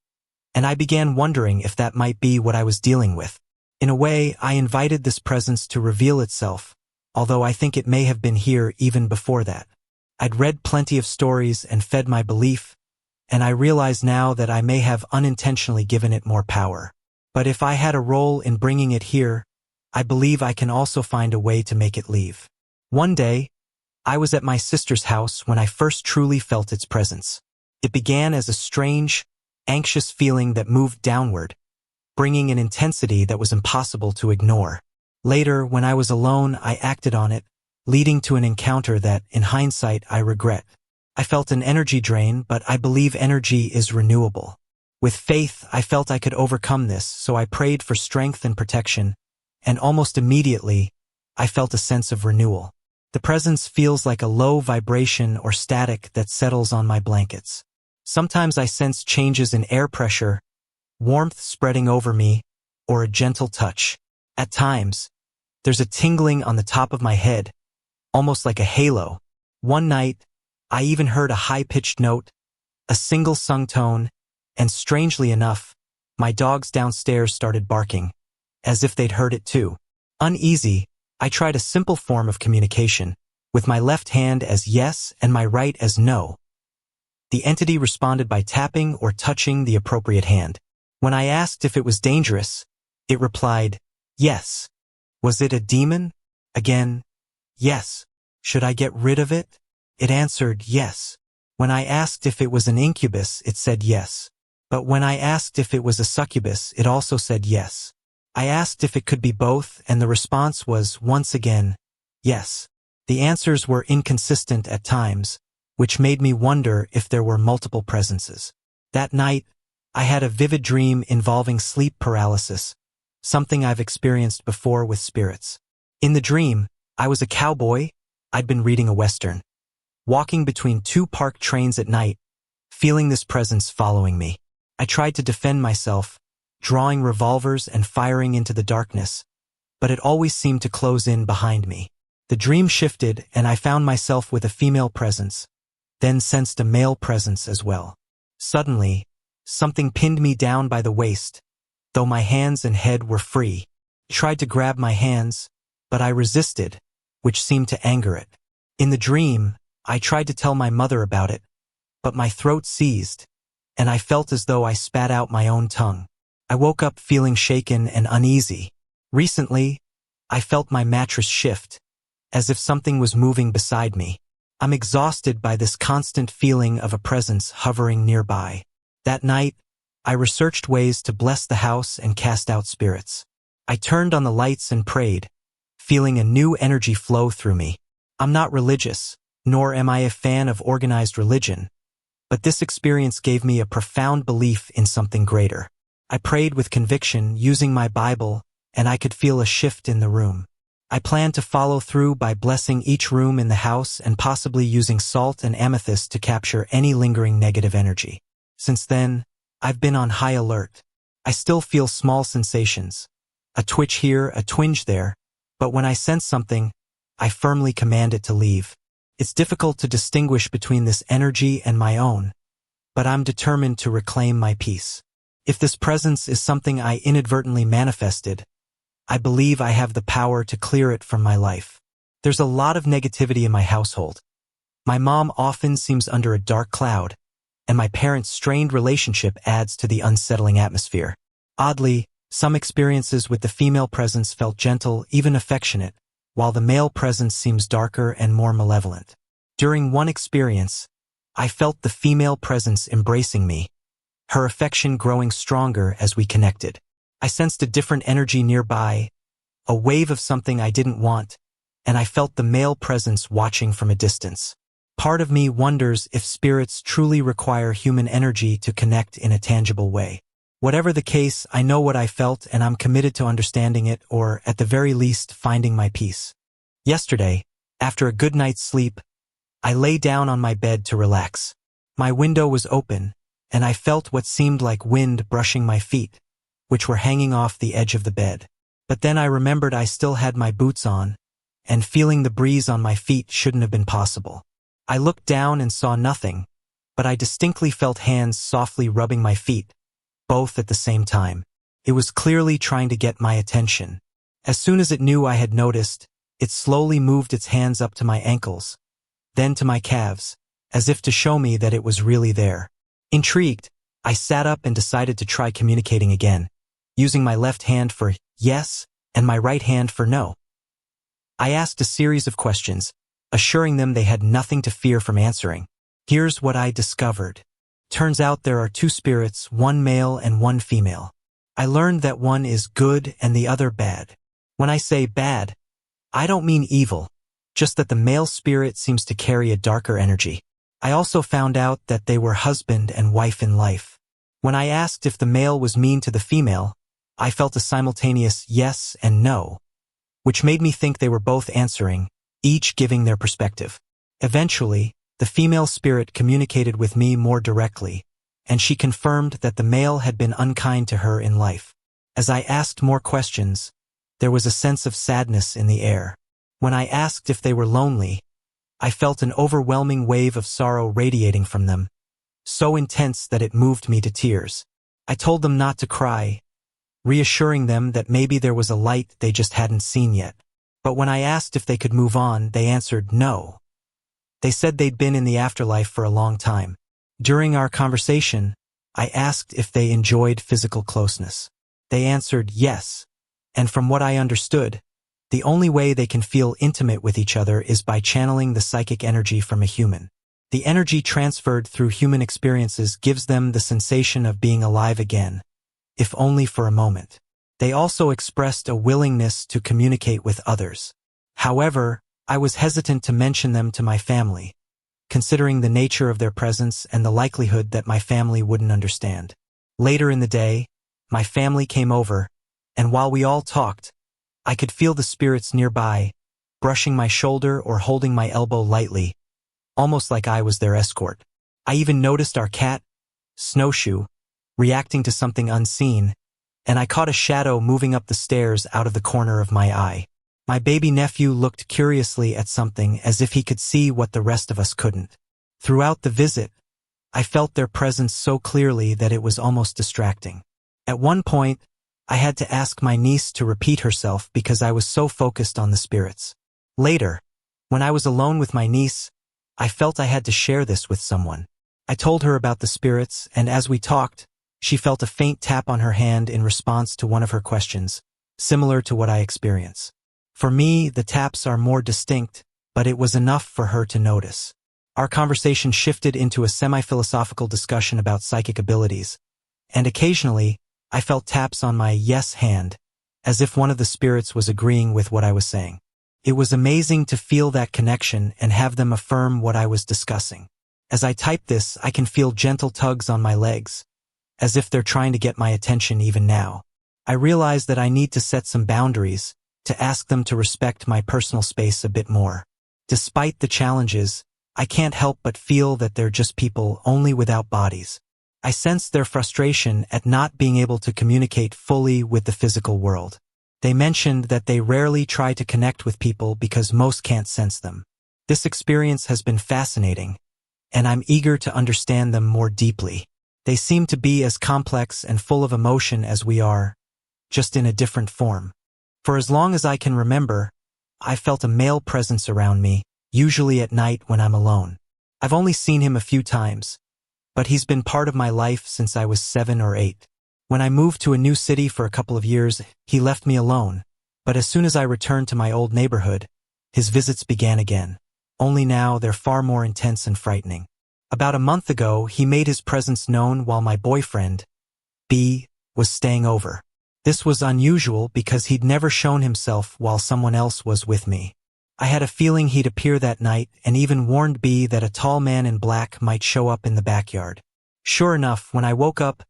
and I began wondering if that might be what I was dealing with. In a way, I invited this presence to reveal itself, although I think it may have been here even before that. I'd read plenty of stories and fed my belief, and I realize now that I may have unintentionally given it more power. But if I had a role in bringing it here, I believe I can also find a way to make it leave. One day, I was at my sister's house when I first truly felt its presence. It began as a strange, anxious feeling that moved downward, bringing an intensity that was impossible to ignore. Later, when I was alone, I acted on it, leading to an encounter that, in hindsight, I regret. I felt an energy drain, but I believe energy is renewable. With faith, I felt I could overcome this, so I prayed for strength and protection, and almost immediately, I felt a sense of renewal. The presence feels like a low vibration or static that settles on my blankets. Sometimes I sense changes in air pressure, warmth spreading over me, or a gentle touch. At times, there's a tingling on the top of my head, almost like a halo. One night, I even heard a high-pitched note, a single sung tone, and strangely enough, my dogs downstairs started barking, as if they'd heard it too. Uneasy, I tried a simple form of communication, with my left hand as yes and my right as no. The entity responded by tapping or touching the appropriate hand. When I asked if it was dangerous, it replied, Yes. Was it a demon? Again, yes. Should I get rid of it? It answered yes. When I asked if it was an incubus, it said yes. But when I asked if it was a succubus, it also said yes. I asked if it could be both, and the response was, once again, yes. The answers were inconsistent at times, which made me wonder if there were multiple presences. That night, I had a vivid dream involving sleep paralysis, something I've experienced before with spirits. In the dream, I was a cowboy. I'd been reading a Western, walking between two parked trains at night, feeling this presence following me. I tried to defend myself, drawing revolvers and firing into the darkness, but it always seemed to close in behind me. The dream shifted, and I found myself with a female presence, then sensed a male presence as well. Suddenly, something pinned me down by the waist, though my hands and head were free. I tried to grab my hands, but I resisted, which seemed to anger it. In the dream, I tried to tell my mother about it, but my throat seized, and I felt as though I spat out my own tongue. I woke up feeling shaken and uneasy. Recently, I felt my mattress shift, as if something was moving beside me. I'm exhausted by this constant feeling of a presence hovering nearby. That night, I researched ways to bless the house and cast out spirits. I turned on the lights and prayed, feeling a new energy flow through me. I'm not religious, nor am I a fan of organized religion, but this experience gave me a profound belief in something greater. I prayed with conviction, using my Bible, and I could feel a shift in the room. I planned to follow through by blessing each room in the house and possibly using salt and amethyst to capture any lingering negative energy. Since then, I've been on high alert. I still feel small sensations, a twitch here, a twinge there, but when I sense something, I firmly command it to leave. It's difficult to distinguish between this energy and my own, but I'm determined to reclaim my peace. If this presence is something I inadvertently manifested, I believe I have the power to clear it from my life. There's a lot of negativity in my household. My mom often seems under a dark cloud, and my parents' strained relationship adds to the unsettling atmosphere. Oddly, some experiences with the female presence felt gentle, even affectionate, while the male presence seems darker and more malevolent. During one experience, I felt the female presence embracing me, her affection growing stronger as we connected. I sensed a different energy nearby, a wave of something I didn't want, and I felt the male presence watching from a distance. Part of me wonders if spirits truly require human energy to connect in a tangible way. Whatever the case, I know what I felt and I'm committed to understanding it, or at the very least, finding my peace. Yesterday, after a good night's sleep, I lay down on my bed to relax. My window was open, and I felt what seemed like wind brushing my feet, which were hanging off the edge of the bed. But then I remembered I still had my boots on, and feeling the breeze on my feet shouldn't have been possible. I looked down and saw nothing, but I distinctly felt hands softly rubbing my feet, both at the same time. It was clearly trying to get my attention. As soon as it knew I had noticed, it slowly moved its hands up to my ankles, then to my calves, as if to show me that it was really there. Intrigued, I sat up and decided to try communicating again, using my left hand for yes and my right hand for no. I asked a series of questions, assuring them they had nothing to fear from answering. Here's what I discovered. Turns out there are two spirits, one male and one female. I learned that one is good and the other bad. When I say bad, I don't mean evil, just that the male spirit seems to carry a darker energy. I also found out that they were husband and wife in life. When I asked if the male was mean to the female, I felt a simultaneous yes and no, which made me think they were both answering, each giving their perspective. Eventually, the female spirit communicated with me more directly, and she confirmed that the male had been unkind to her in life. As I asked more questions, there was a sense of sadness in the air. When I asked if they were lonely, I felt an overwhelming wave of sorrow radiating from them, so intense that it moved me to tears. I told them not to cry, reassuring them that maybe there was a light they just hadn't seen yet. But when I asked if they could move on, they answered no. They said they'd been in the afterlife for a long time. During our conversation, I asked if they enjoyed physical closeness. They answered yes, And from what I understood, the only way they can feel intimate with each other is by channeling the psychic energy from a human. The energy transferred through human experiences gives them the sensation of being alive again, if only for a moment. They also expressed a willingness to communicate with others. However, I was hesitant to mention them to my family, considering the nature of their presence and the likelihood that my family wouldn't understand. Later in the day, my family came over, and while we all talked, I could feel the spirits nearby, brushing my shoulder or holding my elbow lightly, almost like I was their escort. I even noticed our cat, Snowshoe, reacting to something unseen, and I caught a shadow moving up the stairs out of the corner of my eye. My baby nephew looked curiously at something as if he could see what the rest of us couldn't. Throughout the visit, I felt their presence so clearly that it was almost distracting. At one point, I had to ask my niece to repeat herself because I was so focused on the spirits. Later, when I was alone with my niece, I felt I had to share this with someone. I told her about the spirits, and as we talked, she felt a faint tap on her hand in response to one of her questions, similar to what I experience. For me, the taps are more distinct, but it was enough for her to notice. Our conversation shifted into a semi-philosophical discussion about psychic abilities, and occasionally, I felt taps on my yes hand, as if one of the spirits was agreeing with what I was saying. It was amazing to feel that connection and have them affirm what I was discussing. As I type this, I can feel gentle tugs on my legs, as if they're trying to get my attention even now. I realize that I need to set some boundaries, to ask them to respect my personal space a bit more. Despite the challenges, I can't help but feel that they're just people, only without bodies. I sense their frustration at not being able to communicate fully with the physical world. They mentioned that they rarely try to connect with people because most can't sense them. This experience has been fascinating, and I'm eager to understand them more deeply. They seem to be as complex and full of emotion as we are, just in a different form. For as long as I can remember, I've felt a male presence around me, usually at night when I'm alone. I've only seen him a few times, but he's been part of my life since I was 7 or 8. When I moved to a new city for a couple of years, he left me alone, but as soon as I returned to my old neighborhood, his visits began again. Only now they're far more intense and frightening. About a month ago, he made his presence known while my boyfriend, B, was staying over. This was unusual because he'd never shown himself while someone else was with me. I had a feeling he'd appear that night and even warned B that a tall man in black might show up in the backyard. Sure enough, when I woke up,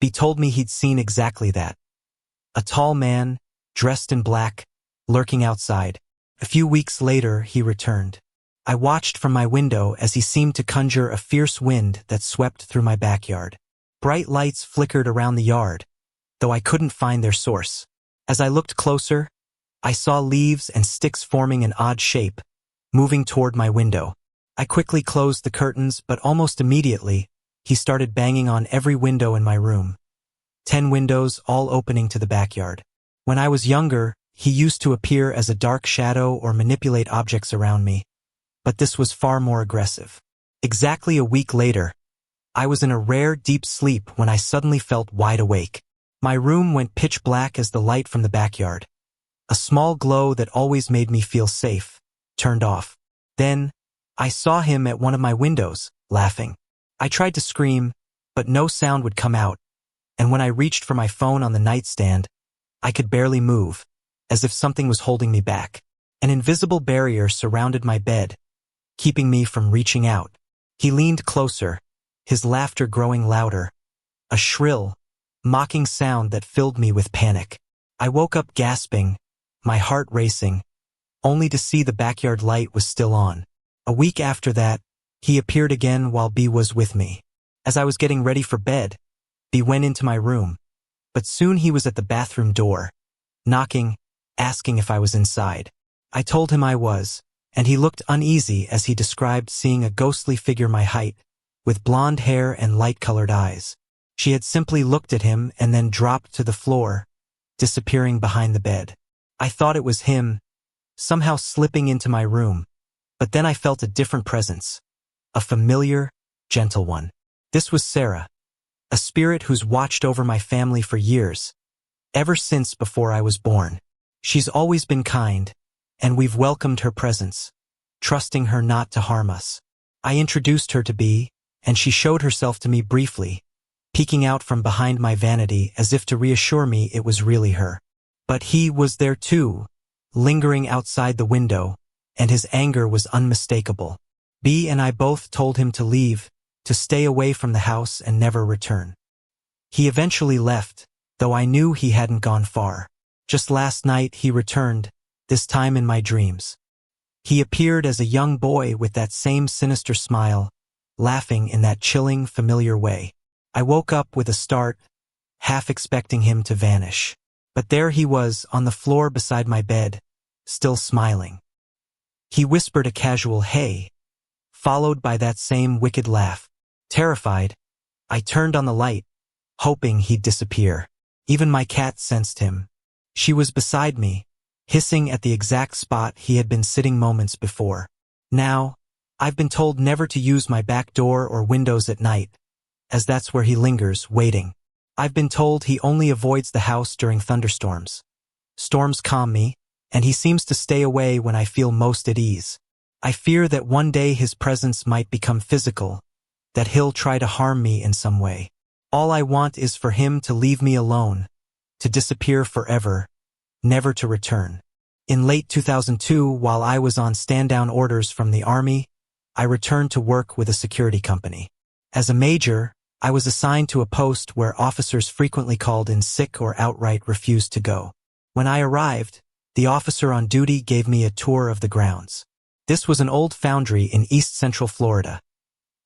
B told me he'd seen exactly that. A tall man, dressed in black, lurking outside. A few weeks later, he returned. I watched from my window as he seemed to conjure a fierce wind that swept through my backyard. Bright lights flickered around the yard, though I couldn't find their source. As I looked closer, I saw leaves and sticks forming an odd shape, moving toward my window. I quickly closed the curtains, but almost immediately, he started banging on every window in my room. 10 windows, all opening to the backyard. When I was younger, he used to appear as a dark shadow or manipulate objects around me, but this was far more aggressive. Exactly a week later, I was in a rare deep sleep when I suddenly felt wide awake. My room went pitch black as the light from the backyard, a small glow that always made me feel safe, turned off. Then, I saw him at one of my windows, laughing. I tried to scream, but no sound would come out, and when I reached for my phone on the nightstand, I could barely move, as if something was holding me back. An invisible barrier surrounded my bed, keeping me from reaching out. He leaned closer, his laughter growing louder, a shrill, mocking sound that filled me with panic. I woke up gasping, my heart racing, only to see the backyard light was still on. A week after that, he appeared again while B was with me. As I was getting ready for bed, B went into my room, but soon he was at the bathroom door, knocking, asking if I was inside. I told him I was, and he looked uneasy as he described seeing a ghostly figure my height, with blonde hair and light-colored eyes. She had simply looked at him and then dropped to the floor, disappearing behind the bed. I thought it was him, somehow slipping into my room, but then I felt a different presence, a familiar, gentle one. This was Sarah, a spirit who's watched over my family for years, ever since before I was born. She's always been kind, and we've welcomed her presence, trusting her not to harm us. I introduced her to B, and she showed herself to me briefly, peeking out from behind my vanity as if to reassure me it was really her. But he was there too, lingering outside the window, and his anger was unmistakable. B and I both told him to leave, to stay away from the house and never return. He eventually left, though I knew he hadn't gone far. Just last night he returned, this time in my dreams. He appeared as a young boy with that same sinister smile, laughing in that chilling, familiar way. I woke up with a start, half expecting him to vanish. But there he was, on the floor beside my bed, still smiling. He whispered a casual "hey," followed by that same wicked laugh. Terrified, I turned on the light, hoping he'd disappear. Even my cat sensed him. She was beside me, hissing at the exact spot he had been sitting moments before. Now, I've been told never to use my back door or windows at night, as that's where he lingers, waiting. I've been told he only avoids the house during thunderstorms. Storms calm me, and he seems to stay away when I feel most at ease. I fear that one day his presence might become physical, that he'll try to harm me in some way. All I want is for him to leave me alone, to disappear forever, never to return. In late 2002, while I was on stand-down orders from the Army, I returned to work with a security company. As a major, I was assigned to a post where officers frequently called in sick or outright refused to go. When I arrived, the officer on duty gave me a tour of the grounds. This was an old foundry in East Central Florida,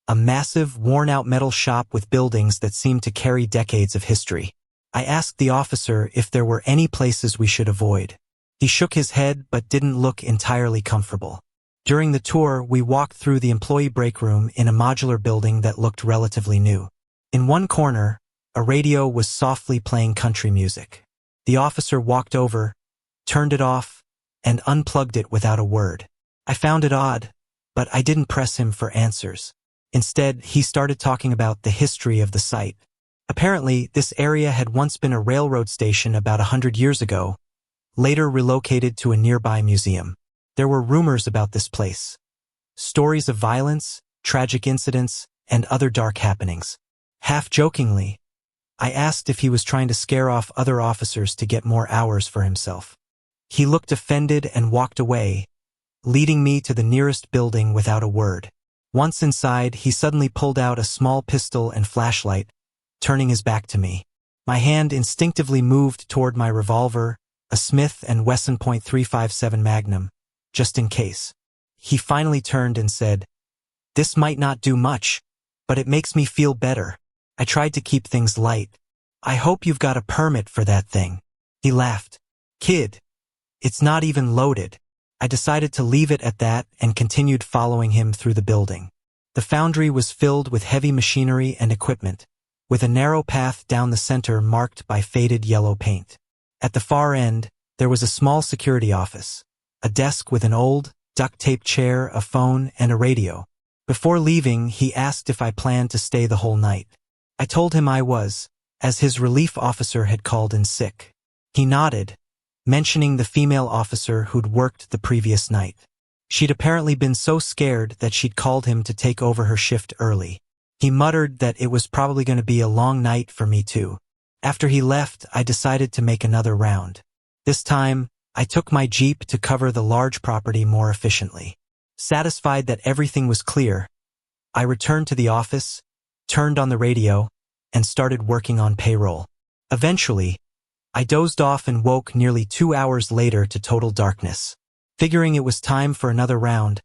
a massive, worn-out metal shop with buildings that seemed to carry decades of history. I asked the officer if there were any places we should avoid. He shook his head but didn't look entirely comfortable. During the tour, we walked through the employee break room in a modular building that looked relatively new. In one corner, a radio was softly playing country music. The officer walked over, turned it off, and unplugged it without a word. I found it odd, but I didn't press him for answers. Instead, he started talking about the history of the site. Apparently, this area had once been a railroad station about 100 years ago, later relocated to a nearby museum. There were rumors about this place. Stories of violence, tragic incidents, and other dark happenings. Half-jokingly, I asked if he was trying to scare off other officers to get more hours for himself. He looked offended and walked away, leading me to the nearest building without a word. Once inside, he suddenly pulled out a small pistol and flashlight, turning his back to me. My hand instinctively moved toward my revolver, a Smith & Wesson .357 Magnum, just in case. He finally turned and said, "This might not do much, but it makes me feel better." I tried to keep things light. "I hope you've got a permit for that thing." He laughed. "Kid, it's not even loaded." I decided to leave it at that and continued following him through the building. The foundry was filled with heavy machinery and equipment, with a narrow path down the center marked by faded yellow paint. At the far end, there was a small security office, a desk with an old, duct-taped chair, a phone, and a radio. Before leaving, he asked if I planned to stay the whole night. I told him I was, as his relief officer had called in sick. He nodded, mentioning the female officer who'd worked the previous night. She'd apparently been so scared that she'd called him to take over her shift early. He muttered that it was probably going to be a long night for me too. After he left, I decided to make another round. This time, I took my Jeep to cover the large property more efficiently. Satisfied that everything was clear, I returned to the office, turned on the radio, and started working on payroll. Eventually, I dozed off and woke nearly 2 hours later to total darkness. Figuring it was time for another round,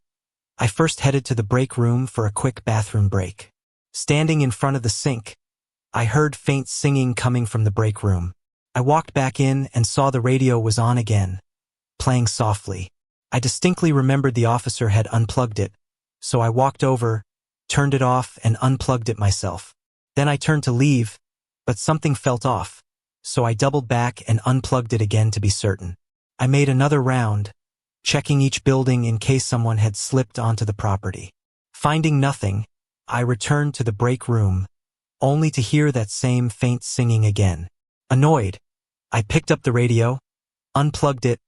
I first headed to the break room for a quick bathroom break. Standing in front of the sink, I heard faint singing coming from the break room. I walked back in and saw the radio was on again, playing softly. I distinctly remembered the officer had unplugged it, so I walked over, turned it off, and unplugged it myself. Then I turned to leave, but something felt off, so I doubled back and unplugged it again to be certain. I made another round, checking each building in case someone had slipped onto the property. Finding nothing, I returned to the break room, only to hear that same faint singing again. Annoyed, I picked up the radio, unplugged it,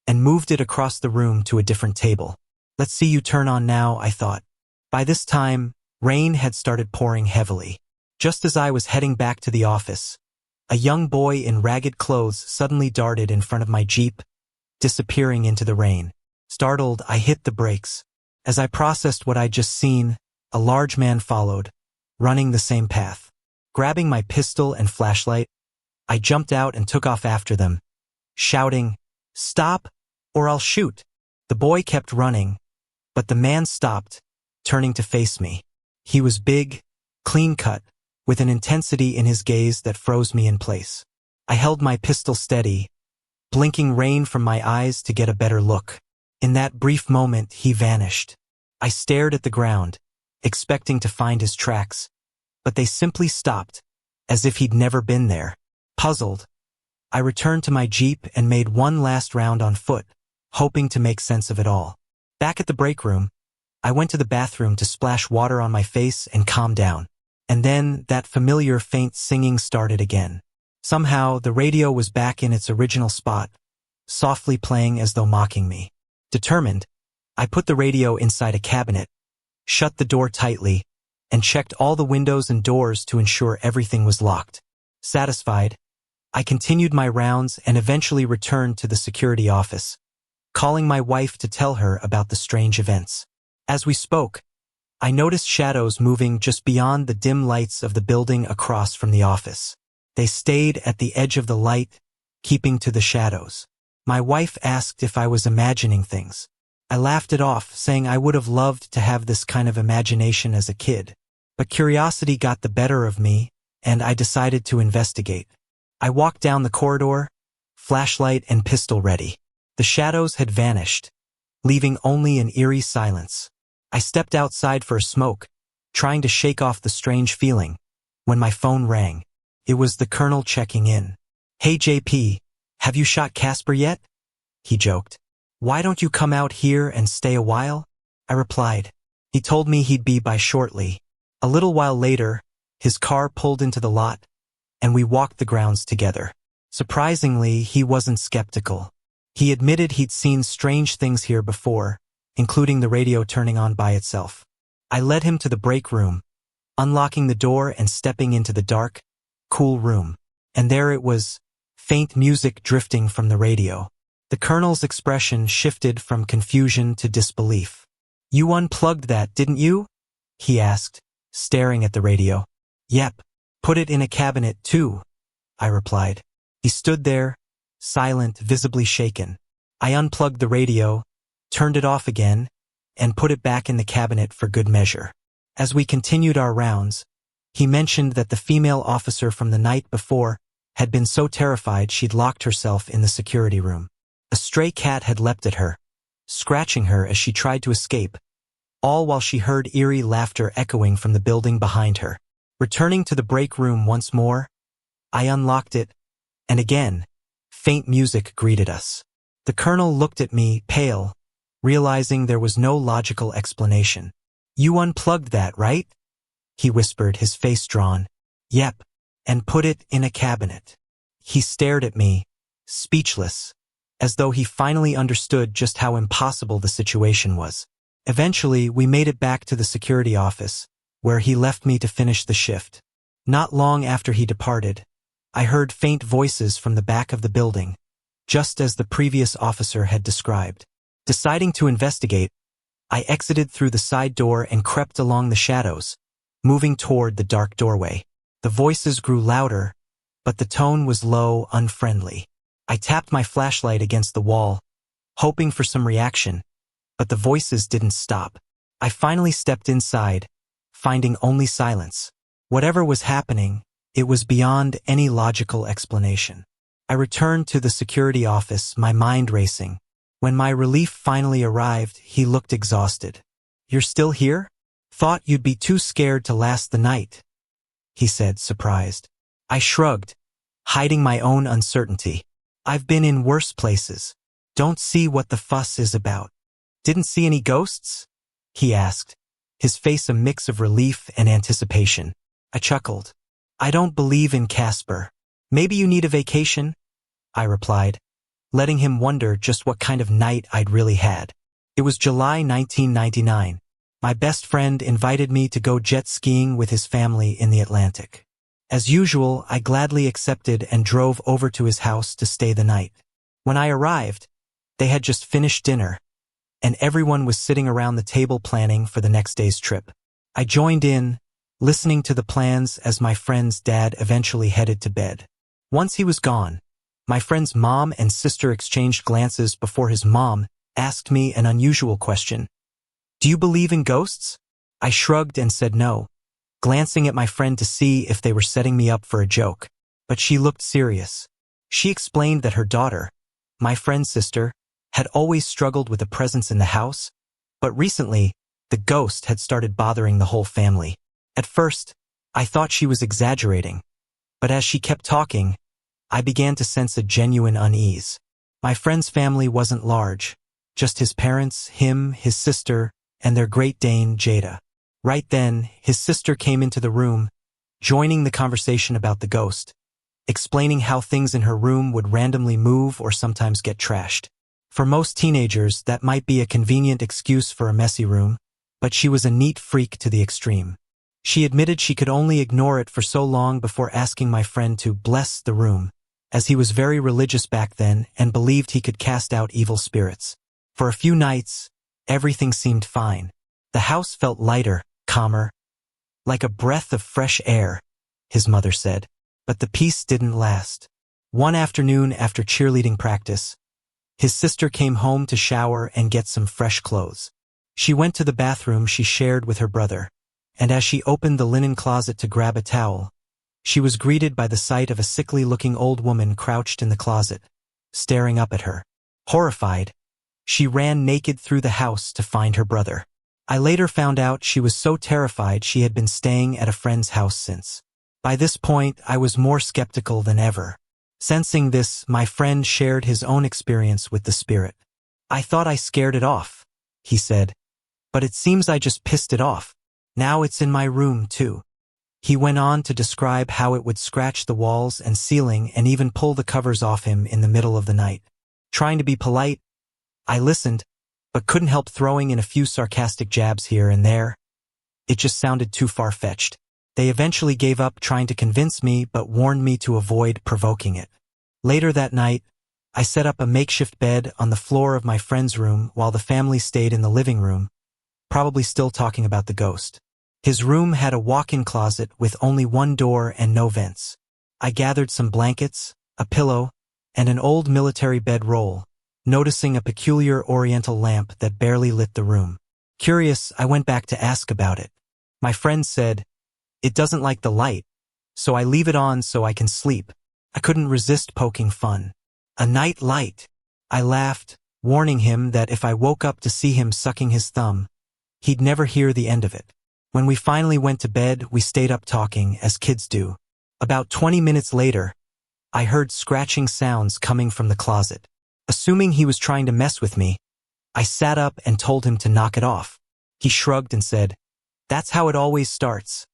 and moved it across the room to a different table. Let's see you turn on now, I thought. By this time, rain had started pouring heavily. Just as I was heading back to the office, a young boy in ragged clothes suddenly darted in front of my Jeep, disappearing into the rain. Startled, I hit the brakes. As I processed what I'd just seen, a large man followed, running the same path. Grabbing my pistol and flashlight, I jumped out and took off after them, shouting, "Stop, or I'll shoot." The boy kept running, but the man stopped, turning to face me. He was big, clean-cut, with an intensity in his gaze that froze me in place. I held my pistol steady, blinking rain from my eyes to get a better look. In that brief moment, he vanished. I stared at the ground, expecting to find his tracks, but they simply stopped, as if he'd never been there. Puzzled, I returned to my Jeep and made one last round on foot, hoping to make sense of it all. Back at the break room, I went to the bathroom to splash water on my face and calm down. And then that familiar faint singing started again. Somehow, the radio was back in its original spot, softly playing as though mocking me. Determined, I put the radio inside a cabinet, shut the door tightly, and checked all the windows and doors to ensure everything was locked. Satisfied, I continued my rounds and eventually returned to the security office, calling my wife to tell her about the strange events. As we spoke, I noticed shadows moving just beyond the dim lights of the building across from the office. They stayed at the edge of the light, keeping to the shadows. My wife asked if I was imagining things. I laughed it off, saying I would have loved to have this kind of imagination as a kid. But curiosity got the better of me, and I decided to investigate. I walked down the corridor, flashlight and pistol ready. The shadows had vanished, leaving only an eerie silence. I stepped outside for a smoke, trying to shake off the strange feeling, when my phone rang. It was the Colonel checking in. "Hey JP, have you shot Casper yet?" he joked. "Why don't you come out here and stay a while?" I replied. He told me he'd be by shortly. A little while later, his car pulled into the lot, and we walked the grounds together. Surprisingly, he wasn't skeptical. He admitted he'd seen strange things here before, including the radio turning on by itself. I led him to the break room, unlocking the door and stepping into the dark, cool room. And there it was, faint music drifting from the radio. The Colonel's expression shifted from confusion to disbelief. "You unplugged that, didn't you?" he asked, staring at the radio. "Yep. Put it in a cabinet, too," I replied. He stood there, silent, visibly shaken. I unplugged the radio, turned it off again, and put it back in the cabinet for good measure. As we continued our rounds, he mentioned that the female officer from the night before had been so terrified she'd locked herself in the security room. A stray cat had leapt at her, scratching her as she tried to escape, all while she heard eerie laughter echoing from the building behind her. Returning to the break room once more, I unlocked it, and again, faint music greeted us. The Colonel looked at me, pale, realizing there was no logical explanation. "You unplugged that, right?" he whispered, his face drawn. "Yep, and put it in a cabinet." He stared at me, speechless, as though he finally understood just how impossible the situation was. Eventually, we made it back to the security office, where he left me to finish the shift. Not long after he departed, I heard faint voices from the back of the building, just as the previous officer had described. Deciding to investigate, I exited through the side door and crept along the shadows, moving toward the dark doorway. The voices grew louder, but the tone was low, unfriendly. I tapped my flashlight against the wall, hoping for some reaction, but the voices didn't stop. I finally stepped inside, finding only silence. Whatever was happening, it was beyond any logical explanation. I returned to the security office, my mind racing. When my relief finally arrived, he looked exhausted. "You're still here? Thought you'd be too scared to last the night," he said, surprised. I shrugged, hiding my own uncertainty. "I've been in worse places. Don't see what the fuss is about." "Didn't see any ghosts?" he asked, his face a mix of relief and anticipation. I chuckled. "I don't believe in Casper. Maybe you need a vacation?" I replied, letting him wonder just what kind of night I'd really had. It was July 1999. My best friend invited me to go jet skiing with his family in the Atlantic. As usual, I gladly accepted and drove over to his house to stay the night. When I arrived, they had just finished dinner, and everyone was sitting around the table planning for the next day's trip. I joined in, listening to the plans as my friend's dad eventually headed to bed. Once he was gone, my friend's mom and sister exchanged glances before his mom asked me an unusual question. "Do you believe in ghosts?" I shrugged and said no, glancing at my friend to see if they were setting me up for a joke. But she looked serious. She explained that her daughter, my friend's sister, had always struggled with a presence in the house, but recently, the ghost had started bothering the whole family. At first, I thought she was exaggerating, but as she kept talking, I began to sense a genuine unease. My friend's family wasn't large, just his parents, him, his sister, and their Great Dane, Jada. Right then, his sister came into the room, joining the conversation about the ghost, explaining how things in her room would randomly move or sometimes get trashed. For most teenagers, that might be a convenient excuse for a messy room, but she was a neat freak to the extreme. She admitted she could only ignore it for so long before asking my friend to bless the room, as he was very religious back then and believed he could cast out evil spirits. For a few nights, everything seemed fine. The house felt lighter, calmer, like a breath of fresh air, his mother said. But the peace didn't last. One afternoon after cheerleading practice, his sister came home to shower and get some fresh clothes. She went to the bathroom she shared with her brother, and as she opened the linen closet to grab a towel, she was greeted by the sight of a sickly-looking old woman crouched in the closet, staring up at her. Horrified, she ran naked through the house to find her brother. I later found out she was so terrified she had been staying at a friend's house since. By this point, I was more skeptical than ever. Sensing this, my friend shared his own experience with the spirit. "I thought I scared it off," he said, "but it seems I just pissed it off. Now it's in my room, too." He went on to describe how it would scratch the walls and ceiling and even pull the covers off him in the middle of the night. Trying to be polite, I listened, but couldn't help throwing in a few sarcastic jabs here and there. It just sounded too far-fetched. They eventually gave up trying to convince me but warned me to avoid provoking it. Later that night, I set up a makeshift bed on the floor of my friend's room while the family stayed in the living room, probably still talking about the ghost. His room had a walk-in closet with only one door and no vents. I gathered some blankets, a pillow, and an old military bed roll, noticing a peculiar oriental lamp that barely lit the room. Curious, I went back to ask about it. My friend said, "It doesn't like the light, so I leave it on so I can sleep." I couldn't resist poking fun. "A night light." I laughed, warning him that if I woke up to see him sucking his thumb, he'd never hear the end of it. When we finally went to bed, we stayed up talking, as kids do. About 20 minutes later, I heard scratching sounds coming from the closet. Assuming he was trying to mess with me, I sat up and told him to knock it off. He shrugged and said, "That's how it always starts."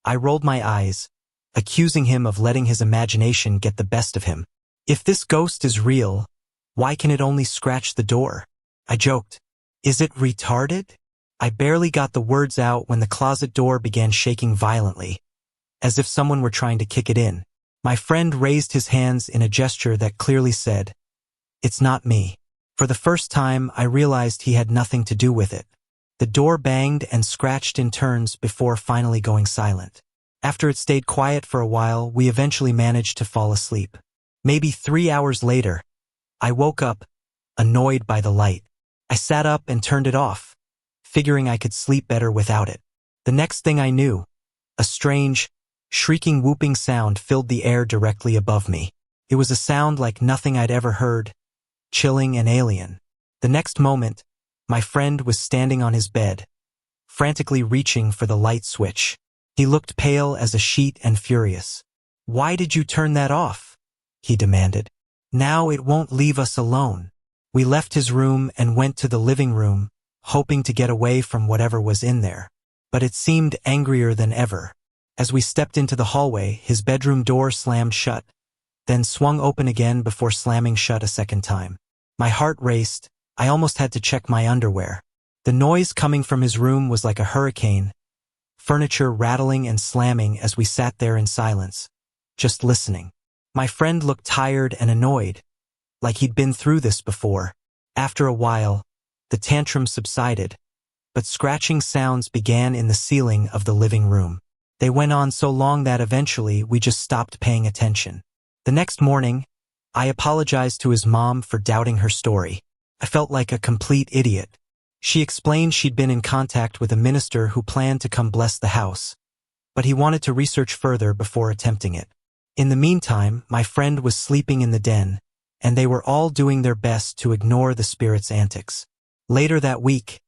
I rolled my eyes, accusing him of letting his imagination get the best of him. "If this ghost is real, why can it only scratch the door?" I joked. "Is it retarded?" I barely got the words out when the closet door began shaking violently, as if someone were trying to kick it in. My friend raised his hands in a gesture that clearly said, "It's not me." For the first time, I realized he had nothing to do with it. The door banged and scratched in turns before finally going silent. After it stayed quiet for a while, we eventually managed to fall asleep. Maybe 3 hours later, I woke up, annoyed by the light. I sat up and turned it off, figuring I could sleep better without it. The next thing I knew, a strange, shrieking whooping sound filled the air directly above me. It was a sound like nothing I'd ever heard, chilling and alien. The next moment, my friend was standing on his bed, frantically reaching for the light switch. He looked pale as a sheet and furious. "Why did you turn that off?" he demanded. "Now it won't leave us alone." We left his room and went to the living room, hoping to get away from whatever was in there. But it seemed angrier than ever. As we stepped into the hallway, his bedroom door slammed shut, then swung open again before slamming shut a second time. My heart raced. I almost had to check my underwear. The noise coming from his room was like a hurricane, furniture rattling and slamming as we sat there in silence, just listening. My friend looked tired and annoyed, like he'd been through this before. After a while, the tantrum subsided, but scratching sounds began in the ceiling of the living room. They went on so long that eventually we just stopped paying attention. The next morning, I apologized to his mom for doubting her story. I felt like a complete idiot. She explained she'd been in contact with a minister who planned to come bless the house, but he wanted to research further before attempting it. In the meantime, my friend was sleeping in the den, and they were all doing their best to ignore the spirit's antics. Later that week,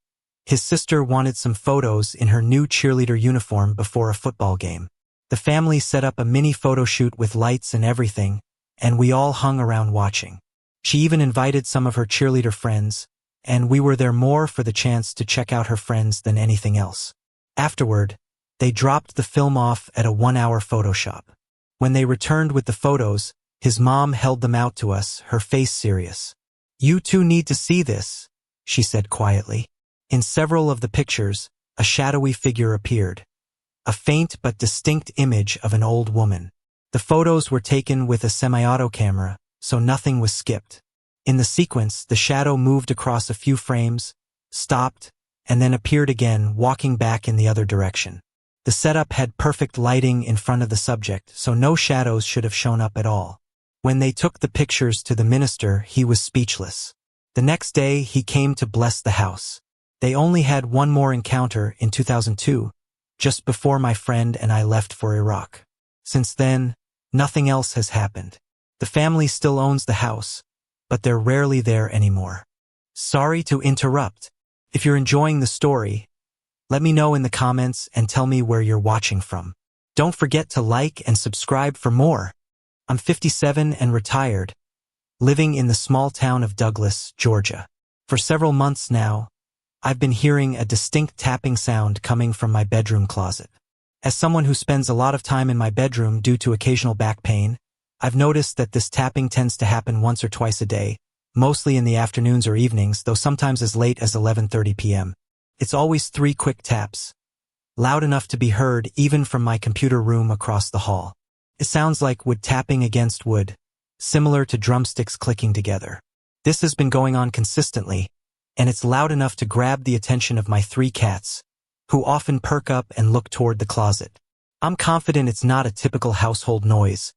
his sister wanted some photos in her new cheerleader uniform before a football game. The family set up a mini photo shoot with lights and everything, and we all hung around watching. She even invited some of her cheerleader friends, and we were there more for the chance to check out her friends than anything else. Afterward, they dropped the film off at a 1-hour Photoshop. When they returned with the photos, his mom held them out to us, her face serious. "You two need to see this," she said quietly. In several of the pictures, a shadowy figure appeared, a faint but distinct image of an old woman. The photos were taken with a semi-auto camera, so nothing was skipped. In the sequence, the shadow moved across a few frames, stopped, and then appeared again, walking back in the other direction. The setup had perfect lighting in front of the subject, so no shadows should have shown up at all. When they took the pictures to the minister, he was speechless. The next day, he came to bless the house. They only had one more encounter in 2002, just before my friend and I left for Iraq. Since then, nothing else has happened. The family still owns the house, but they're rarely there anymore. Sorry to interrupt. If you're enjoying the story, let me know in the comments and tell me where you're watching from. Don't forget to like and subscribe for more. I'm 57 and retired, living in the small town of Douglas, Georgia. For several months now, I've been hearing a distinct tapping sound coming from my bedroom closet. As someone who spends a lot of time in my bedroom due to occasional back pain, I've noticed that this tapping tends to happen once or twice a day, mostly in the afternoons or evenings, though sometimes as late as 11:30 p.m. It's always 3 quick taps, loud enough to be heard even from my computer room across the hall. It sounds like wood tapping against wood, similar to drumsticks clicking together. This has been going on consistently, and it's loud enough to grab the attention of my 3 cats, who often perk up and look toward the closet. I'm confident it's not a typical household noise.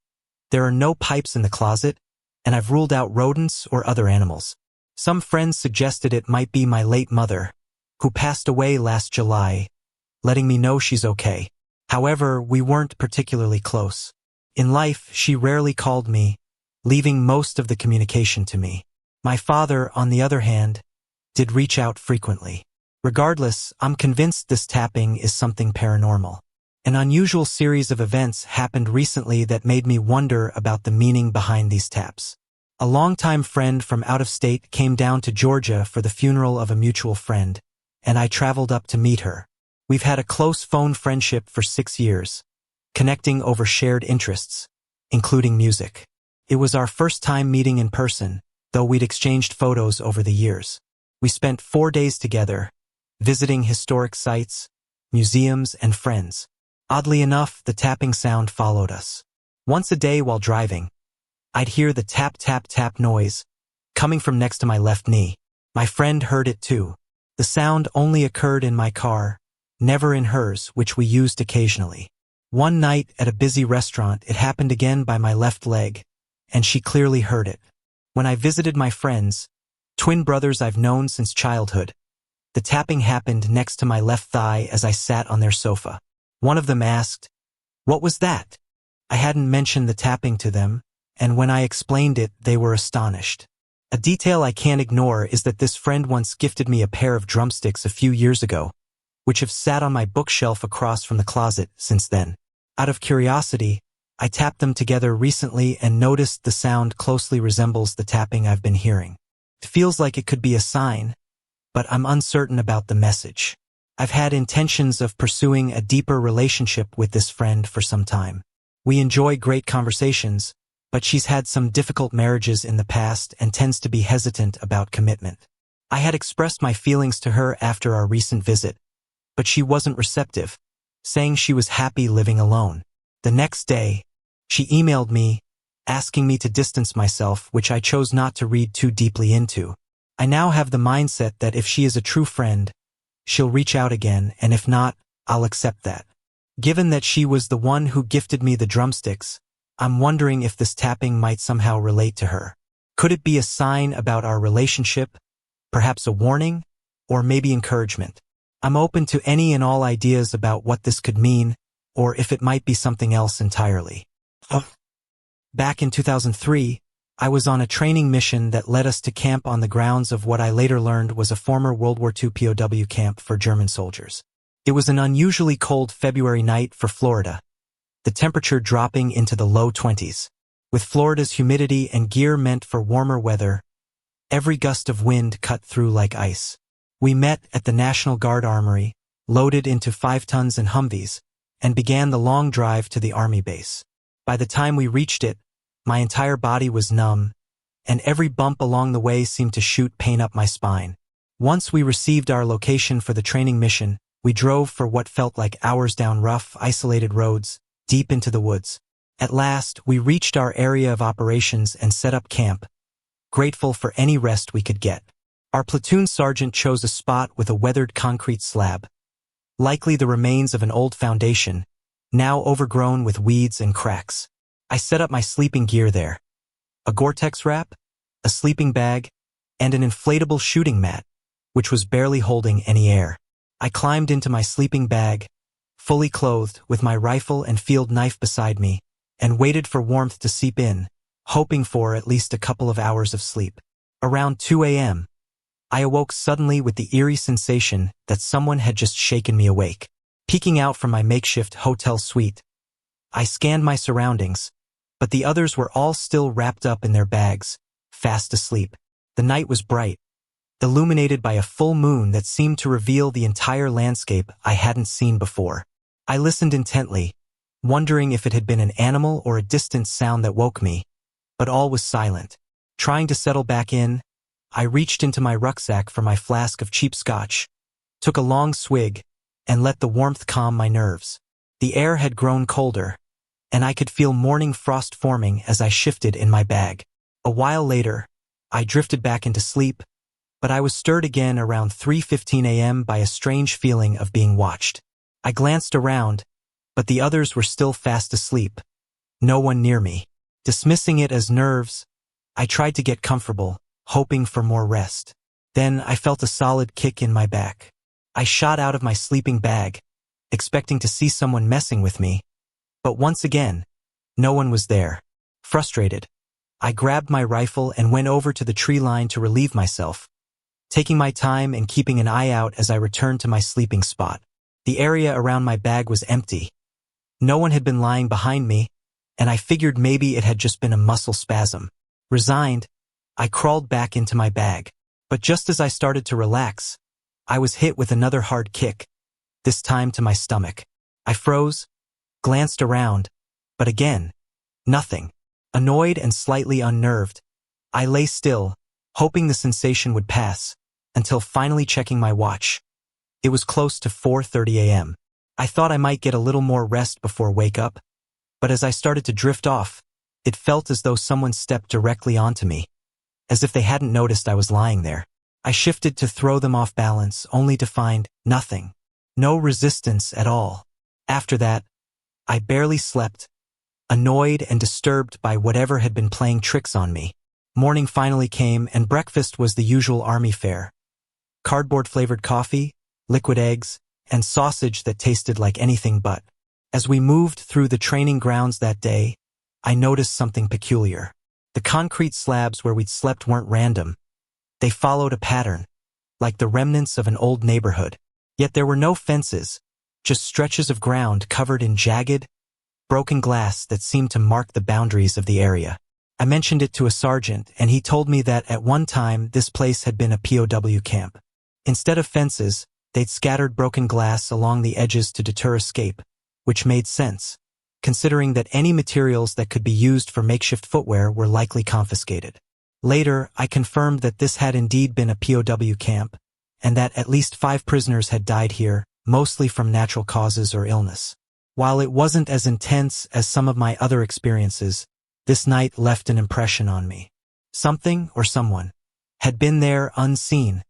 There are no pipes in the closet, and I've ruled out rodents or other animals. Some friends suggested it might be my late mother, who passed away last July, letting me know she's okay. However, we weren't particularly close. In life, she rarely called me, leaving most of the communication to me. My father, on the other hand, did reach out frequently. Regardless, I'm convinced this tapping is something paranormal. An unusual series of events happened recently that made me wonder about the meaning behind these taps. A longtime friend from out of state came down to Georgia for the funeral of a mutual friend, and I traveled up to meet her. We've had a close phone friendship for 6 years, connecting over shared interests, including music. It was our first time meeting in person, though we'd exchanged photos over the years. We spent 4 days together, visiting historic sites, museums, and friends. Oddly enough, the tapping sound followed us. Once a day while driving, I'd hear the tap-tap-tap noise coming from next to my left knee. My friend heard it too. The sound only occurred in my car, never in hers, which we used occasionally. One night at a busy restaurant, it happened again by my left leg, and she clearly heard it. When I visited my friends, twin brothers I've known since childhood, the tapping happened next to my left thigh as I sat on their sofa. One of them asked, "What was that?" I hadn't mentioned the tapping to them, and when I explained it, they were astonished. A detail I can't ignore is that this friend once gifted me a pair of drumsticks a few years ago, which have sat on my bookshelf across from the closet since then. Out of curiosity, I tapped them together recently and noticed the sound closely resembles the tapping I've been hearing. It feels like it could be a sign, but I'm uncertain about the message. I've had intentions of pursuing a deeper relationship with this friend for some time. We enjoy great conversations, but she's had some difficult marriages in the past and tends to be hesitant about commitment. I had expressed my feelings to her after our recent visit, but she wasn't receptive, saying she was happy living alone. The next day, she emailed me, asking me to distance myself, which I chose not to read too deeply into. I now have the mindset that if she is a true friend, she'll reach out again, and if not, I'll accept that. Given that she was the one who gifted me the drumsticks, I'm wondering if this tapping might somehow relate to her. Could it be a sign about our relationship, perhaps a warning, or maybe encouragement? I'm open to any and all ideas about what this could mean, or if it might be something else entirely. Back in 2003, I was on a training mission that led us to camp on the grounds of what I later learned was a former World War II POW camp for German soldiers. It was an unusually cold February night for Florida, the temperature dropping into the low 20s. With Florida's humidity and gear meant for warmer weather, every gust of wind cut through like ice. We met at the National Guard Armory, loaded into 5 tons and Humvees, and began the long drive to the Army base. By the time we reached it, my entire body was numb, and every bump along the way seemed to shoot pain up my spine. Once we received our location for the training mission, we drove for what felt like hours down rough, isolated roads, deep into the woods. At last, we reached our area of operations and set up camp, grateful for any rest we could get. Our platoon sergeant chose a spot with a weathered concrete slab, likely the remains of an old foundation, now overgrown with weeds and cracks. I set up my sleeping gear there. A Gore-Tex wrap, a sleeping bag, and an inflatable shooting mat, which was barely holding any air. I climbed into my sleeping bag, fully clothed, with my rifle and field knife beside me, and waited for warmth to seep in, hoping for at least a couple of hours of sleep. Around 2 a.m., I awoke suddenly with the eerie sensation that someone had just shaken me awake. Peeking out from my makeshift hotel suite, I scanned my surroundings, but the others were all still wrapped up in their bags, fast asleep. The night was bright, illuminated by a full moon that seemed to reveal the entire landscape I hadn't seen before. I listened intently, wondering if it had been an animal or a distant sound that woke me, but all was silent. Trying to settle back in, I reached into my rucksack for my flask of cheap scotch, took a long swig, and let the warmth calm my nerves. The air had grown colder, and I could feel morning frost forming as I shifted in my bag. A while later, I drifted back into sleep, but I was stirred again around 3:15 a.m. by a strange feeling of being watched. I glanced around, but the others were still fast asleep. No one near me. Dismissing it as nerves, I tried to get comfortable, hoping for more rest. Then I felt a solid kick in my back. I shot out of my sleeping bag, expecting to see someone messing with me, but once again, no one was there. Frustrated, I grabbed my rifle and went over to the tree line to relieve myself, taking my time and keeping an eye out as I returned to my sleeping spot. The area around my bag was empty. No one had been lying behind me, and I figured maybe it had just been a muscle spasm. Resigned, I crawled back into my bag. But just as I started to relax, I was hit with another hard kick, this time to my stomach. I froze, glanced around, but again, nothing. Annoyed and slightly unnerved, I lay still, hoping the sensation would pass, until finally checking my watch. It was close to 4:30 a.m. I thought I might get a little more rest before wake up, but as I started to drift off, it felt as though someone stepped directly onto me, as if they hadn't noticed I was lying there. I shifted to throw them off balance, only to find nothing. No resistance at all. After that, I barely slept, annoyed and disturbed by whatever had been playing tricks on me. Morning finally came, and breakfast was the usual army fare. Cardboard-flavored coffee, liquid eggs, and sausage that tasted like anything but. As we moved through the training grounds that day, I noticed something peculiar. The concrete slabs where we'd slept weren't random. They followed a pattern, like the remnants of an old neighborhood. Yet there were no fences, just stretches of ground covered in jagged, broken glass that seemed to mark the boundaries of the area. I mentioned it to a sergeant, and he told me that at one time this place had been a POW camp. Instead of fences, they'd scattered broken glass along the edges to deter escape, which made sense, considering that any materials that could be used for makeshift footwear were likely confiscated. Later, I confirmed that this had indeed been a POW camp, and that at least 5 prisoners had died here, mostly from natural causes or illness. While it wasn't as intense as some of my other experiences, this night left an impression on me. Something, or someone, had been there unseen,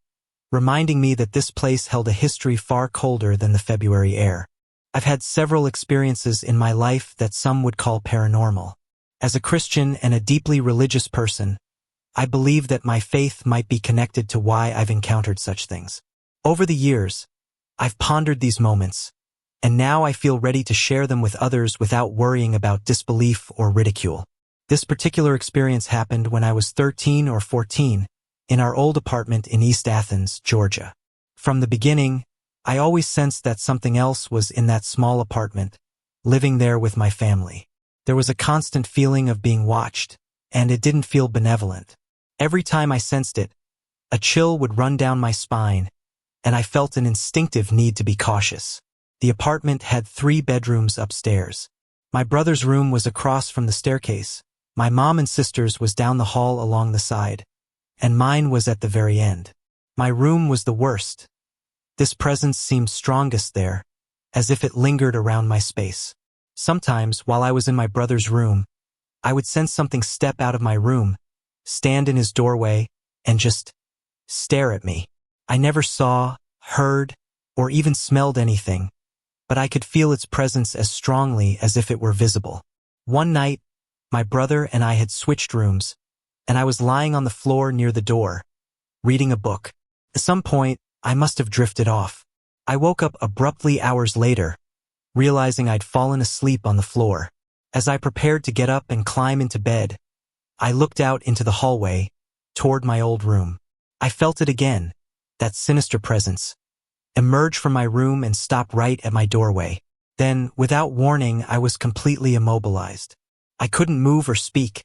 reminding me that this place held a history far colder than the February air. I've had several experiences in my life that some would call paranormal. As a Christian and a deeply religious person, I believe that my faith might be connected to why I've encountered such things. Over the years, I've pondered these moments, and now I feel ready to share them with others without worrying about disbelief or ridicule. This particular experience happened when I was 13 or 14, in our old apartment in East Athens, Georgia. From the beginning, I always sensed that something else was in that small apartment, living there with my family. There was a constant feeling of being watched, and it didn't feel benevolent. Every time I sensed it, a chill would run down my spine, and I felt an instinctive need to be cautious. The apartment had 3 bedrooms upstairs. My brother's room was across from the staircase, my mom and sister's was down the hall along the side, and mine was at the very end. My room was the worst. This presence seemed strongest there, as if it lingered around my space. Sometimes, while I was in my brother's room, I would sense something step out of my room, stand in his doorway, and just stare at me. I never saw, heard, or even smelled anything, but I could feel its presence as strongly as if it were visible. One night, my brother and I had switched rooms, and I was lying on the floor near the door, reading a book. At some point, I must have drifted off. I woke up abruptly hours later, realizing I'd fallen asleep on the floor. As I prepared to get up and climb into bed, I looked out into the hallway, toward my old room. I felt it again, that sinister presence, emerge from my room and stop right at my doorway. Then, without warning, I was completely immobilized. I couldn't move or speak,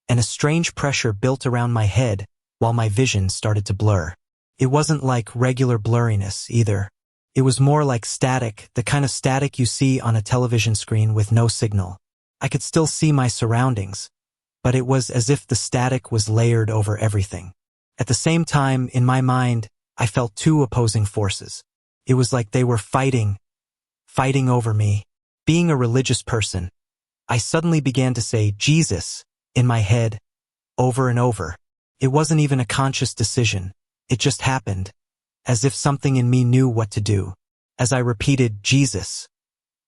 and a strange pressure built around my head while my vision started to blur. It wasn't like regular blurriness, either. It was more like static, the kind of static you see on a television screen with no signal. I could still see my surroundings, but it was as if the static was layered over everything. At the same time, in my mind, I felt 2 opposing forces. It was like they were fighting over me. Being a religious person, I suddenly began to say Jesus in my head over and over. It wasn't even a conscious decision. It just happened, as if something in me knew what to do. As I repeated Jesus,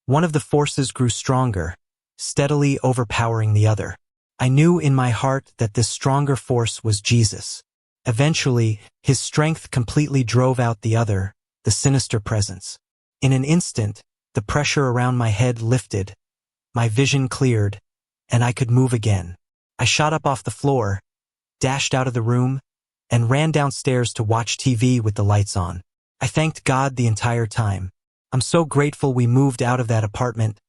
one of the forces grew stronger, steadily overpowering the other. I knew in my heart that this stronger force was Jesus. Eventually, his strength completely drove out the other, the sinister presence. In an instant, the pressure around my head lifted, my vision cleared, and I could move again. I shot up off the floor, dashed out of the room, and ran downstairs to watch TV with the lights on. I thanked God the entire time. I'm so grateful we moved out of that apartment,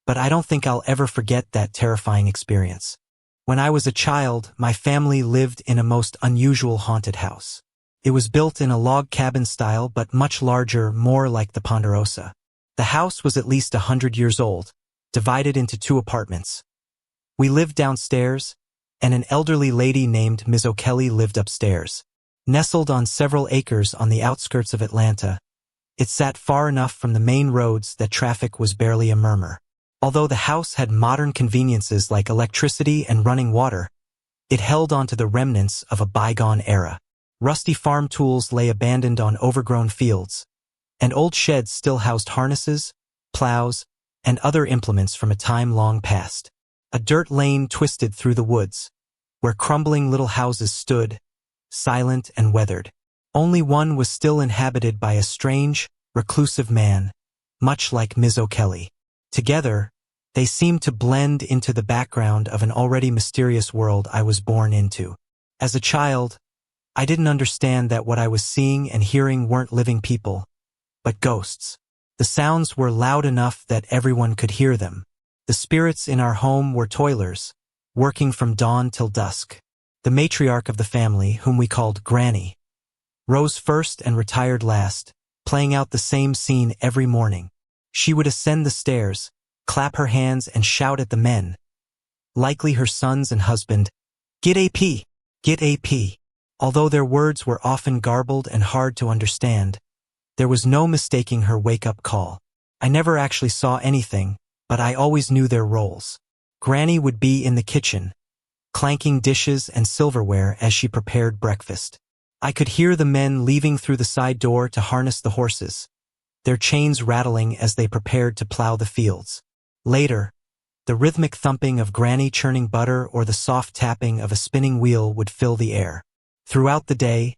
but I don't think I'll ever forget that terrifying experience. When I was a child, my family lived in a most unusual haunted house. It was built in a log cabin style but much larger, more like the Ponderosa. The house was at least 100 years old, divided into 2 apartments. We lived downstairs, and an elderly lady named Ms. O'Kelly lived upstairs. Nestled on several acres on the outskirts of Atlanta, it sat far enough from the main roads that traffic was barely a murmur. Although the house had modern conveniences like electricity and running water, it held onto the remnants of a bygone era. Rusty farm tools lay abandoned on overgrown fields, and old sheds still housed harnesses, plows, and other implements from a time long past. A dirt lane twisted through the woods, where crumbling little houses stood, silent and weathered. Only one was still inhabited by a strange, reclusive man, much like Ms. O'Kelly. Together, they seemed to blend into the background of an already mysterious world I was born into. As a child, I didn't understand that what I was seeing and hearing weren't living people, but ghosts. The sounds were loud enough that everyone could hear them. The spirits in our home were toilers, working from dawn till dusk. The matriarch of the family, whom we called Granny, rose first and retired last, playing out the same scene every morning. She would ascend the stairs, clap her hands and shout at the men, likely her sons and husband, "Get AP! Get AP!" Although their words were often garbled and hard to understand, there was no mistaking her wake-up call. I never actually saw anything, but I always knew their roles. Granny would be in the kitchen, clanking dishes and silverware as she prepared breakfast. I could hear the men leaving through the side door to harness the horses, their chains rattling as they prepared to plow the fields. Later, the rhythmic thumping of Granny churning butter or the soft tapping of a spinning wheel would fill the air. Throughout the day,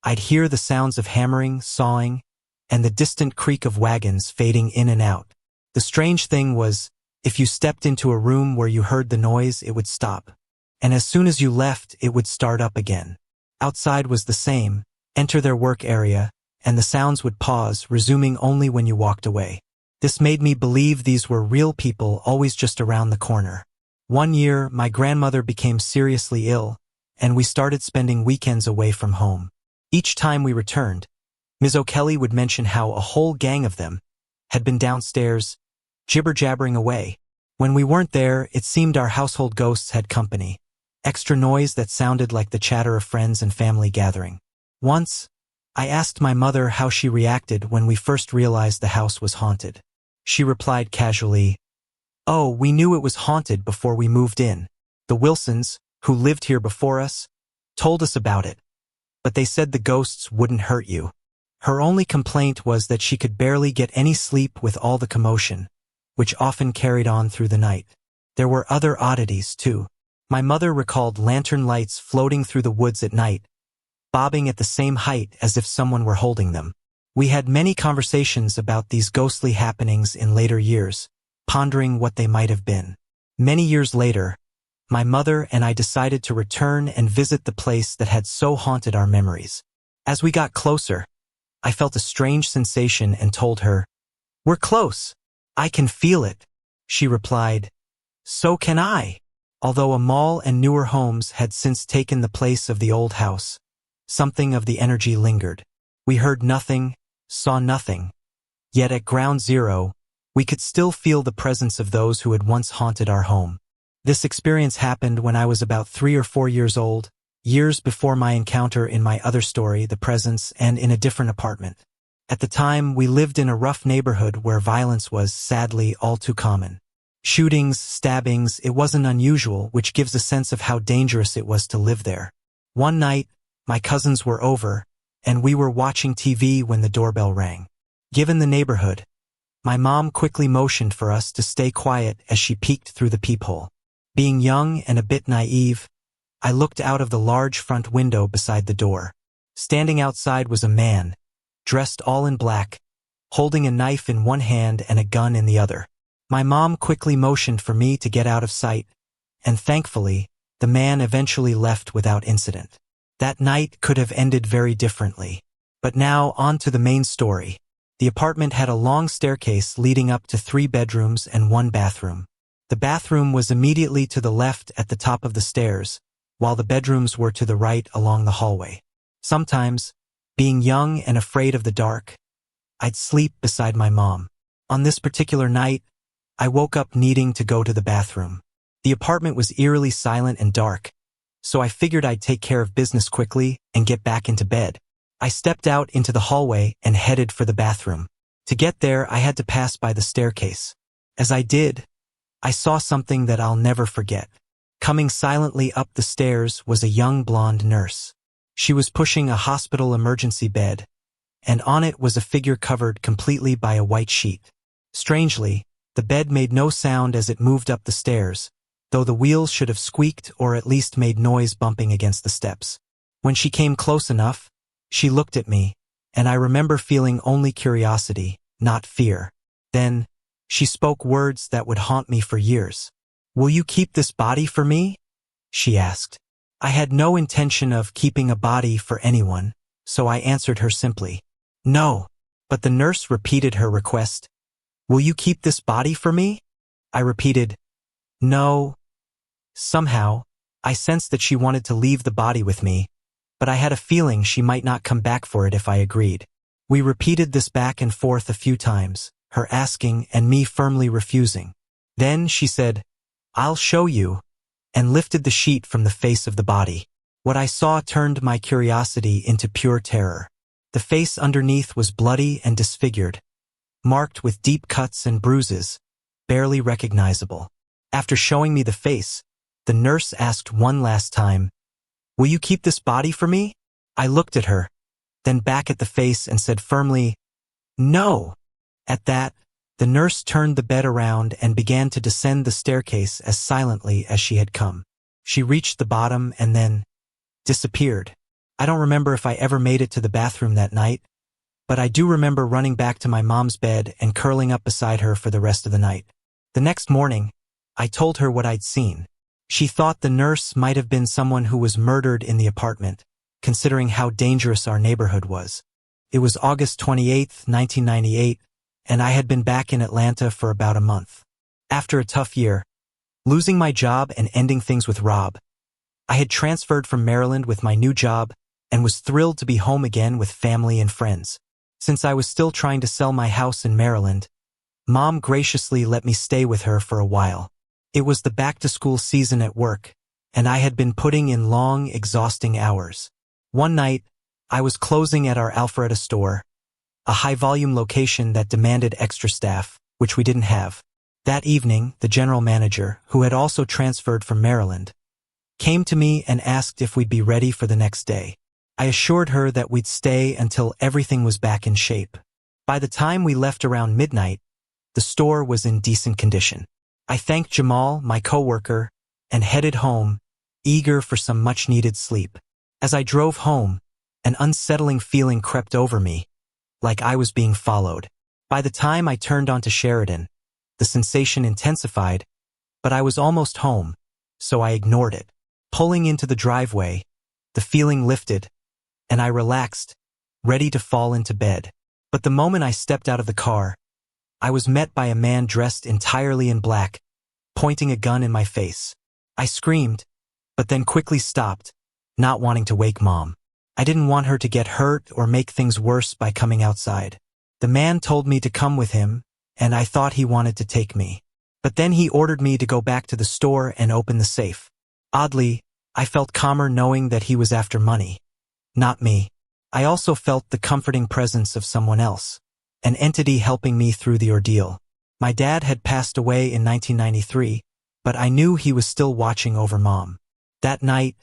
I'd hear the sounds of hammering, sawing, and the distant creak of wagons fading in and out. The strange thing was, if you stepped into a room where you heard the noise, it would stop. And as soon as you left, it would start up again. Outside was the same. Enter their work area, and the sounds would pause, resuming only when you walked away. This made me believe these were real people always just around the corner. One year, my grandmother became seriously ill, and we started spending weekends away from home. Each time we returned, Ms. O'Kelly would mention how a whole gang of them had been downstairs, jibber-jabbering away. When we weren't there, it seemed our household ghosts had company, extra noise that sounded like the chatter of friends and family gathering. Once, I asked my mother how she reacted when we first realized the house was haunted. She replied casually, "Oh, we knew it was haunted before we moved in. The Wilsons, who lived here before us, told us about it, but they said the ghosts wouldn't hurt you." Her only complaint was that she could barely get any sleep with all the commotion, which often carried on through the night. There were other oddities, too. My mother recalled lantern lights floating through the woods at night, bobbing at the same height as if someone were holding them. We had many conversations about these ghostly happenings in later years, pondering what they might have been. Many years later, my mother and I decided to return and visit the place that had so haunted our memories. As we got closer, I felt a strange sensation and told her, "We're close. I can feel it." She replied, "So can I." Although a mall and newer homes had since taken the place of the old house, something of the energy lingered. We heard nothing, saw nothing, yet at ground zero, we could still feel the presence of those who had once haunted our home. This experience happened when I was about 3 or 4 years old, years before my encounter in my other story, The Presence, and in a different apartment. At the time, we lived in a rough neighborhood where violence was, sadly, all too common. Shootings, stabbings, it wasn't unusual, which gives a sense of how dangerous it was to live there. One night, my cousins were over, and we were watching TV when the doorbell rang. Given the neighborhood, my mom quickly motioned for us to stay quiet as she peeked through the peephole. Being young and a bit naive, I looked out of the large front window beside the door. Standing outside was a man, dressed all in black, holding a knife in one hand and a gun in the other. My mom quickly motioned for me to get out of sight, and thankfully, the man eventually left without incident. That night could have ended very differently. But now, on to the main story. The apartment had a long staircase leading up to 3 bedrooms and 1 bathroom. The bathroom was immediately to the left at the top of the stairs, while the bedrooms were to the right along the hallway. Sometimes, being young and afraid of the dark, I'd sleep beside my mom. On this particular night, I woke up needing to go to the bathroom. The apartment was eerily silent and dark, so I figured I'd take care of business quickly and get back into bed. I stepped out into the hallway and headed for the bathroom. To get there, I had to pass by the staircase. As I did, I saw something that I'll never forget. Coming silently up the stairs was a young blonde nurse. She was pushing a hospital emergency bed, and on it was a figure covered completely by a white sheet. Strangely, the bed made no sound as it moved up the stairs, though the wheels should have squeaked or at least made noise bumping against the steps. When she came close enough, she looked at me, and I remember feeling only curiosity, not fear. Then, she spoke words that would haunt me for years. "Will you keep this body for me?" she asked. I had no intention of keeping a body for anyone, so I answered her simply, "No." But the nurse repeated her request. "Will you keep this body for me?" I repeated, "No." Somehow, I sensed that she wanted to leave the body with me, but I had a feeling she might not come back for it if I agreed. We repeated this back and forth a few times, her asking and me firmly refusing. Then she said, "I'll show you," and lifted the sheet from the face of the body. What I saw turned my curiosity into pure terror. The face underneath was bloody and disfigured, marked with deep cuts and bruises, barely recognizable. After showing me the face, the nurse asked one last time, "Will you keep this body for me?" I looked at her, then back at the face and said firmly, "No." At that, the nurse turned the bed around and began to descend the staircase as silently as she had come. She reached the bottom and then disappeared. I don't remember if I ever made it to the bathroom that night, but I do remember running back to my mom's bed and curling up beside her for the rest of the night. The next morning, I told her what I'd seen. She thought the nurse might have been someone who was murdered in the apartment, considering how dangerous our neighborhood was. It was August 28, 1998, and I had been back in Atlanta for about a month. After a tough year, losing my job and ending things with Rob, I had transferred from Maryland with my new job and was thrilled to be home again with family and friends. Since I was still trying to sell my house in Maryland, Mom graciously let me stay with her for a while. It was the back-to-school season at work, and I had been putting in long, exhausting hours. One night, I was closing at our Alpharetta store, a high-volume location that demanded extra staff, which we didn't have. That evening, the general manager, who had also transferred from Maryland, came to me and asked if we'd be ready for the next day. I assured her that we'd stay until everything was back in shape. By the time we left around midnight, the store was in decent condition. I thanked Jamal, my coworker, and headed home, eager for some much-needed sleep. As I drove home, an unsettling feeling crept over me, like I was being followed. By the time I turned onto Sheridan, the sensation intensified, but I was almost home, so I ignored it. Pulling into the driveway, the feeling lifted, and I relaxed, ready to fall into bed. But the moment I stepped out of the car, I was met by a man dressed entirely in black, pointing a gun in my face. I screamed, but then quickly stopped, not wanting to wake Mom. I didn't want her to get hurt or make things worse by coming outside. The man told me to come with him, and I thought he wanted to take me. But then he ordered me to go back to the store and open the safe. Oddly, I felt calmer knowing that he was after money, not me. I also felt the comforting presence of someone else, an entity helping me through the ordeal. My dad had passed away in 1993, but I knew he was still watching over Mom. That night,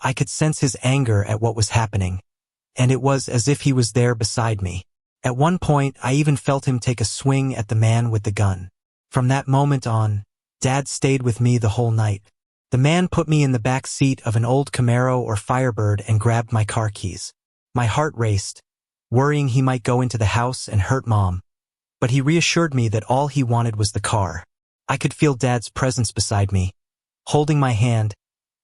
I could sense his anger at what was happening, and it was as if he was there beside me. At one point, I even felt him take a swing at the man with the gun. From that moment on, Dad stayed with me the whole night. The man put me in the back seat of an old Camaro or Firebird and grabbed my car keys. My heart raced, worrying he might go into the house and hurt Mom, but he reassured me that all he wanted was the car. I could feel Dad's presence beside me, holding my hand,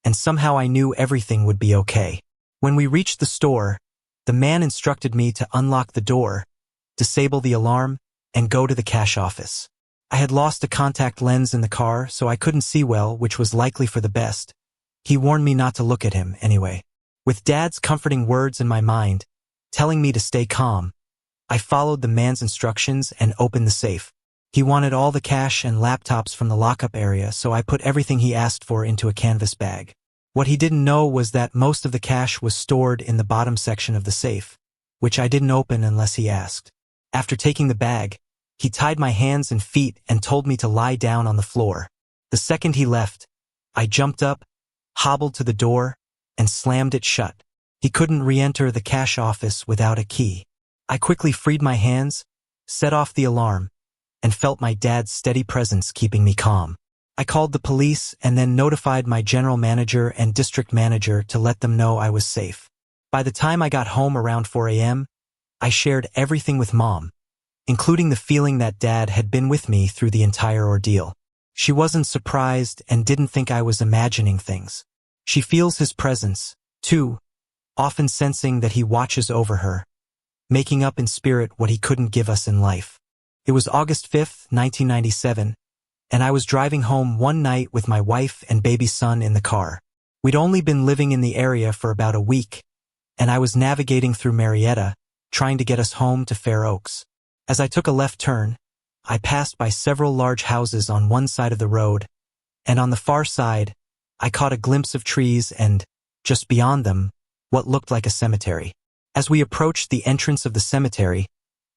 and somehow I knew everything would be okay. When we reached the store, the man instructed me to unlock the door, disable the alarm, and go to the cash office. I had lost a contact lens in the car, so I couldn't see well, which was likely for the best. He warned me not to look at him, anyway. With Dad's comforting words in my mind, telling me to stay calm, I followed the man's instructions and opened the safe. He wanted all the cash and laptops from the lockup area, so I put everything he asked for into a canvas bag. What he didn't know was that most of the cash was stored in the bottom section of the safe, which I didn't open unless he asked. After taking the bag, he tied my hands and feet and told me to lie down on the floor. The second he left, I jumped up, hobbled to the door, and slammed it shut. He couldn't re-enter the cash office without a key. I quickly freed my hands, set off the alarm, and felt my dad's steady presence keeping me calm. I called the police and then notified my general manager and district manager to let them know I was safe. By the time I got home around 4 a.m., I shared everything with Mom, including the feeling that Dad had been with me through the entire ordeal. She wasn't surprised and didn't think I was imagining things. She feels his presence, too, often sensing that he watches over her, making up in spirit what he couldn't give us in life. It was August 5, 1997, and I was driving home one night with my wife and baby son in the car. We'd only been living in the area for about a week, and I was navigating through Marietta, trying to get us home to Fair Oaks. As I took a left turn, I passed by several large houses on one side of the road, and on the far side, I caught a glimpse of trees and, just beyond them, what looked like a cemetery. As we approached the entrance of the cemetery,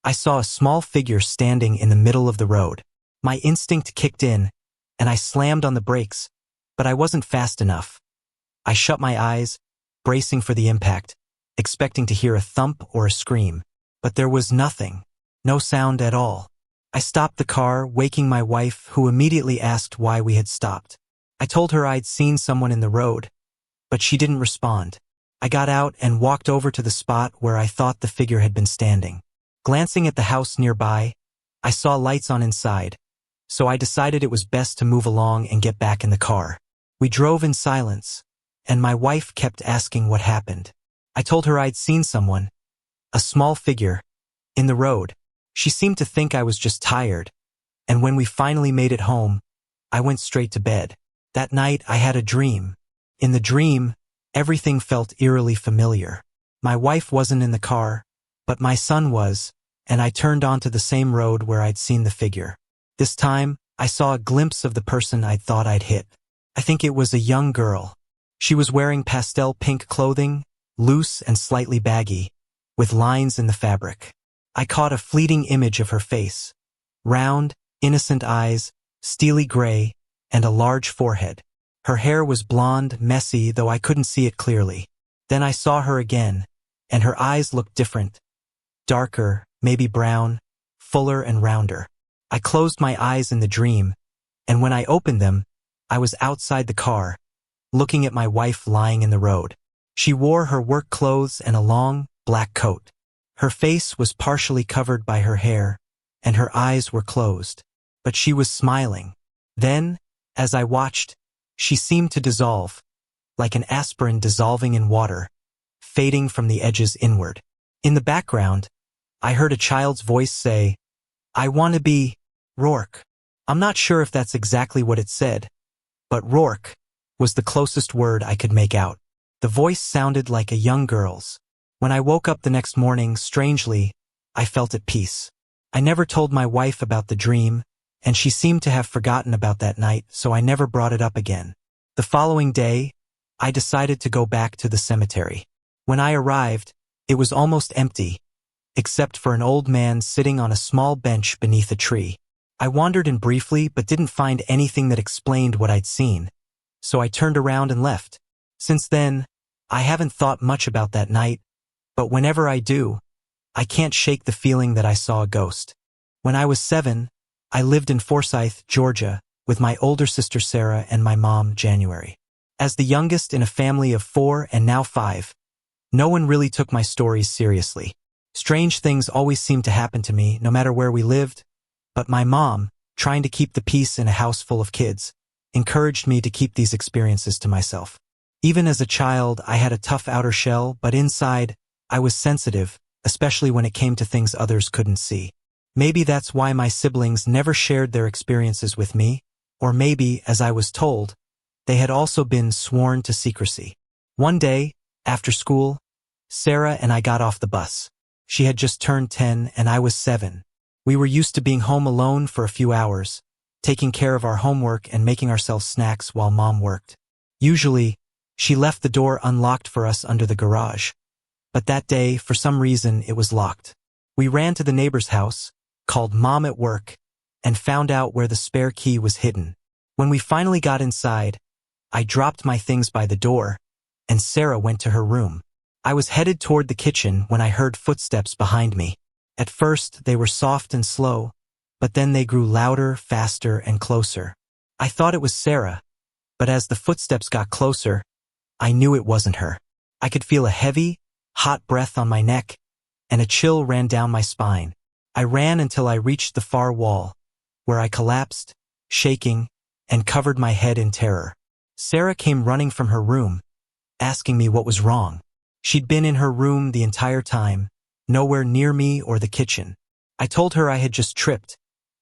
I saw a small figure standing in the middle of the road. My instinct kicked in, and I slammed on the brakes, but I wasn't fast enough. I shut my eyes, bracing for the impact, expecting to hear a thump or a scream, but there was nothing, no sound at all. I stopped the car, waking my wife, who immediately asked why we had stopped. I told her I'd seen someone in the road, but she didn't respond. I got out and walked over to the spot where I thought the figure had been standing. Glancing at the house nearby, I saw lights on inside, so I decided it was best to move along and get back in the car. We drove in silence, and my wife kept asking what happened. I told her I'd seen someone, a small figure, in the road. She seemed to think I was just tired, and when we finally made it home, I went straight to bed. That night I had a dream. In the dream, everything felt eerily familiar. My wife wasn't in the car, but my son was, and I turned onto the same road where I'd seen the figure. This time, I saw a glimpse of the person I'd thought I'd hit. I think it was a young girl. She was wearing pastel pink clothing, loose and slightly baggy, with lines in the fabric. I caught a fleeting image of her face. Round, innocent eyes, steely gray, and a large forehead. Her hair was blonde, messy, though I couldn't see it clearly. Then I saw her again, and her eyes looked different. Darker, maybe brown, fuller and rounder. I closed my eyes in the dream, and when I opened them, I was outside the car, looking at my wife lying in the road. She wore her work clothes and a long, black coat. Her face was partially covered by her hair, and her eyes were closed, but she was smiling. Then, as I watched, she seemed to dissolve, like an aspirin dissolving in water, fading from the edges inward. In the background, I heard a child's voice say, "I want to be Rourke." I'm not sure if that's exactly what it said, but Rourke was the closest word I could make out. The voice sounded like a young girl's. When I woke up the next morning, strangely, I felt at peace. I never told my wife about the dream, and she seemed to have forgotten about that night, so I never brought it up again. The following day, I decided to go back to the cemetery. When I arrived, it was almost empty, except for an old man sitting on a small bench beneath a tree. I wandered in briefly but didn't find anything that explained what I'd seen, so I turned around and left. Since then, I haven't thought much about that night, but whenever I do, I can't shake the feeling that I saw a ghost. When I was 7, I lived in Forsyth, Georgia, with my older sister Sarah and my mom, January. As the youngest in a family of 4 and now 5, no one really took my stories seriously. Strange things always seemed to happen to me, no matter where we lived, but my mom, trying to keep the peace in a house full of kids, encouraged me to keep these experiences to myself. Even as a child, I had a tough outer shell, but inside, I was sensitive, especially when it came to things others couldn't see. Maybe that's why my siblings never shared their experiences with me, or maybe, as I was told, they had also been sworn to secrecy. One day, after school, Sarah and I got off the bus. She had just turned 10 and I was 7. We were used to being home alone for a few hours, taking care of our homework and making ourselves snacks while Mom worked. Usually, she left the door unlocked for us under the garage. But that day, for some reason, it was locked. We ran to the neighbor's house, called Mom at work, and found out where the spare key was hidden. When we finally got inside, I dropped my things by the door, and Sarah went to her room. I was headed toward the kitchen when I heard footsteps behind me. At first, they were soft and slow, but then they grew louder, faster, and closer. I thought it was Sarah, but as the footsteps got closer, I knew it wasn't her. I could feel a heavy, hot breath on my neck, and a chill ran down my spine. I ran until I reached the far wall, where I collapsed, shaking, and covered my head in terror. Sarah came running from her room, asking me what was wrong. She'd been in her room the entire time, nowhere near me or the kitchen. I told her I had just tripped,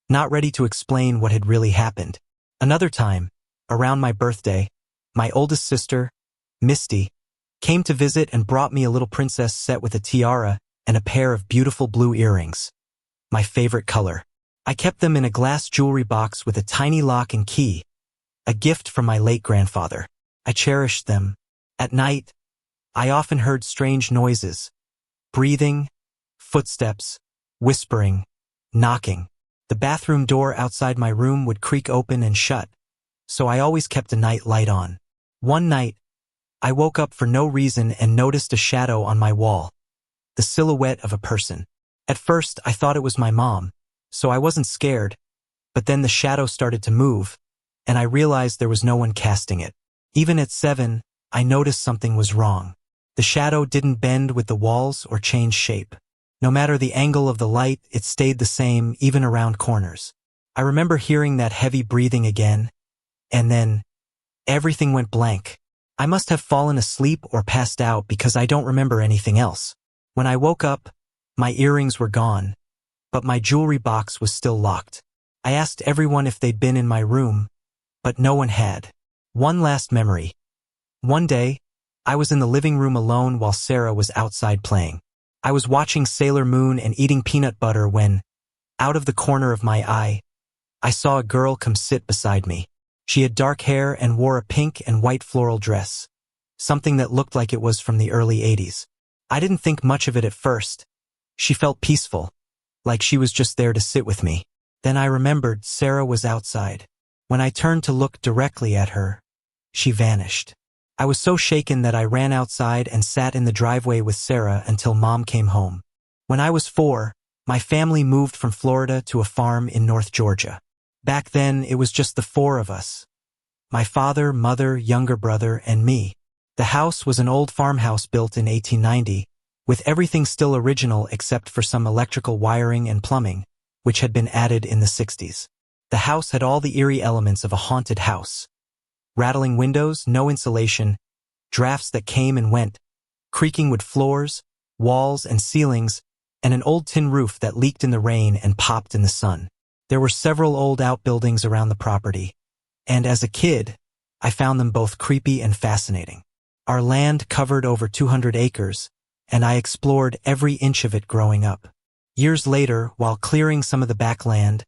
not ready to explain what had really happened. Another time, around my birthday, my oldest sister, Misty, came to visit and brought me a little princess set with a tiara and a pair of beautiful blue earrings, my favorite color. I kept them in a glass jewelry box with a tiny lock and key, a gift from my late grandfather. I cherished them. At night, I often heard strange noises, breathing, footsteps, whispering, knocking. The bathroom door outside my room would creak open and shut, so I always kept a night light on. One night, I woke up for no reason and noticed a shadow on my wall, the silhouette of a person. At first, I thought it was my mom, so I wasn't scared, but then the shadow started to move, and I realized there was no one casting it. Even at 7, I noticed something was wrong. The shadow didn't bend with the walls or change shape. No matter the angle of the light, it stayed the same, even around corners. I remember hearing that heavy breathing again, and then everything went blank. I must have fallen asleep or passed out because I don't remember anything else. When I woke up, my earrings were gone, but my jewelry box was still locked. I asked everyone if they'd been in my room, but no one had. One last memory. One day, I was in the living room alone while Sarah was outside playing. I was watching Sailor Moon and eating peanut butter when, out of the corner of my eye, I saw a girl come sit beside me. She had dark hair and wore a pink and white floral dress, something that looked like it was from the early 80s. I didn't think much of it at first. She felt peaceful, like she was just there to sit with me. Then I remembered Sarah was outside. When I turned to look directly at her, she vanished. I was so shaken that I ran outside and sat in the driveway with Sarah until Mom came home. When I was 4, my family moved from Florida to a farm in North Georgia. Back then, it was just the 4 of us. My father, mother, younger brother, and me. The house was an old farmhouse built in 1890, with everything still original except for some electrical wiring and plumbing, which had been added in the 60s. The house had all the eerie elements of a haunted house. Rattling windows, no insulation, drafts that came and went, creaking wood floors, walls and ceilings, and an old tin roof that leaked in the rain and popped in the sun. There were several old outbuildings around the property, and as a kid, I found them both creepy and fascinating. Our land covered over 200 acres, and I explored every inch of it growing up. Years later, while clearing some of the back land,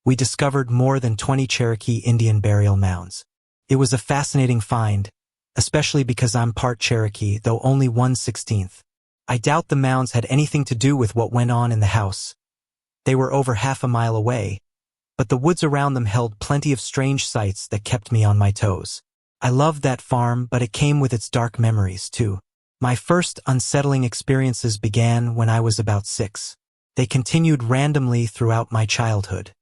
we discovered more than 20 Cherokee Indian burial mounds. It was a fascinating find, especially because I'm part Cherokee, though only 1/16. I doubt the mounds had anything to do with what went on in the house. They were over half a mile away, but the woods around them held plenty of strange sights that kept me on my toes. I loved that farm, but it came with its dark memories, too. My first unsettling experiences began when I was about 6. They continued randomly throughout my childhood.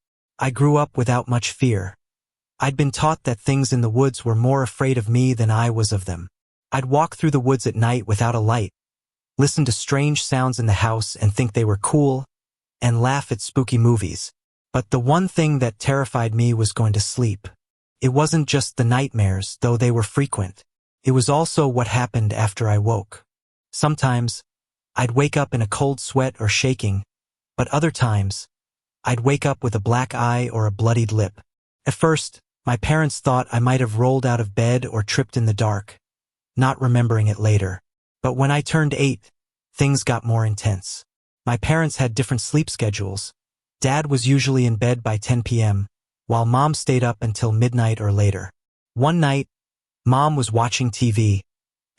I grew up without much fear. I'd been taught that things in the woods were more afraid of me than I was of them. I'd walk through the woods at night without a light, listen to strange sounds in the house and think they were cool, and laugh at spooky movies. But the one thing that terrified me was going to sleep. It wasn't just the nightmares, though they were frequent. It was also what happened after I woke. Sometimes, I'd wake up in a cold sweat or shaking, but other times, I'd wake up with a black eye or a bloodied lip. At first, my parents thought I might have rolled out of bed or tripped in the dark, not remembering it later. But when I turned 8, things got more intense. My parents had different sleep schedules. Dad was usually in bed by 10 p.m., while Mom stayed up until midnight or later. One night, Mom was watching TV,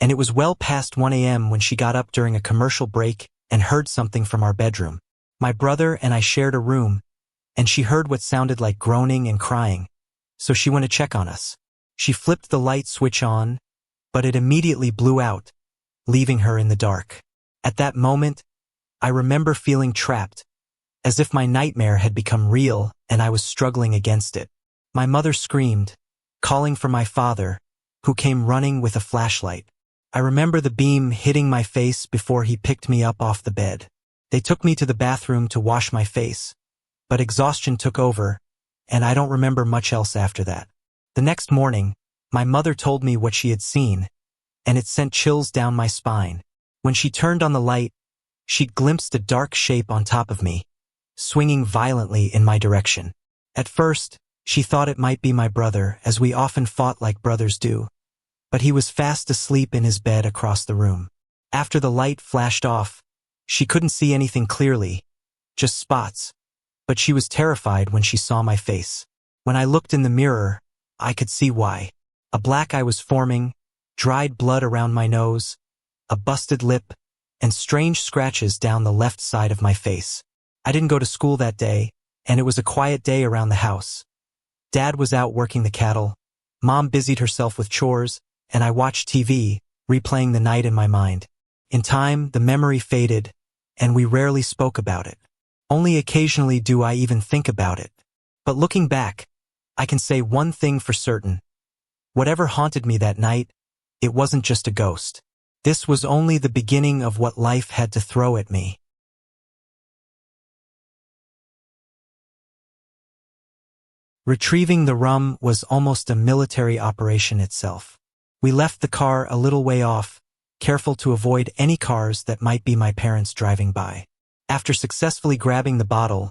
and it was well past 1 a.m. when she got up during a commercial break and heard something from our bedroom. My brother and I shared a room, and she heard what sounded like groaning and crying, so she went to check on us. She flipped the light switch on, but it immediately blew out, leaving her in the dark. At that moment, I remember feeling trapped, as if my nightmare had become real and I was struggling against it. My mother screamed, calling for my father, who came running with a flashlight. I remember the beam hitting my face before he picked me up off the bed. They took me to the bathroom to wash my face, but exhaustion took over, and I don't remember much else after that. The next morning, my mother told me what she had seen, and it sent chills down my spine. When she turned on the light, she glimpsed a dark shape on top of me, swinging violently in my direction. At first, she thought it might be my brother, as we often fought like brothers do, but he was fast asleep in his bed across the room. After the light flashed off, she couldn't see anything clearly, just spots, but she was terrified when she saw my face. When I looked in the mirror, I could see why. A black eye was forming, dried blood around my nose, a busted lip, and strange scratches down the left side of my face. I didn't go to school that day, and it was a quiet day around the house. Dad was out working the cattle, Mom busied herself with chores, and I watched TV, replaying the night in my mind. In time, the memory faded, and we rarely spoke about it. Only occasionally do I even think about it. But looking back, I can say one thing for certain. Whatever haunted me that night, it wasn't just a ghost. This was only the beginning of what life had to throw at me. Retrieving the rum was almost a military operation itself. We left the car a little way off, careful to avoid any cars that might be my parents driving by. After successfully grabbing the bottle,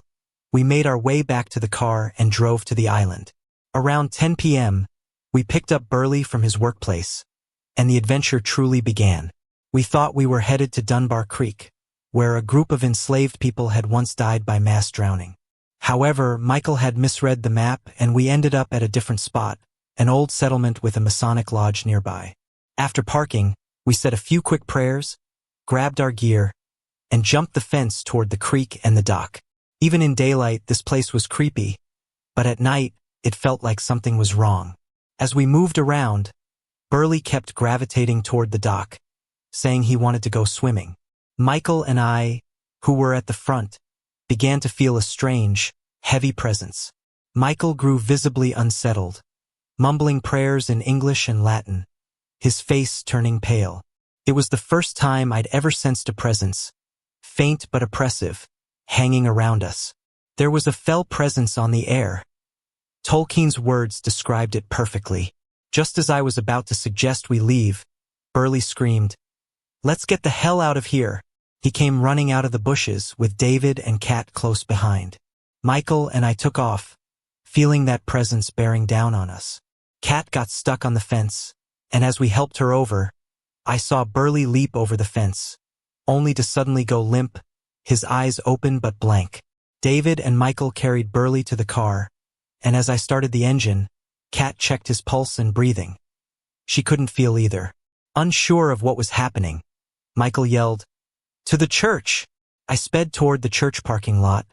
we made our way back to the car and drove to the island. Around 10 p.m., we picked up Burley from his workplace, and the adventure truly began. We thought we were headed to Dunbar Creek, where a group of enslaved people had once died by mass drowning. However, Michael had misread the map and we ended up at a different spot, an old settlement with a Masonic lodge nearby. After parking, we said a few quick prayers, grabbed our gear, and jumped the fence toward the creek and the dock. Even in daylight, this place was creepy, but at night, it felt like something was wrong. As we moved around, Burley kept gravitating toward the dock, saying he wanted to go swimming. Michael and I, who were at the front, began to feel a strange, heavy presence. Michael grew visibly unsettled, mumbling prayers in English and Latin, his face turning pale. It was the first time I'd ever sensed a presence, faint but oppressive, hanging around us. There was a fell presence on the air. Tolkien's words described it perfectly. Just as I was about to suggest we leave, Burley screamed, "Let's get the hell out of here." He came running out of the bushes with David and Kat close behind. Michael and I took off, feeling that presence bearing down on us. Kat got stuck on the fence, and as we helped her over, I saw Burley leap over the fence, only to suddenly go limp, his eyes open but blank. David and Michael carried Burley to the car, and as I started the engine, Kat checked his pulse and breathing. She couldn't feel either. Unsure of what was happening, Michael yelled, "To the church!" I sped toward the church parking lot,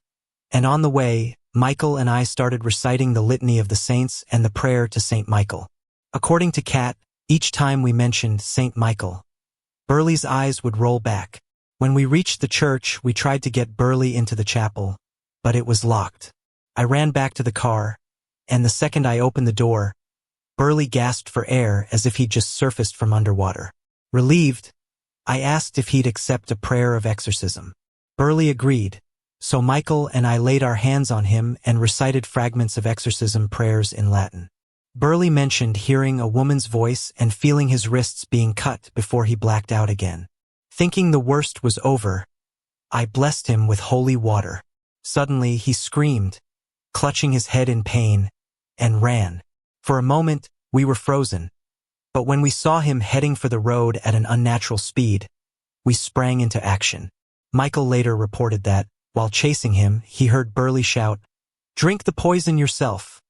and on the way, Michael and I started reciting the litany of the saints and the prayer to Saint Michael. According to Kat, each time we mentioned Saint Michael, Burley's eyes would roll back. When we reached the church, we tried to get Burley into the chapel, but it was locked. I ran back to the car, and the second I opened the door, Burley gasped for air as if he'd just surfaced from underwater. Relieved, I asked if he'd accept a prayer of exorcism. Burley agreed, so Michael and I laid our hands on him and recited fragments of exorcism prayers in Latin. Burley mentioned hearing a woman's voice and feeling his wrists being cut before he blacked out again. Thinking the worst was over, I blessed him with holy water. Suddenly, he screamed, clutching his head in pain, and ran. For a moment, we were frozen. But when we saw him heading for the road at an unnatural speed, we sprang into action. Michael later reported that, while chasing him, he heard Burley shout, "Drink the poison yourself,"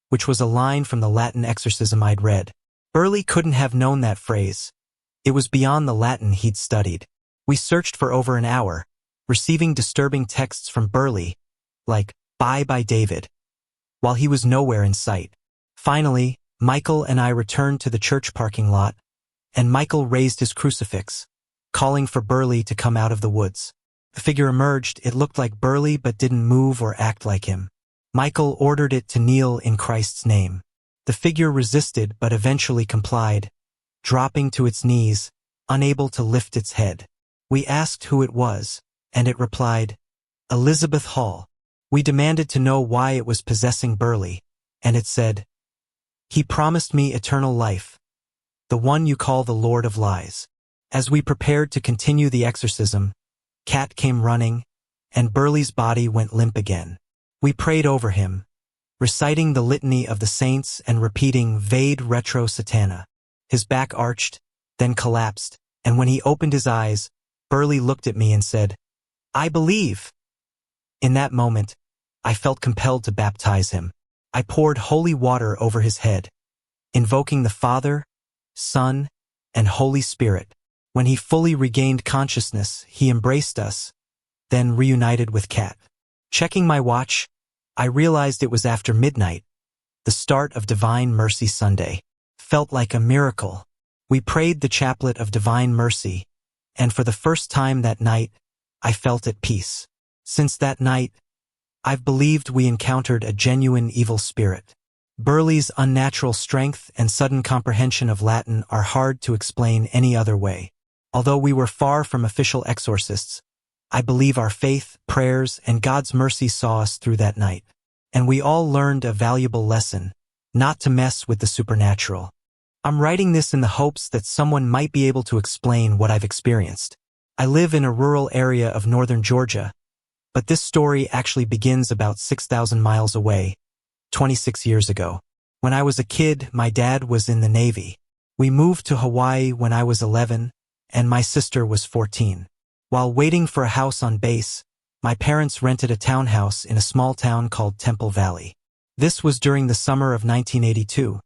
which was a line from the Latin exorcism I'd read. Burley couldn't have known that phrase. It was beyond the Latin he'd studied. We searched for over an hour, receiving disturbing texts from Burley, like, "Bye by David," while he was nowhere in sight. Finally, Michael and I returned to the church parking lot, and Michael raised his crucifix, calling for Burley to come out of the woods. The figure emerged. It looked like Burley but didn't move or act like him. Michael ordered it to kneel in Christ's name. The figure resisted but eventually complied, dropping to its knees, unable to lift its head. We asked who it was, and it replied, "Elizabeth Hall." We demanded to know why it was possessing Burley, and it said, "He promised me eternal life, the one you call the Lord of Lies." As we prepared to continue the exorcism, Kat came running, and Burley's body went limp again. We prayed over him, reciting the litany of the saints and repeating Vade Retro Satana. His back arched, then collapsed, and when he opened his eyes, Burley looked at me and said, "I believe." In that moment, I felt compelled to baptize him. I poured holy water over his head, invoking the Father, Son, and Holy Spirit. When he fully regained consciousness, he embraced us, then reunited with Kat. Checking my watch, I realized it was after midnight, the start of Divine Mercy Sunday. Felt like a miracle. We prayed the chaplet of Divine Mercy, and for the first time that night, I felt at peace. Since that night, I've believed we encountered a genuine evil spirit. Burleigh's unnatural strength and sudden comprehension of Latin are hard to explain any other way. Although we were far from official exorcists, I believe our faith, prayers, and God's mercy saw us through that night. And we all learned a valuable lesson, not to mess with the supernatural. I'm writing this in the hopes that someone might be able to explain what I've experienced. I live in a rural area of northern Georgia, but this story actually begins about 6,000 miles away, 26 years ago. When I was a kid, my dad was in the Navy. We moved to Hawaii when I was 11, and my sister was 14. While waiting for a house on base, my parents rented a townhouse in a small town called Temple Valley. This was during the summer of 1982,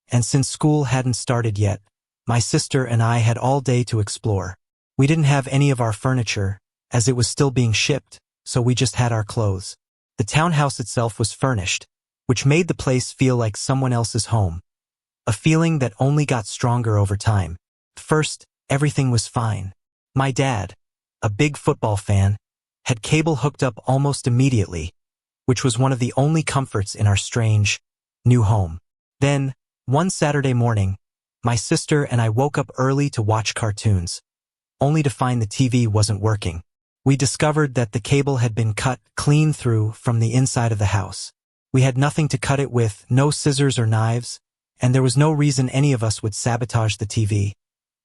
and since school hadn't started yet, my sister and I had all day to explore. We didn't have any of our furniture, as it was still being shipped, so we just had our clothes. The townhouse itself was furnished, which made the place feel like someone else's home, a feeling that only got stronger over time. First, everything was fine. My dad, a big football fan, had cable hooked up almost immediately, which was one of the only comforts in our strange, new home. Then, one Saturday morning, my sister and I woke up early to watch cartoons, only to find the TV wasn't working. We discovered that the cable had been cut clean through from the inside of the house. We had nothing to cut it with, no scissors or knives, and there was no reason any of us would sabotage the TV,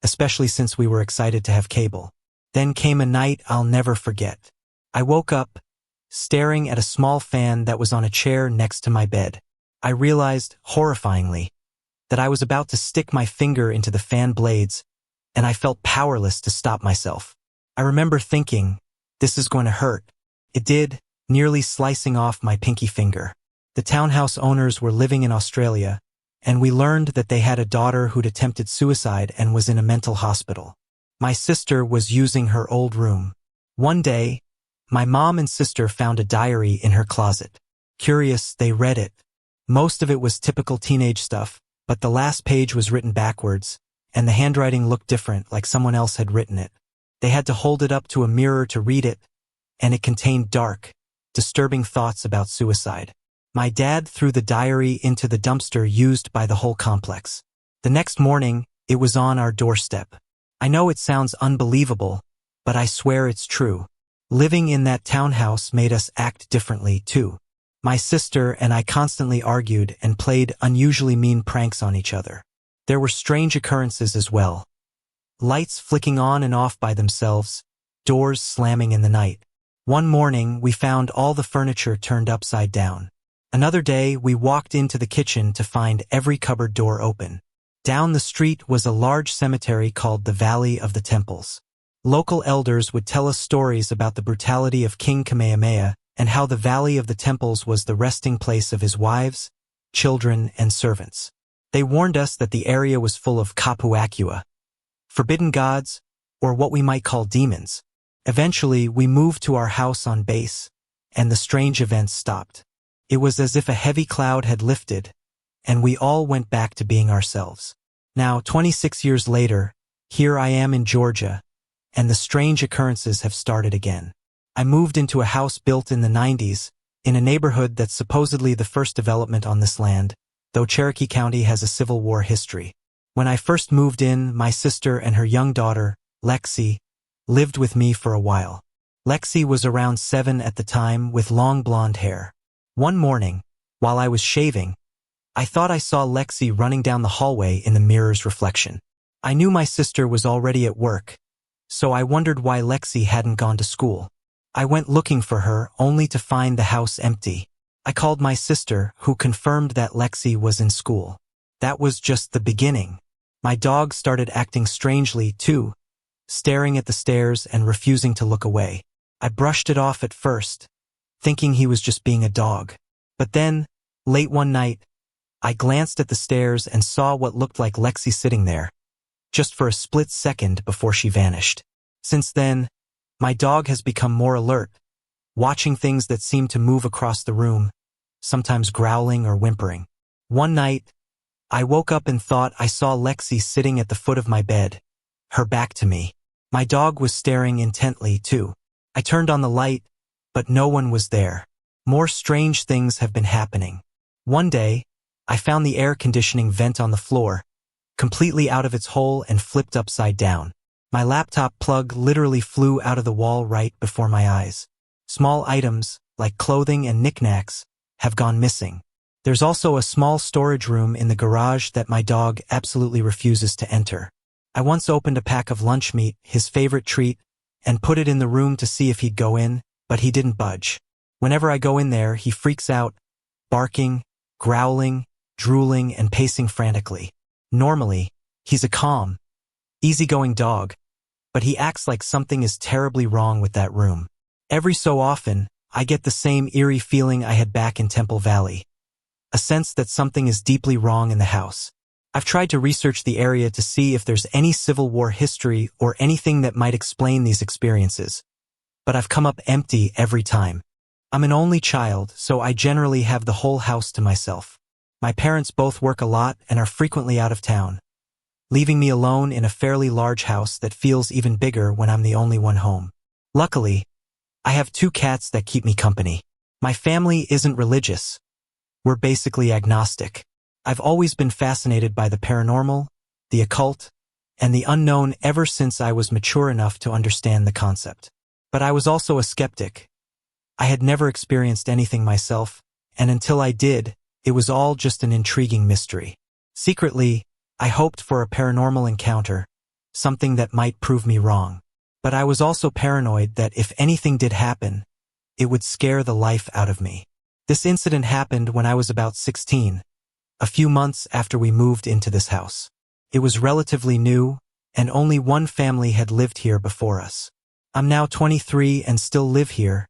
especially since we were excited to have cable. Then came a night I'll never forget. I woke up, staring at a small fan that was on a chair next to my bed. I realized, horrifyingly, that I was about to stick my finger into the fan blades, and I felt powerless to stop myself. I remember thinking, this is going to hurt. It did, nearly slicing off my pinky finger. The townhouse owners were living in Australia, and we learned that they had a daughter who'd attempted suicide and was in a mental hospital. My sister was using her old room. One day, my mom and sister found a diary in her closet. Curious, they read it. Most of it was typical teenage stuff, but the last page was written backwards, and the handwriting looked different, like someone else had written it. They had to hold it up to a mirror to read it, and it contained dark, disturbing thoughts about suicide. My dad threw the diary into the dumpster used by the whole complex. The next morning, it was on our doorstep. I know it sounds unbelievable, but I swear it's true. Living in that townhouse made us act differently, too. My sister and I constantly argued and played unusually mean pranks on each other. There were strange occurrences as well. Lights flicking on and off by themselves, doors slamming in the night. One morning, we found all the furniture turned upside down. Another day, we walked into the kitchen to find every cupboard door open. Down the street was a large cemetery called the Valley of the Temples. Local elders would tell us stories about the brutality of King Kamehameha and how the Valley of the Temples was the resting place of his wives, children, and servants. They warned us that the area was full of kapuakua, forbidden gods, or what we might call demons. Eventually, we moved to our house on base, and the strange events stopped. It was as if a heavy cloud had lifted, and we all went back to being ourselves. Now, 26 years later, here I am in Georgia, and the strange occurrences have started again. I moved into a house built in the 90s, in a neighborhood that's supposedly the first development on this land, though Cherokee County has a Civil War history. When I first moved in, my sister and her young daughter, Lexi, lived with me for a while. Lexi was around 7 at the time with long blonde hair. One morning, while I was shaving, I thought I saw Lexi running down the hallway in the mirror's reflection. I knew my sister was already at work, so I wondered why Lexi hadn't gone to school. I went looking for her, only to find the house empty. I called my sister, who confirmed that Lexi was in school. That was just the beginning. My dog started acting strangely, too, staring at the stairs and refusing to look away. I brushed it off at first, thinking he was just being a dog. But then, late one night, I glanced at the stairs and saw what looked like Lexi sitting there, just for a split second before she vanished. Since then, my dog has become more alert, watching things that seem to move across the room, sometimes growling or whimpering. One night, I woke up and thought I saw Lexi sitting at the foot of my bed, her back to me. My dog was staring intently, too. I turned on the light, but no one was there. More strange things have been happening. One day, I found the air conditioning vent on the floor, completely out of its hole and flipped upside down. My laptop plug literally flew out of the wall right before my eyes. Small items, like clothing and knickknacks, have gone missing. There's also a small storage room in the garage that my dog absolutely refuses to enter. I once opened a pack of lunch meat, his favorite treat, and put it in the room to see if he'd go in, but he didn't budge. Whenever I go in there, he freaks out, barking, growling, drooling, and pacing frantically. Normally, he's a calm, easygoing dog, but he acts like something is terribly wrong with that room. Every so often, I get the same eerie feeling I had back in Temple Valley, a sense that something is deeply wrong in the house. I've tried to research the area to see if there's any Civil War history or anything that might explain these experiences, but I've come up empty every time. I'm an only child, so I generally have the whole house to myself. My parents both work a lot and are frequently out of town, leaving me alone in a fairly large house that feels even bigger when I'm the only one home. Luckily, I have 2 cats that keep me company. My family isn't religious. We're basically agnostic. I've always been fascinated by the paranormal, the occult, and the unknown ever since I was mature enough to understand the concept. But I was also a skeptic. I had never experienced anything myself, and until I did, it was all just an intriguing mystery. Secretly, I hoped for a paranormal encounter, something that might prove me wrong. But I was also paranoid that if anything did happen, it would scare the life out of me. This incident happened when I was about 16, a few months after we moved into this house. It was relatively new, and only one family had lived here before us. I'm now 23 and still live here,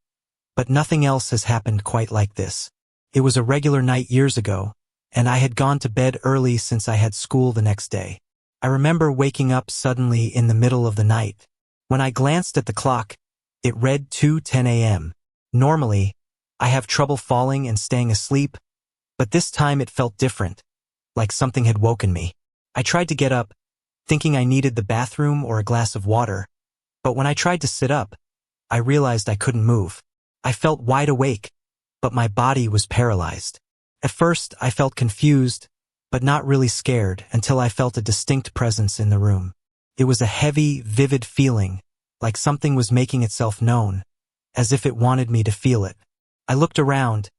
but nothing else has happened quite like this. It was a regular night years ago, and I had gone to bed early since I had school the next day. I remember waking up suddenly in the middle of the night. When I glanced at the clock, it read 2:10 a.m. Normally, I have trouble falling and staying asleep, but this time it felt different, like something had woken me. I tried to get up, thinking I needed the bathroom or a glass of water, but when I tried to sit up, I realized I couldn't move. I felt wide awake, but my body was paralyzed. At first, I felt confused, but not really scared until I felt a distinct presence in the room. It was a heavy, vivid feeling, like something was making itself known, as if it wanted me to feel it. I looked around,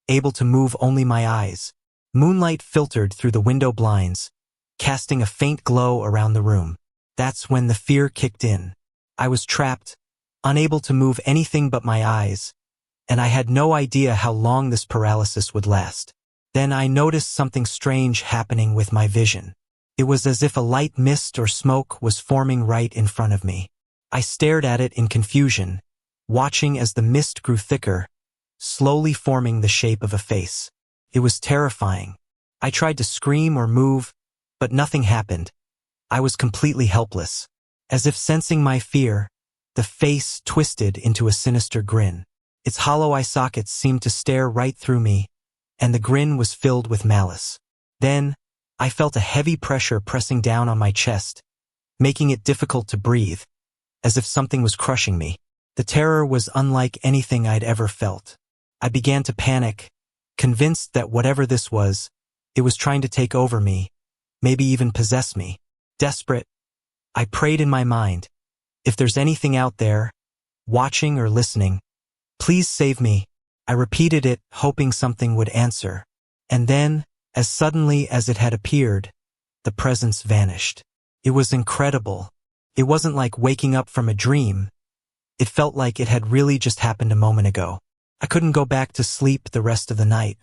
able to move only my eyes. Moonlight filtered through the window blinds, casting a faint glow around the room. That's when the fear kicked in. I was trapped, unable to move anything but my eyes, and I had no idea how long this paralysis would last. Then I noticed something strange happening with my vision. It was as if a light mist or smoke was forming right in front of me. I stared at it in confusion, watching as the mist grew thicker, slowly forming the shape of a face. It was terrifying. I tried to scream or move, but nothing happened. I was completely helpless. As if sensing my fear, the face twisted into a sinister grin. Its hollow eye sockets seemed to stare right through me, and the grin was filled with malice. Then, I felt a heavy pressure pressing down on my chest, making it difficult to breathe, as if something was crushing me. The terror was unlike anything I'd ever felt. I began to panic, convinced that whatever this was, it was trying to take over me, maybe even possess me. Desperate, I prayed in my mind, if there's anything out there, watching or listening, please save me. I repeated it, hoping something would answer. And then, as suddenly as it had appeared, the presence vanished. It was incredible. It wasn't like waking up from a dream. It felt like it had really just happened a moment ago. I couldn't go back to sleep the rest of the night.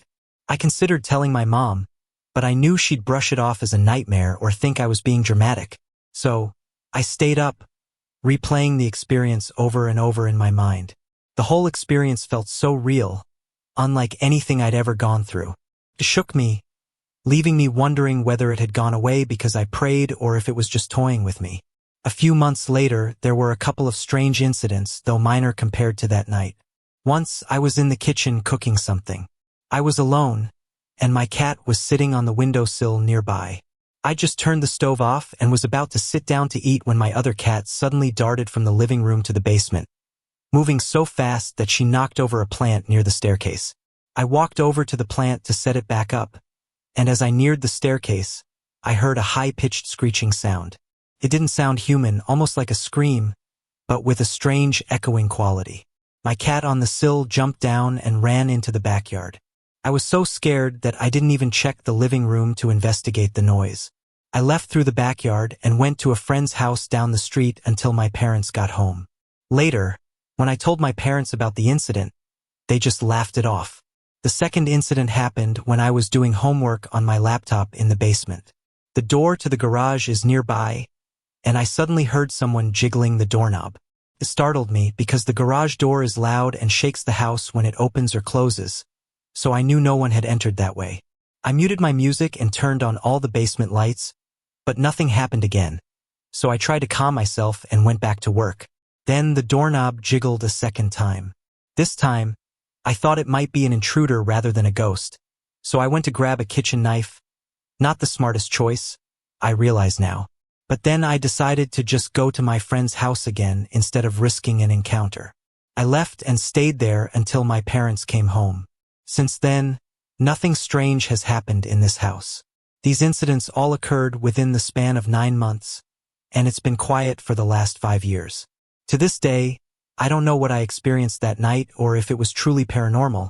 I considered telling my mom, but I knew she'd brush it off as a nightmare or think I was being dramatic. So, I stayed up, replaying the experience over and over in my mind. The whole experience felt so real, unlike anything I'd ever gone through. It shook me, leaving me wondering whether it had gone away because I prayed or if it was just toying with me. A few months later, there were a couple of strange incidents, though minor compared to that night. Once, I was in the kitchen cooking something. I was alone, and my cat was sitting on the windowsill nearby. I just turned the stove off and was about to sit down to eat when my other cat suddenly darted from the living room to the basement, moving so fast that she knocked over a plant near the staircase. I walked over to the plant to set it back up, and as I neared the staircase, I heard a high-pitched screeching sound. It didn't sound human, almost like a scream, but with a strange echoing quality. My cat on the sill jumped down and ran into the backyard. I was so scared that I didn't even check the living room to investigate the noise. I left through the backyard and went to a friend's house down the street until my parents got home. Later, when I told my parents about the incident, they just laughed it off. The second incident happened when I was doing homework on my laptop in the basement. The door to the garage is nearby, and I suddenly heard someone jiggling the doorknob. It startled me because the garage door is loud and shakes the house when it opens or closes, so I knew no one had entered that way. I muted my music and turned on all the basement lights, but nothing happened again, so I tried to calm myself and went back to work. Then the doorknob jiggled a second time. This time, I thought it might be an intruder rather than a ghost, so I went to grab a kitchen knife. Not the smartest choice, I realize now. But then I decided to just go to my friend's house again instead of risking an encounter. I left and stayed there until my parents came home. Since then, nothing strange has happened in this house. These incidents all occurred within the span of 9 months, and it's been quiet for the last 5 years. To this day, I don't know what I experienced that night or if it was truly paranormal,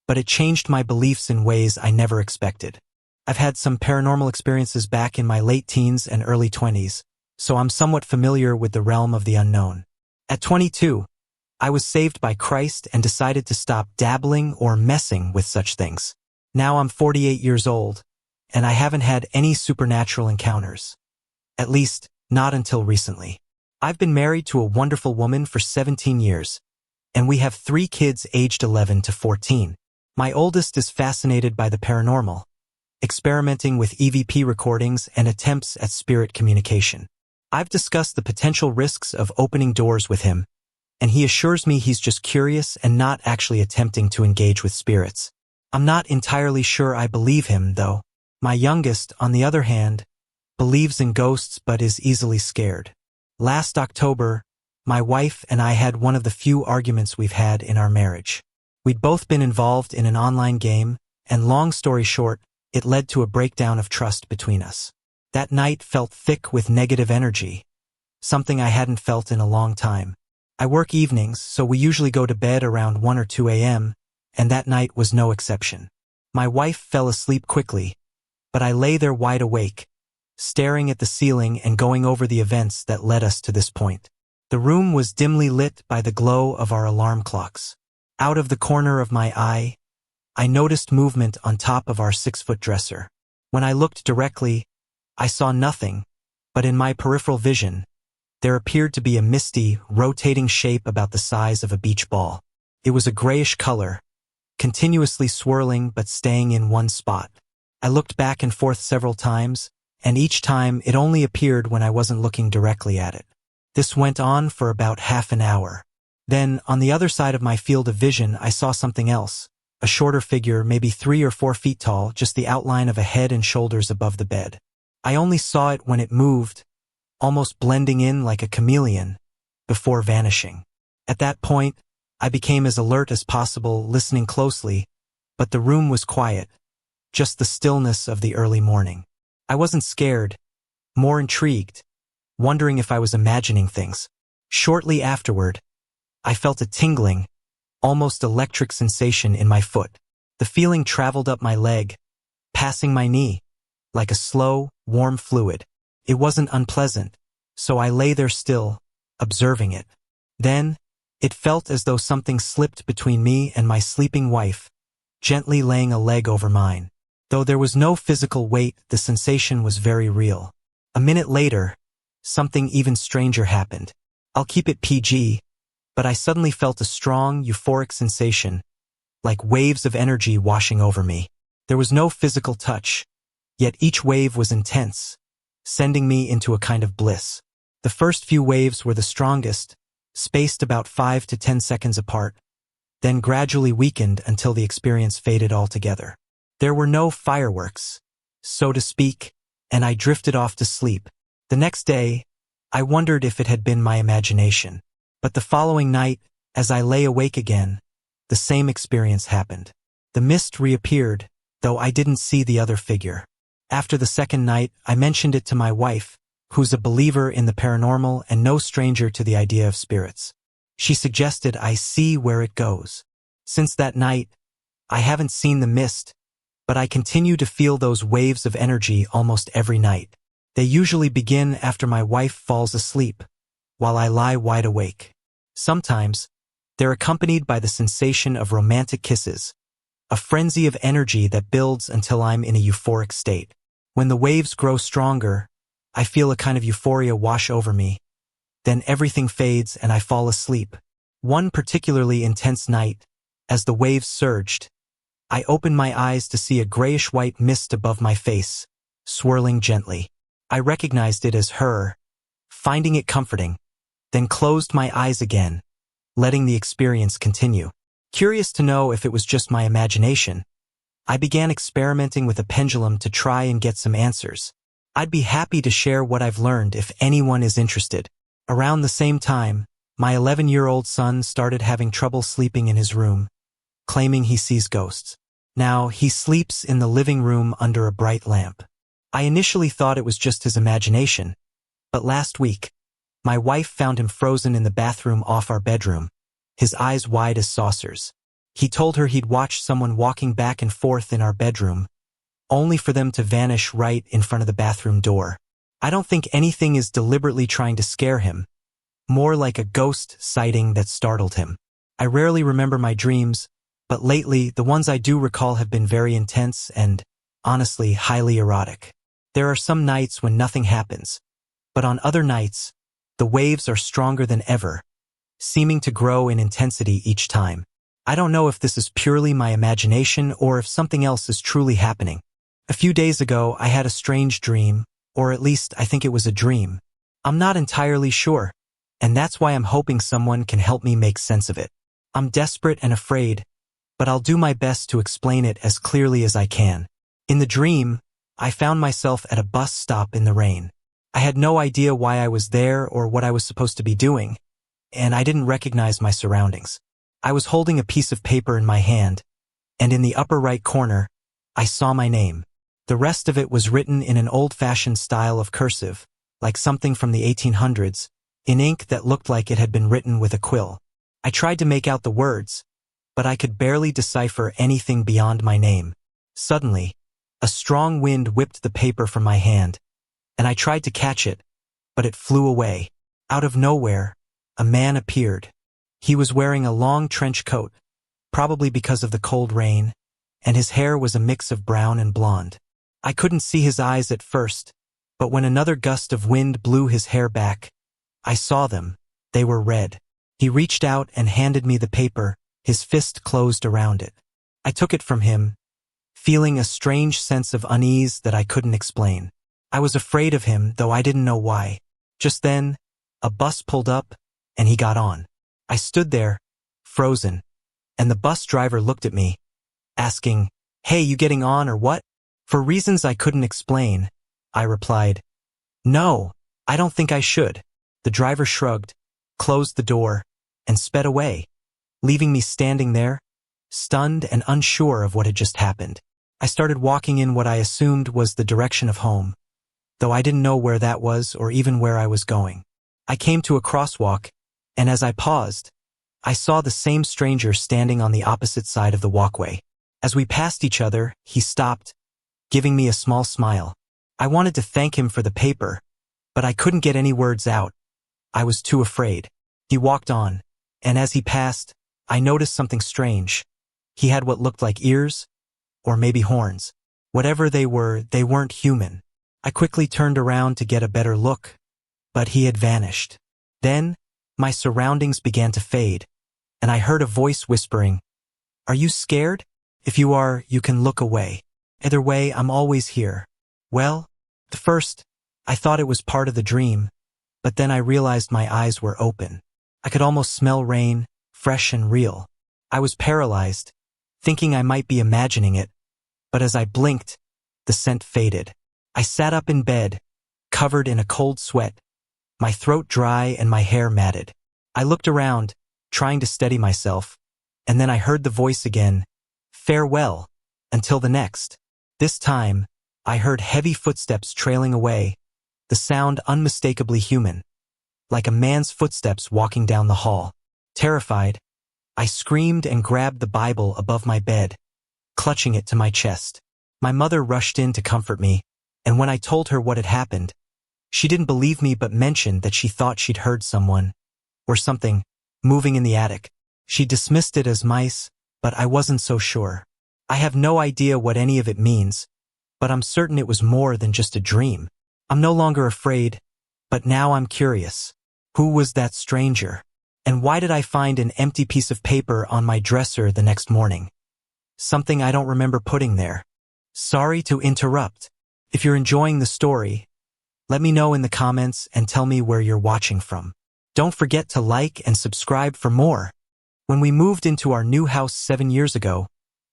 but it changed my beliefs in ways I never expected. I've had some paranormal experiences back in my late teens and early 20s, so I'm somewhat familiar with the realm of the unknown. At 22, I was saved by Christ and decided to stop dabbling or messing with such things. Now I'm 48 years old, and I haven't had any supernatural encounters. At least, not until recently. I've been married to a wonderful woman for 17 years, and we have 3 kids aged 11 to 14. My oldest is fascinated by the paranormal, experimenting with EVP recordings and attempts at spirit communication. I've discussed the potential risks of opening doors with him, and he assures me he's just curious and not actually attempting to engage with spirits. I'm not entirely sure I believe him, though. My youngest, on the other hand, believes in ghosts but is easily scared. Last October, my wife and I had one of the few arguments we've had in our marriage. We'd both been involved in an online game, and long story short, it led to a breakdown of trust between us. That night felt thick with negative energy, something I hadn't felt in a long time. I work evenings, so we usually go to bed around 1 or 2 a.m., and that night was no exception. My wife fell asleep quickly, but I lay there wide awake, staring at the ceiling and going over the events that led us to this point. The room was dimly lit by the glow of our alarm clocks. Out of the corner of my eye, I noticed movement on top of our 6-foot dresser. When I looked directly, I saw nothing, but in my peripheral vision, there appeared to be a misty, rotating shape about the size of a beach ball. It was a grayish color, continuously swirling but staying in one spot. I looked back and forth several times, and each time it only appeared when I wasn't looking directly at it. This went on for about half an hour. Then, on the other side of my field of vision, I saw something else. A shorter figure, maybe 3 or 4 feet tall, just the outline of a head and shoulders above the bed. I only saw it when it moved, almost blending in like a chameleon, before vanishing. At that point, I became as alert as possible, listening closely, but the room was quiet, just the stillness of the early morning. I wasn't scared, more intrigued, wondering if I was imagining things. Shortly afterward, I felt a tingling, almost electric sensation in my foot. The feeling traveled up my leg, passing my knee, like a slow, warm fluid. It wasn't unpleasant, so I lay there still, observing it. Then, it felt as though something slipped between me and my sleeping wife, gently laying a leg over mine. Though there was no physical weight, the sensation was very real. A minute later, something even stranger happened. I'll keep it PG, but I suddenly felt a strong, euphoric sensation, like waves of energy washing over me. There was no physical touch, yet each wave was intense, sending me into a kind of bliss. The first few waves were the strongest, spaced about 5 to 10 seconds apart, then gradually weakened until the experience faded altogether. There were no fireworks, so to speak, and I drifted off to sleep. The next day, I wondered if it had been my imagination. But the following night, as I lay awake again, the same experience happened. The mist reappeared, though I didn't see the other figure. After the second night, I mentioned it to my wife, who's a believer in the paranormal and no stranger to the idea of spirits. She suggested I see where it goes. Since that night, I haven't seen the mist, but I continue to feel those waves of energy almost every night. They usually begin after my wife falls asleep, while I lie wide awake. Sometimes, they're accompanied by the sensation of romantic kisses, a frenzy of energy that builds until I'm in a euphoric state. When the waves grow stronger, I feel a kind of euphoria wash over me. Then everything fades and I fall asleep. One particularly intense night, as the waves surged, I opened my eyes to see a grayish-white mist above my face, swirling gently. I recognized it as her, finding it comforting, then closed my eyes again, letting the experience continue. Curious to know if it was just my imagination, I began experimenting with a pendulum to try and get some answers. I'd be happy to share what I've learned if anyone is interested. Around the same time, my 11-year-old son started having trouble sleeping in his room, claiming he sees ghosts. Now, he sleeps in the living room under a bright lamp. I initially thought it was just his imagination, but last week, my wife found him frozen in the bathroom off our bedroom, his eyes wide as saucers. He told her he'd watched someone walking back and forth in our bedroom, only for them to vanish right in front of the bathroom door. I don't think anything is deliberately trying to scare him, more like a ghost sighting that startled him. I rarely remember my dreams, but lately the ones I do recall have been very intense and, honestly, highly erotic. There are some nights when nothing happens, but on other nights, the waves are stronger than ever, seeming to grow in intensity each time. I don't know if this is purely my imagination or if something else is truly happening. A few days ago, I had a strange dream, or at least I think it was a dream. I'm not entirely sure, and that's why I'm hoping someone can help me make sense of it. I'm desperate and afraid, but I'll do my best to explain it as clearly as I can. In the dream, I found myself at a bus stop in the rain. I had no idea why I was there or what I was supposed to be doing, and I didn't recognize my surroundings. I was holding a piece of paper in my hand, and in the upper right corner, I saw my name. The rest of it was written in an old-fashioned style of cursive, like something from the 1800s, in ink that looked like it had been written with a quill. I tried to make out the words, but I could barely decipher anything beyond my name. Suddenly, a strong wind whipped the paper from my hand, and I tried to catch it, but it flew away. Out of nowhere, a man appeared. He was wearing a long trench coat, probably because of the cold rain, and his hair was a mix of brown and blonde. I couldn't see his eyes at first, but when another gust of wind blew his hair back, I saw them. They were red. He reached out and handed me the paper, his fist closed around it. I took it from him, feeling a strange sense of unease that I couldn't explain. I was afraid of him, though I didn't know why. Just then, a bus pulled up, and he got on. I stood there, frozen, and the bus driver looked at me, asking, "Hey, you getting on or what?" For reasons I couldn't explain, I replied, "No, I don't think I should." The driver shrugged, closed the door, and sped away, leaving me standing there, stunned and unsure of what had just happened. I started walking in what I assumed was the direction of home, though I didn't know where that was or even where I was going. I came to a crosswalk, and as I paused, I saw the same stranger standing on the opposite side of the walkway. As we passed each other, he stopped, giving me a small smile. I wanted to thank him for the paper, but I couldn't get any words out. I was too afraid. He walked on, and as he passed, I noticed something strange. He had what looked like ears, or maybe horns. Whatever they were, they weren't human. I quickly turned around to get a better look, but he had vanished. Then, My surroundings began to fade, and I heard a voice whispering, "Are you scared? If you are, you can look away. Either way, I'm always here." Well, at first, I thought it was part of the dream, but then I realized my eyes were open. I could almost smell rain, fresh and real. I was paralyzed, thinking I might be imagining it, but as I blinked, the scent faded. I sat up in bed, covered in a cold sweat, my throat dry and my hair matted. I looked around, trying to steady myself, and then I heard the voice again, "Farewell, until the next." This time, I heard heavy footsteps trailing away, the sound unmistakably human, like a man's footsteps walking down the hall. Terrified, I screamed and grabbed the Bible above my bed, clutching it to my chest. My mother rushed in to comfort me, and when I told her what had happened, she didn't believe me but mentioned that she thought she'd heard someone, or something, moving in the attic. She dismissed it as mice, but I wasn't so sure. I have no idea what any of it means, but I'm certain it was more than just a dream. I'm no longer afraid, but now I'm curious. Who was that stranger? And why did I find an empty piece of paper on my dresser the next morning? Something I don't remember putting there. Sorry to interrupt. If you're enjoying the story, let me know in the comments and tell me where you're watching from. Don't forget to like and subscribe for more. When we moved into our new house 7 years ago,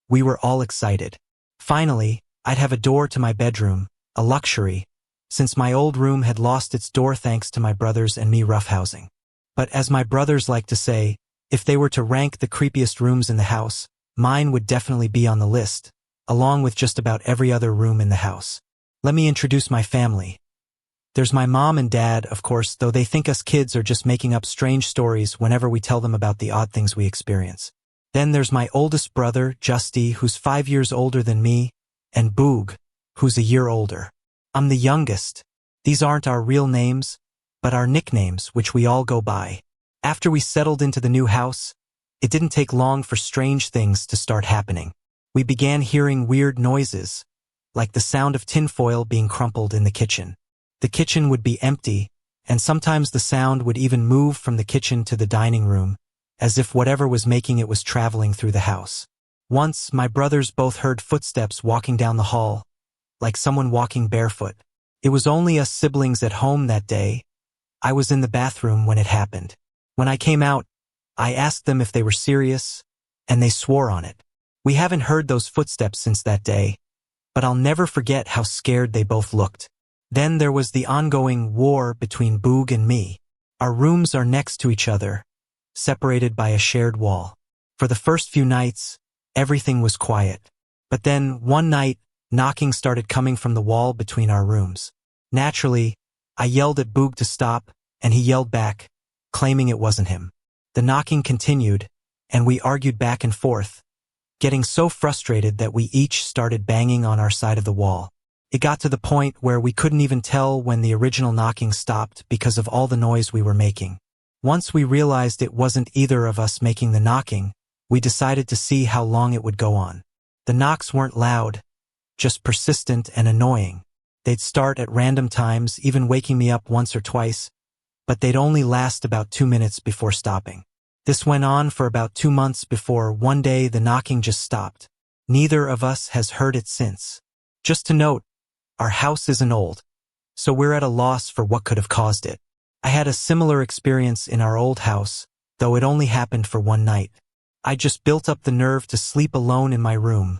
we were all excited. Finally, I'd have a door to my bedroom, a luxury, since my old room had lost its door thanks to my brothers and me roughhousing. But as my brothers like to say, if they were to rank the creepiest rooms in the house, mine would definitely be on the list, along with just about every other room in the house. Let me introduce my family. There's my mom and dad, of course, though they think us kids are just making up strange stories whenever we tell them about the odd things we experience. Then there's my oldest brother, Justy, who's 5 years older than me, and Boog, who's a year older. I'm the youngest. These aren't our real names, but our nicknames, which we all go by. After we settled into the new house, it didn't take long for strange things to start happening. We began hearing weird noises, like the sound of tinfoil being crumpled in the kitchen. The kitchen would be empty, and sometimes the sound would even move from the kitchen to the dining room, as if whatever was making it was traveling through the house. Once, my brothers both heard footsteps walking down the hall, like someone walking barefoot. It was only us siblings at home that day. I was in the bathroom when it happened. When I came out, I asked them if they were serious, and they swore on it. We haven't heard those footsteps since that day, but I'll never forget how scared they both looked. Then there was the ongoing war between Boog and me. Our rooms are next to each other, separated by a shared wall. For the first few nights, everything was quiet. But then, one night, knocking started coming from the wall between our rooms. Naturally, I yelled at Boog to stop, and he yelled back, claiming it wasn't him. The knocking continued, and we argued back and forth, getting so frustrated that we each started banging on our side of the wall. It got to the point where we couldn't even tell when the original knocking stopped because of all the noise we were making. Once we realized it wasn't either of us making the knocking, we decided to see how long it would go on. The knocks weren't loud, just persistent and annoying. They'd start at random times, even waking me up once or twice, but they'd only last about 2 minutes before stopping. This went on for about 2 months before one day the knocking just stopped. Neither of us has heard it since. Just to note, our house isn't old, so we're at a loss for what could have caused it. I had a similar experience in our old house, though it only happened for one night. I just built up the nerve to sleep alone in my room,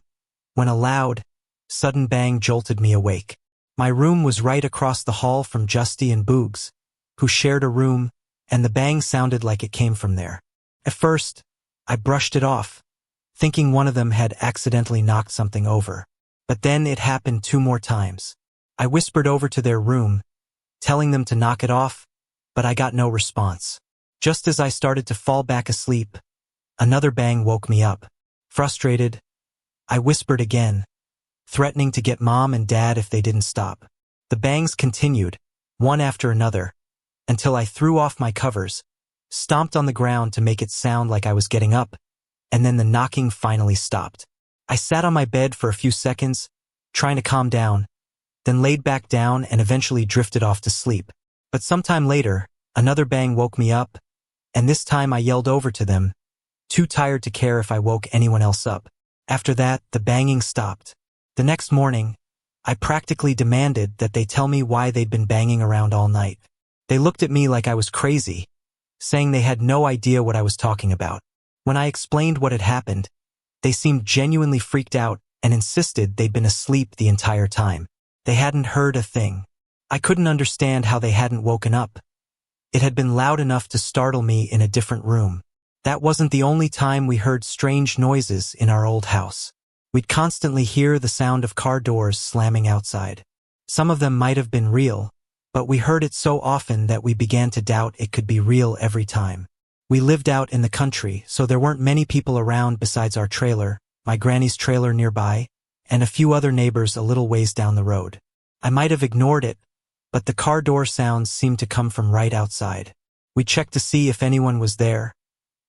when a loud, sudden bang jolted me awake. My room was right across the hall from Justy and Boog's, who shared a room, and the bang sounded like it came from there. At first, I brushed it off, thinking one of them had accidentally knocked something over. But then it happened 2 more times. I whispered over to their room, telling them to knock it off, but I got no response. Just as I started to fall back asleep, another bang woke me up. Frustrated, I whispered again, threatening to get Mom and Dad if they didn't stop. The bangs continued, one after another, until I threw off my covers, stomped on the ground to make it sound like I was getting up, and then the knocking finally stopped. I sat on my bed for a few seconds, trying to calm down, then laid back down and eventually drifted off to sleep. But sometime later, another bang woke me up, and this time I yelled over to them, too tired to care if I woke anyone else up. After that, the banging stopped. The next morning, I practically demanded that they tell me why they'd been banging around all night. They looked at me like I was crazy, saying they had no idea what I was talking about. When I explained what had happened, they seemed genuinely freaked out and insisted they'd been asleep the entire time. They hadn't heard a thing. I couldn't understand how they hadn't woken up. It had been loud enough to startle me in a different room. That wasn't the only time we heard strange noises in our old house. We'd constantly hear the sound of car doors slamming outside. Some of them might have been real, but we heard it so often that we began to doubt it could be real every time. We lived out in the country, so there weren't many people around besides our trailer, my granny's trailer nearby, and a few other neighbors a little ways down the road. I might have ignored it, but the car door sounds seemed to come from right outside. We checked to see if anyone was there,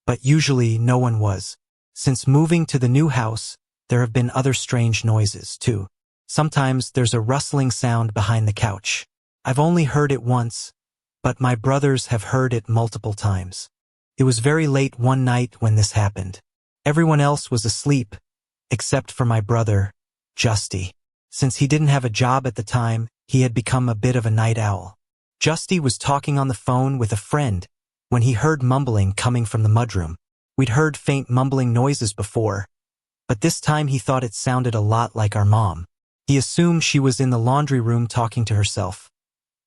but usually no one was. Since moving to the new house, there have been other strange noises, too. Sometimes there's a rustling sound behind the couch. I've only heard it once, but my brothers have heard it multiple times. It was very late one night when this happened. Everyone else was asleep, except for my brother, Justy. Since he didn't have a job at the time, he had become a bit of a night owl. Justy was talking on the phone with a friend when he heard mumbling coming from the mudroom. We'd heard faint mumbling noises before, but this time he thought it sounded a lot like our mom. He assumed she was in the laundry room talking to herself,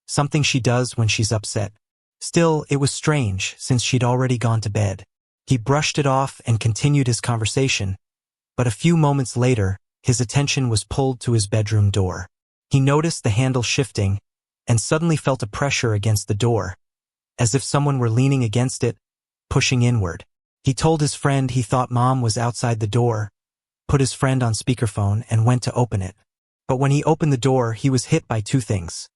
something she does when she's upset. Still, it was strange since she'd already gone to bed. He brushed it off and continued his conversation, but a few moments later, his attention was pulled to his bedroom door. He noticed the handle shifting and suddenly felt a pressure against the door, as if someone were leaning against it, pushing inward. He told his friend he thought Mom was outside the door, put his friend on speakerphone, and went to open it. But when he opened the door, he was hit by two things.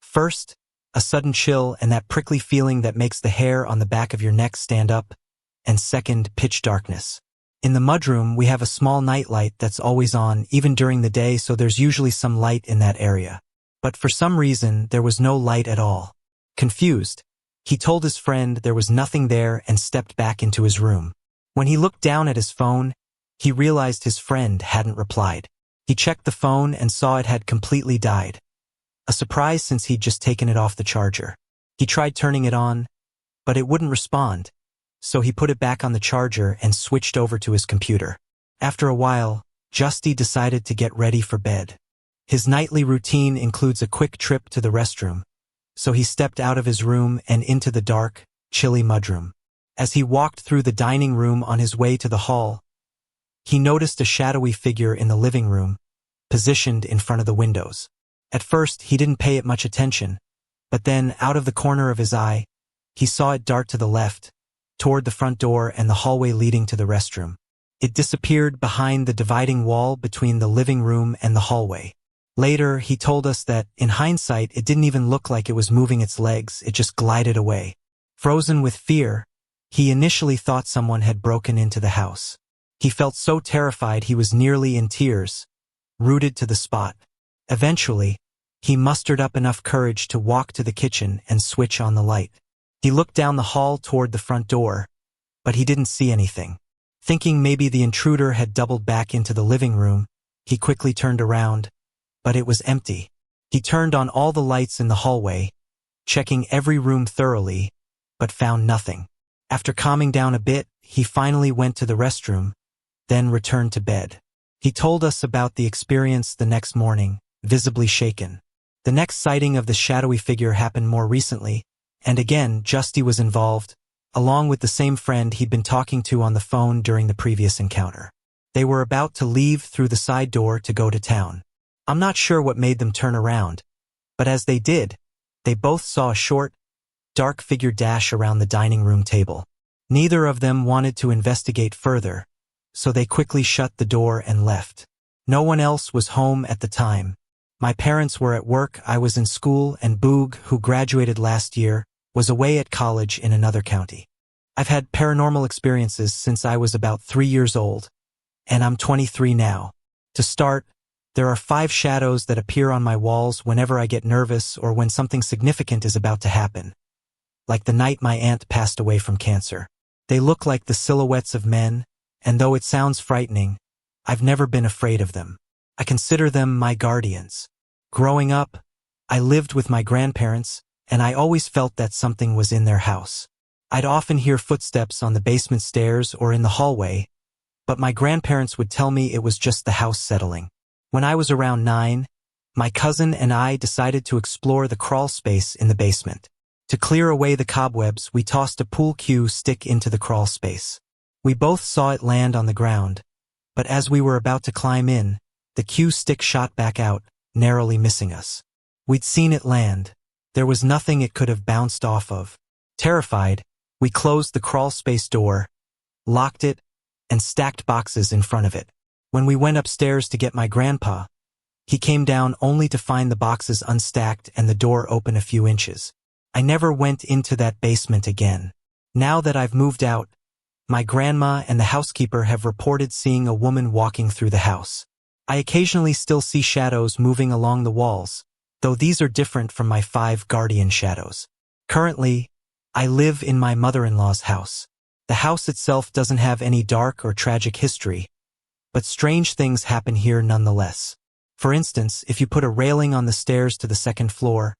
First, a sudden chill and that prickly feeling that makes the hair on the back of your neck stand up, and second, pitch darkness. In the mudroom, we have a small nightlight that's always on, even during the day, so there's usually some light in that area. But for some reason, there was no light at all. Confused, he told his friend there was nothing there and stepped back into his room. When he looked down at his phone, he realized his friend hadn't replied. He checked the phone and saw it had completely died. A surprise since he'd just taken it off the charger. He tried turning it on, but it wouldn't respond, so he put it back on the charger and switched over to his computer. After a while, Justy decided to get ready for bed. His nightly routine includes a quick trip to the restroom, so he stepped out of his room and into the dark, chilly mudroom. As he walked through the dining room on his way to the hall, he noticed a shadowy figure in the living room, positioned in front of the windows. At first, he didn't pay it much attention, but then, out of the corner of his eye, he saw it dart to the left, toward the front door and the hallway leading to the restroom. It disappeared behind the dividing wall between the living room and the hallway. Later, he told us that, in hindsight, it didn't even look like it was moving its legs, it just glided away. Frozen with fear, he initially thought someone had broken into the house. He felt so terrified he was nearly in tears, rooted to the spot. Eventually, he mustered up enough courage to walk to the kitchen and switch on the light. He looked down the hall toward the front door, but he didn't see anything. Thinking maybe the intruder had doubled back into the living room, he quickly turned around, but it was empty. He turned on all the lights in the hallway, checking every room thoroughly, but found nothing. After calming down a bit, he finally went to the restroom, then returned to bed. He told us about the experience the next morning, visibly shaken. The next sighting of the shadowy figure happened more recently, and again, Justy was involved, along with the same friend he'd been talking to on the phone during the previous encounter. They were about to leave through the side door to go to town. I'm not sure what made them turn around, but as they did, they both saw a short, dark figure dash around the dining room table. Neither of them wanted to investigate further, so they quickly shut the door and left. No one else was home at the time. My parents were at work, I was in school, and Boog, who graduated last year, was away at college in another county. I've had paranormal experiences since I was about 3 years old, and I'm 23 now. To start, there are 5 shadows that appear on my walls whenever I get nervous or when something significant is about to happen. like the night my aunt passed away from cancer. They look like the silhouettes of men, and though it sounds frightening, I've never been afraid of them. I consider them my guardians. Growing up, I lived with my grandparents, and I always felt that something was in their house. I'd often hear footsteps on the basement stairs or in the hallway, but my grandparents would tell me it was just the house settling. When I was around 9, my cousin and I decided to explore the crawl space in the basement. To clear away the cobwebs, we tossed a pool cue stick into the crawl space. We both saw it land on the ground, but as we were about to climb in, the cue stick shot back out, narrowly missing us. We'd seen it land. There was nothing it could have bounced off of. Terrified, we closed the crawl space door, locked it, and stacked boxes in front of it. When we went upstairs to get my grandpa, he came down only to find the boxes unstacked and the door open a few inches. I never went into that basement again. Now that I've moved out, my grandma and the housekeeper have reported seeing a woman walking through the house. I occasionally still see shadows moving along the walls, though these are different from my 5 guardian shadows. Currently, I live in my mother-in-law's house. The house itself doesn't have any dark or tragic history, but strange things happen here nonetheless. For instance, if you put a railing on the stairs to the 2nd floor,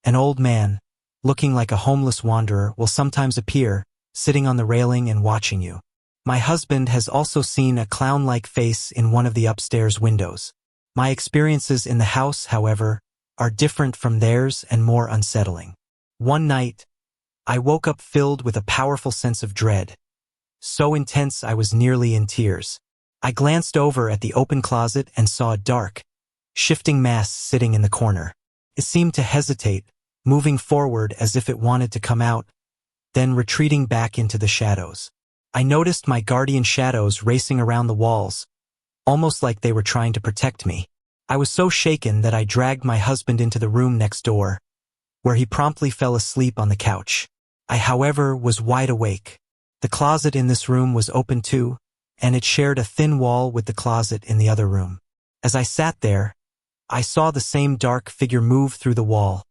an old man, looking like a homeless wanderer, will sometimes appear, sitting on the railing and watching you. My husband has also seen a clown-like face in one of the upstairs windows. My experiences in the house, however, are different from theirs and more unsettling. One night, I woke up filled with a powerful sense of dread. So intense I was nearly in tears. I glanced over at the open closet and saw a dark, shifting mass sitting in the corner. It seemed to hesitate, moving forward as if it wanted to come out, then retreating back into the shadows. I noticed my guardian shadows racing around the walls, almost like they were trying to protect me. I was so shaken that I dragged my husband into the room next door, where he promptly fell asleep on the couch. I, however, was wide awake. The closet in this room was open too, and it shared a thin wall with the closet in the other room. As I sat there, I saw the same dark figure move through the wall,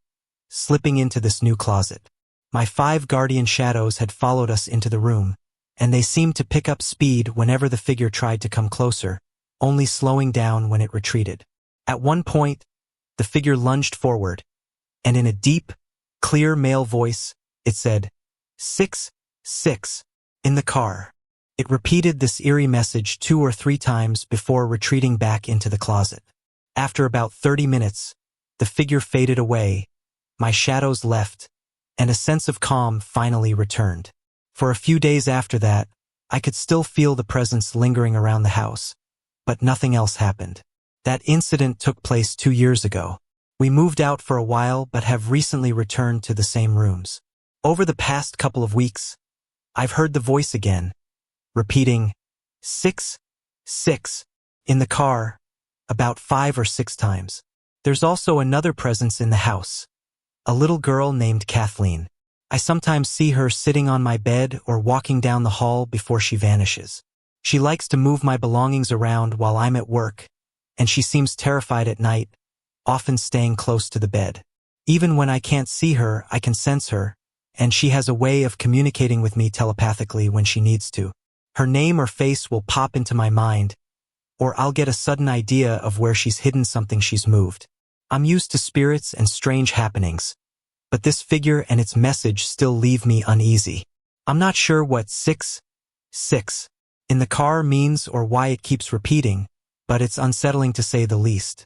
slipping into this new closet. My 5 guardian shadows had followed us into the room, and they seemed to pick up speed whenever the figure tried to come closer, only slowing down when it retreated. At one point, the figure lunged forward, and in a deep, clear male voice, it said, 6, 6, in the car. It repeated this eerie message 2 or 3 times before retreating back into the closet. After about 30 minutes, the figure faded away, my shadows left, and a sense of calm finally returned. For a few days after that, I could still feel the presence lingering around the house, but nothing else happened. That incident took place 2 years ago. We moved out for a while but have recently returned to the same rooms. Over the past couple of weeks, I've heard the voice again, repeating 6, 6 in the car about 5 or 6 times. There's also another presence in the house, a little girl named Kathleen. I sometimes see her sitting on my bed or walking down the hall before she vanishes. She likes to move my belongings around while I'm at work, and she seems terrified at night, often staying close to the bed. Even when I can't see her, I can sense her, and she has a way of communicating with me telepathically when she needs to. Her name or face will pop into my mind, or I'll get a sudden idea of where she's hidden something she's moved. I'm used to spirits and strange happenings, but this figure and its message still leave me uneasy. I'm not sure what 6, 6 in the car means or why it keeps repeating, but it's unsettling to say the least.